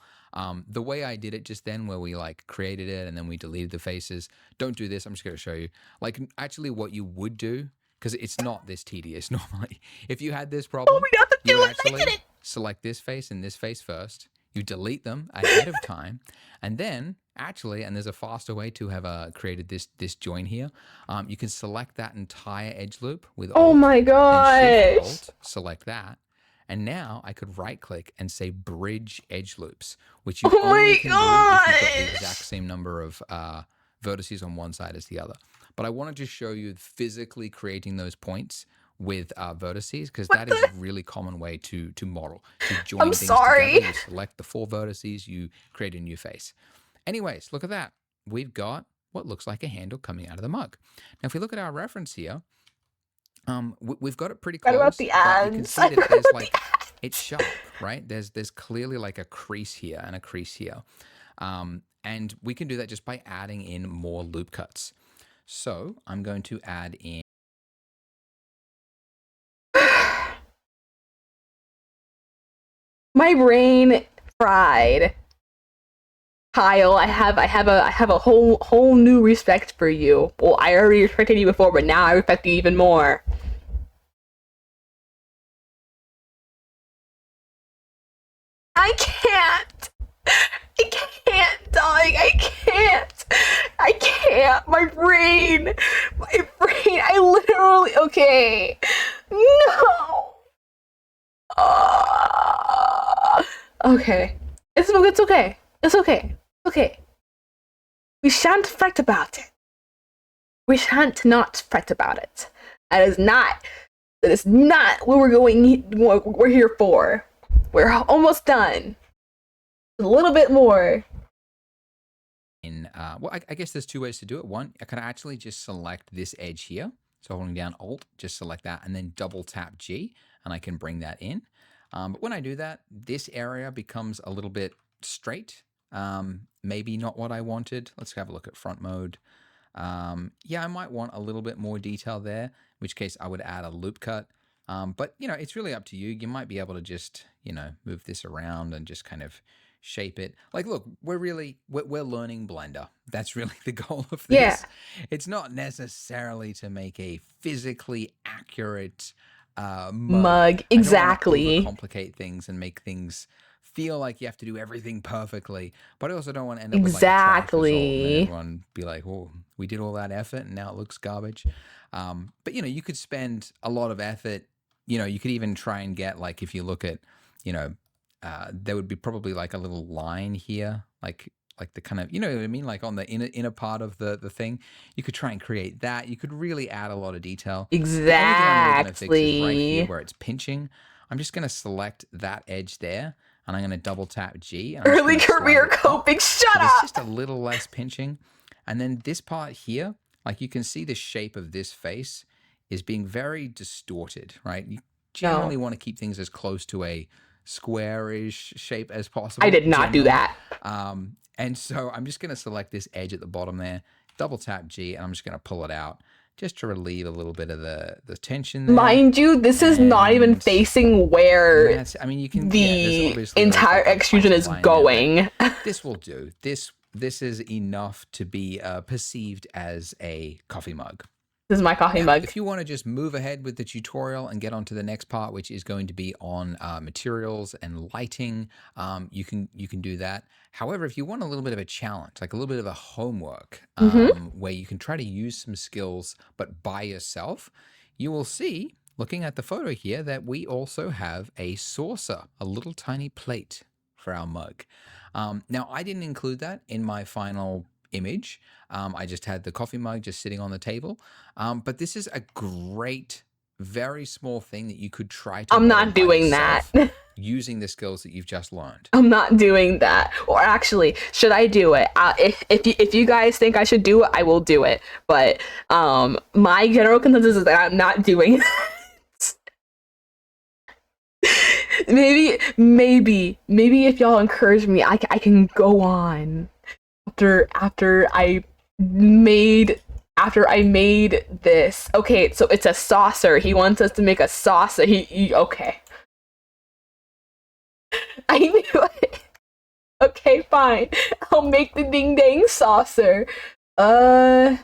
the way I did it just then, where we like created it and then we deleted the faces, don't do this. I'm just going to show you. Like actually what you would do, because it's not this tedious normally. If you had this problem, you would actually select this face and this face first. You delete them ahead of time. And then actually, and there's a faster way to have created this join here. You can select that entire edge loop with Alt. Oh my Then Shift gosh. Alt, select that. And now I could right click and say bridge edge loops, which you only can do if you've got the exact same number of vertices on one side as the other. But I wanted to show you physically creating those points with vertices, because that is a really common way to model, to join things together. You select the 4 vertices, you create a new face. Anyways, look at that. We've got what looks like a handle coming out of the mug. Now, if we look at our reference here, we've got it pretty close. What about the ads? You can see that there's like, it's sharp, right? There's clearly like a crease here and a crease here. And we can do that just by adding in more loop cuts. So I'm going to add in My brain fried. Kyle, I have a whole new respect for you. Well, I already respected you before, but now I respect you even more. I can't. I can't, dog. I can't. I can't. My brain. My brain. I literally. Okay. No. Okay. It's okay. It's okay. Okay. We shan't fret about it. We shan't not fret about it. That is not. That is not what we're going. What we're here for. We're almost done. A little bit more. Well, I guess there's two ways to do it. One, I can actually just select this edge here. So holding down Alt, just select that and then double tap G and I can bring that in. But when I do that, this area becomes a little bit straight. Maybe not what I wanted. Let's have a look at front mode. Yeah, I might want a little bit more detail there, in which case I would add a loop cut. But, you know, it's really up to you. You might be able to just, you know, move this around and just kind of shape it. Like, look, we're learning Blender. That's really the goal of this. Yeah. It's not necessarily to make a physically accurate mug. Exactly. I don't want to complicate things and make things feel like you have to do everything perfectly, but I also don't want to end up with like a trash result and everyone be like, oh, we did all that effort and now it looks garbage. But you know, you could spend a lot of effort. You know, you could even try and get, like, if you look at, you know, there would be probably like a little line here, like the kind of, you know what I mean? Like on the inner part of the thing, you could try and create that. You could really add a lot of detail. Exactly. The only thing I'm really going to fix is right here where it's pinching. I'm just going to select that edge there and I'm going to double tap G. And early career coping, shut up! It's just a little less pinching. And then this part here, like you can see the shape of this face is being very distorted, right? You generally want to keep things as close to a squarish shape as possible. I did not do that. And so I'm just going to select this edge at the bottom there, double tap G, and I'm just going to pull it out just to relieve a little bit of the tension there. Mind you, this is not even facing where I mean, you can, the entire extrusion is going. This will do. This is enough to be perceived as a coffee mug. This is my coffee mug. If you want to just move ahead with the tutorial and get on to the next part, which is going to be on materials and lighting, you can do that. However, if you want a little bit of a challenge, like a little bit of a homework, where you can try to use some skills, but by yourself, you will see, looking at the photo here, that we also have a saucer, a little tiny plate for our mug. Now, I didn't include that in my final image. I just had the coffee mug just sitting on the table. But this is a great, very small thing that you could try to. I'm not doing that. Using the skills that you've just learned. I'm not doing that. Or actually, should I do it? If you guys think I should do it, I will do it. But my general consensus is that I'm not doing it. Maybe if y'all encourage me, I can go on. After I made this. Okay, so it's a saucer. He wants us to make a saucer. He okay. I knew it. Okay, fine. I'll make the ding dang saucer. I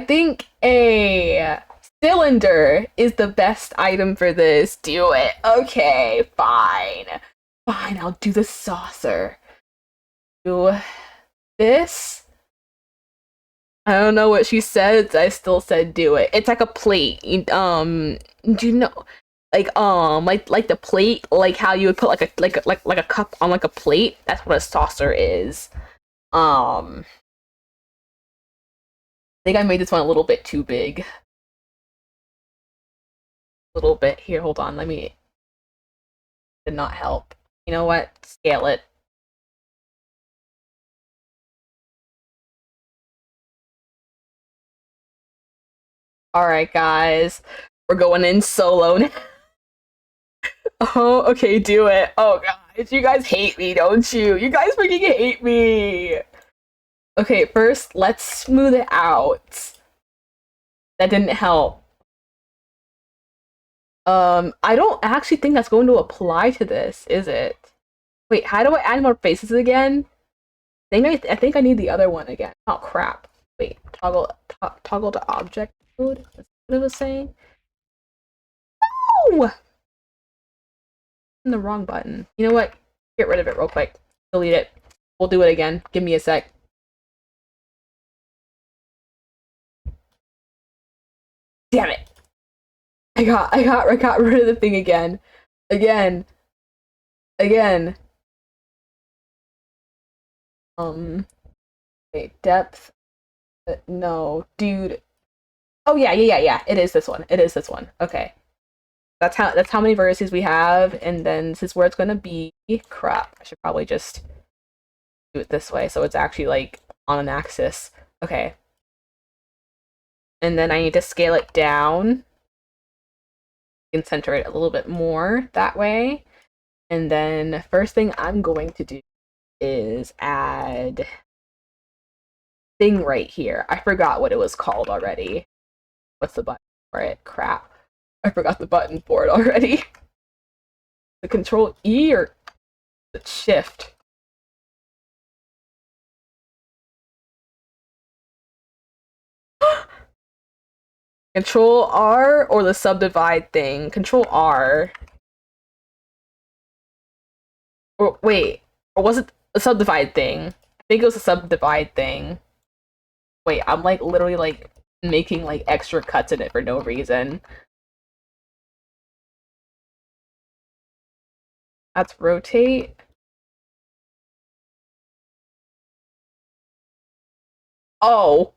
think a cylinder is the best item for this. Do it. Okay, fine. Fine, I'll do the saucer. Do this. I don't know what she said. I still said do it. It's like a plate. Do you know, like the plate, like how you would put like a cup on like a plate. That's what a saucer is. I think I made this one a little bit too big. A little bit here. Hold on. Did not help. You know what? Scale it. Alright, guys. We're going in solo now. Oh, okay, do it. Oh, guys. You guys hate me, don't you? You guys freaking hate me. Okay, first, let's smooth it out. That didn't help. I don't actually think that's going to apply to this, is it? Wait, how do I add more faces again? I think I need the other one again. Oh crap. Wait, toggle to object mode? That's what it was saying? No! The wrong button. You know what? Get rid of it real quick. Delete it. We'll do it again. Give me a sec. Damn it. I got rid of the thing again. Again. Wait, depth. No, dude. Oh yeah. It is this one. Okay. That's how many vertices we have, and then this is where it's gonna be. Crap. I should probably just do it this way so it's actually like on an axis. Okay. And then I need to scale it down. You can center it a little bit more that way. And then first thing I'm going to do is add thing right here. I forgot what it was called already. What's the button for it? Crap. I forgot the button for it already. The control E or the shift? Control R or the subdivide thing? Control R. Or wait, or was it the subdivide thing? I think it was a subdivide thing. Wait, I'm like literally like making like extra cuts in it for no reason. That's rotate. Oh.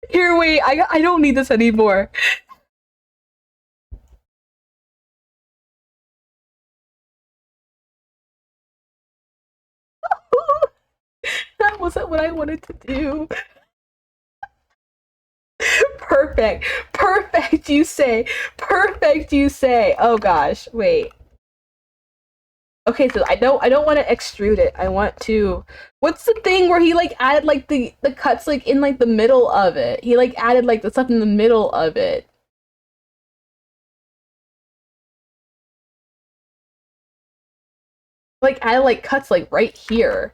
Here, wait, I don't need this anymore. That wasn't what I wanted to do. Perfect. Perfect, you say. Perfect, you say. Oh gosh, wait. Okay, so I don't want to extrude it. I want to. What's the thing where he like added like the cuts like in like the middle of it? He like added like the stuff in the middle of it. Like added like cuts like right here.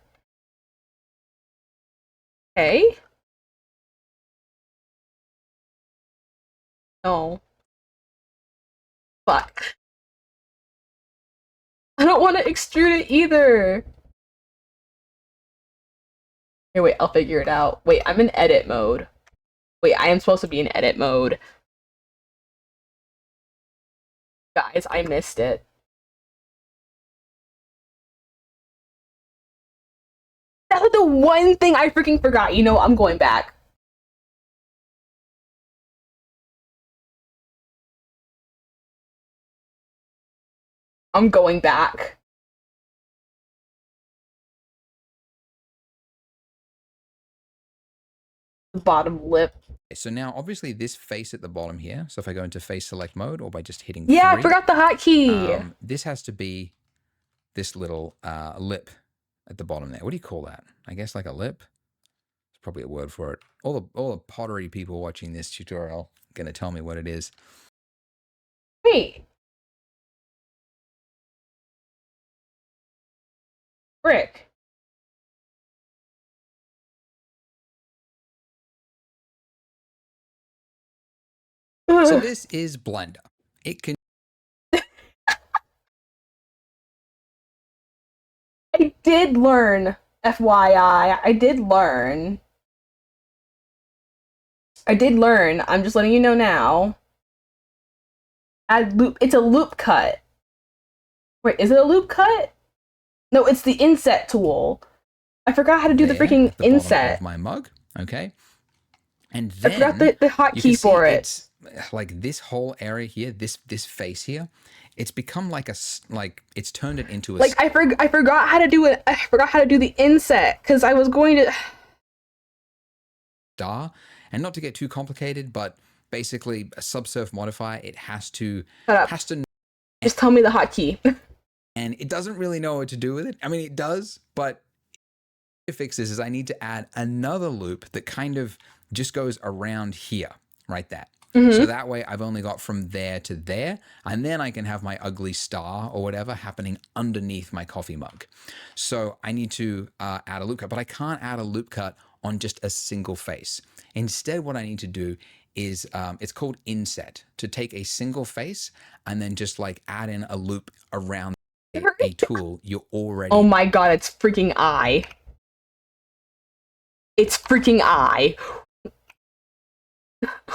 Okay. No. Fuck. I don't want to extrude it either. Here, wait, I'll figure it out. Wait, I'm in edit mode. Wait, I am supposed to be in edit mode. Guys, I missed it. That's the one thing I freaking forgot. You know, I'm going back. I'm going back. The bottom lip. So now, obviously, this face at the bottom here. So if I go into face select mode or by just hitting Yeah, 3, I forgot the hotkey. This has to be this little lip at the bottom there. What do you call that? I guess like a lip. There's probably a word for it. All the pottery people watching this tutorial are going to tell me what it is. Wait. Frick. So this is Blender. It can. I did learn, FYI. I did learn. I'm just letting you know now. Add loop. It's a loop cut. Wait, is it a loop cut? No, it's the inset tool. I forgot how to do the freaking inset. Of my mug, okay. And then I forgot the hotkey for it. It's like this whole area here, this face here. It's become like it's turned it into a like I forgot how to do it. I forgot how to do the inset because I was going to star. And not to get too complicated, but basically a subsurf modifier, it has to just tell me the hotkey. And it doesn't really know what to do with it. I mean, it does, but to fix this is I need to add another loop that kind of just goes around here, right there. So that way I've only got from there to there, and then I can have my ugly star or whatever happening underneath my coffee mug. So I need to add a loop cut, but I can't add a loop cut on just a single face. Instead, what I need to do is it's called inset, to take a single face and then just like add in a loop around a tool you're already. Oh my god, it's freaking eye. It's freaking eye.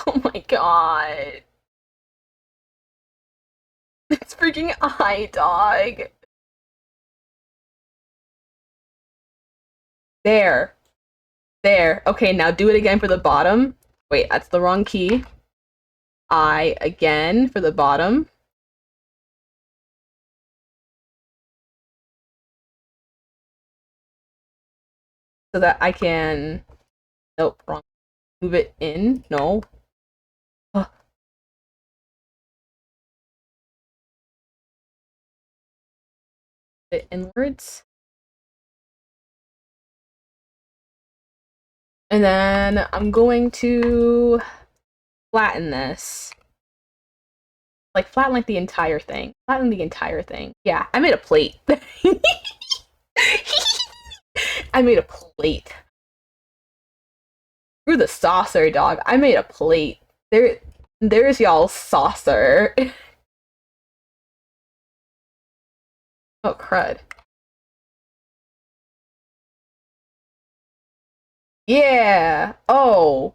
Oh my god. It's freaking eye, dog. There. There. Okay, now do it again for the bottom. Wait, that's the wrong key. I again for the bottom. So that I can... Nope, wrong. Move it in. No. It inwards. And then I'm going to flatten this. Like, flatten like the entire thing. Flatten the entire thing. Yeah, I made a plate. I made a plate. Screw the saucer, dog. I made a plate. There's y'all's saucer. Oh, crud. Yeah. Oh.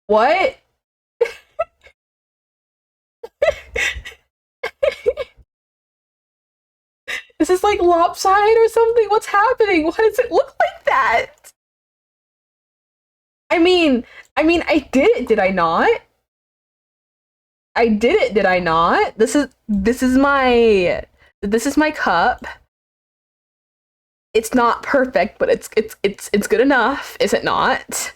What? Is this like lopsided or something? What's happening? Why does it look like that? I mean, I did it, did I not? I did it, did I not? This is my cup. It's not perfect, but it's good enough, is it not?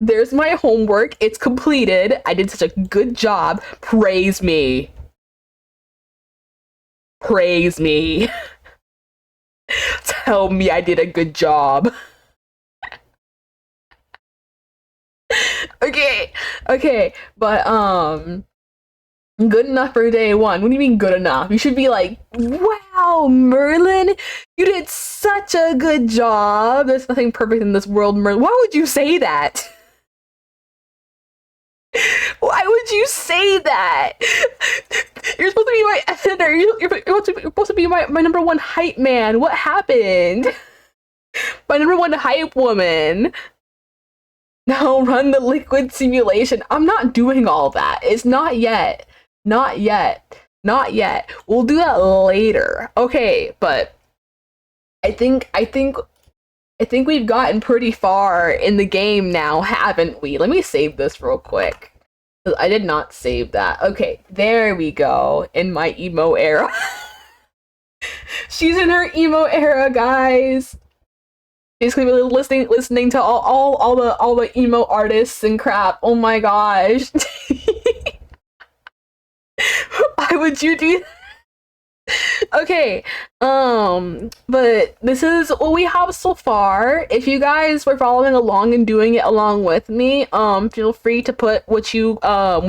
There's my homework. It's completed. I did such a good job. Praise me. Praise me. Tell me I did a good job. Okay, but good enough for day one. What do you mean good enough? You should be like, wow, Merlin, you did such a good job. There's nothing perfect in this world, Merlin. Why would you say that? Why would you say that? You're supposed to be my editor. You're supposed to be my number one hype man. What happened? My number one hype woman. No, run the liquid simulation. I'm not doing all that. It's not yet. Not yet. Not yet. We'll do that later. Okay, but I think we've gotten pretty far in the game now, haven't we? Let me save this real quick. I did not save that. Okay, there we go. In my emo era. She's in her emo era, guys. Basically listening to all the emo artists and crap. Oh my gosh. Why would you do that? Okay, but this is what we have so far. If you guys were following along and doing it along with me, feel free to put what you have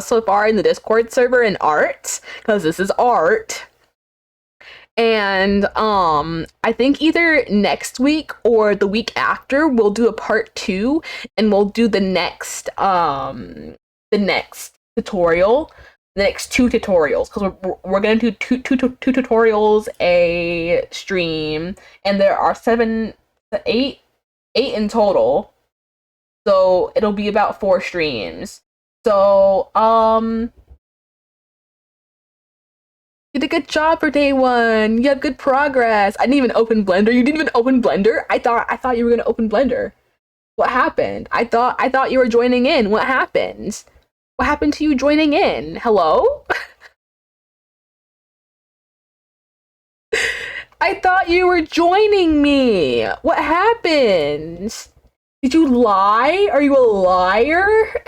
so far in the Discord server in art, because this is art. And I think either next week or the week after we'll do a part 2, and we'll do the next tutorial, the next 2 tutorials, because we're gonna do two tutorials a stream, and there are 8 in total, so it'll be about 4 streams. So you did a good job for day 1. You have good progress. I didn't even open Blender. You didn't even open Blender? I thought you were gonna open Blender. What happened? I thought you were joining in. What happened? What happened to you joining in? Hello? I thought you were joining me. What happened? Did you lie? Are you a liar?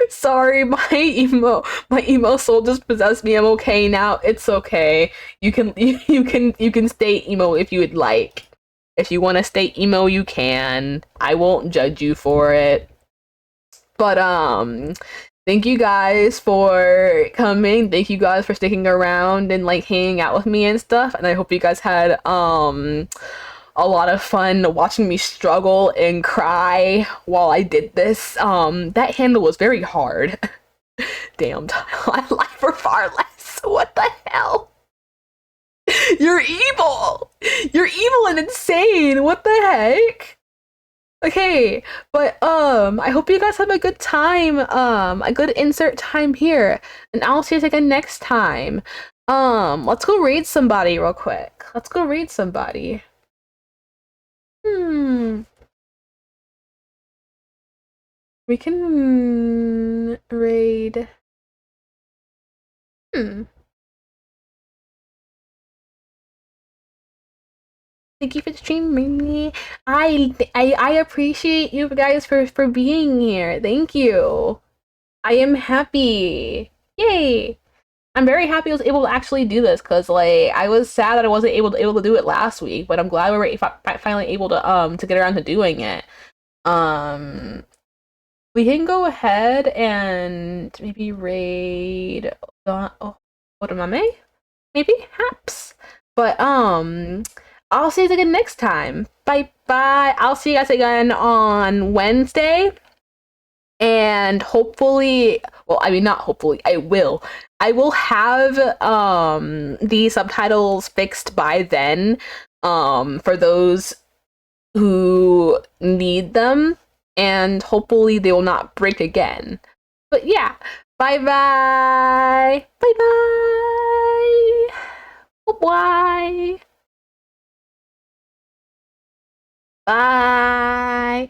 Sorry, my emo soul just possessed me. I'm okay now. It's okay. You can stay emo if you would like. If you want to stay emo, you can. I won't judge you for it. But thank you guys for coming. Thank you guys for sticking around and like hanging out with me and stuff. And I hope you guys had a lot of fun watching me struggle and cry while I did this. That handle was very hard. Damn, I lie for far less. What the hell? You're evil. You're evil and insane. What the heck? Okay, but I hope you guys have a good time. A good insert time here, and I'll see you again next time. Let's go raid somebody real quick. Let's go raid somebody. We can raid. Thank you for streaming me. I appreciate you guys for being here. Thank you. I am happy. Yay. I'm very happy I was able to actually do this because like I was sad that I wasn't able to do it last week, but I'm glad we were finally able to get around to doing it. We can go ahead and maybe raid Otamame? Maybe? Haps. But I'll see you again next time. Bye bye. I'll see you guys again on Wednesday. And hopefully, well, I mean not hopefully, I will have the subtitles fixed by then for those who need them, and hopefully they will not break again. But yeah, bye bye. Bye bye. Bye. Bye.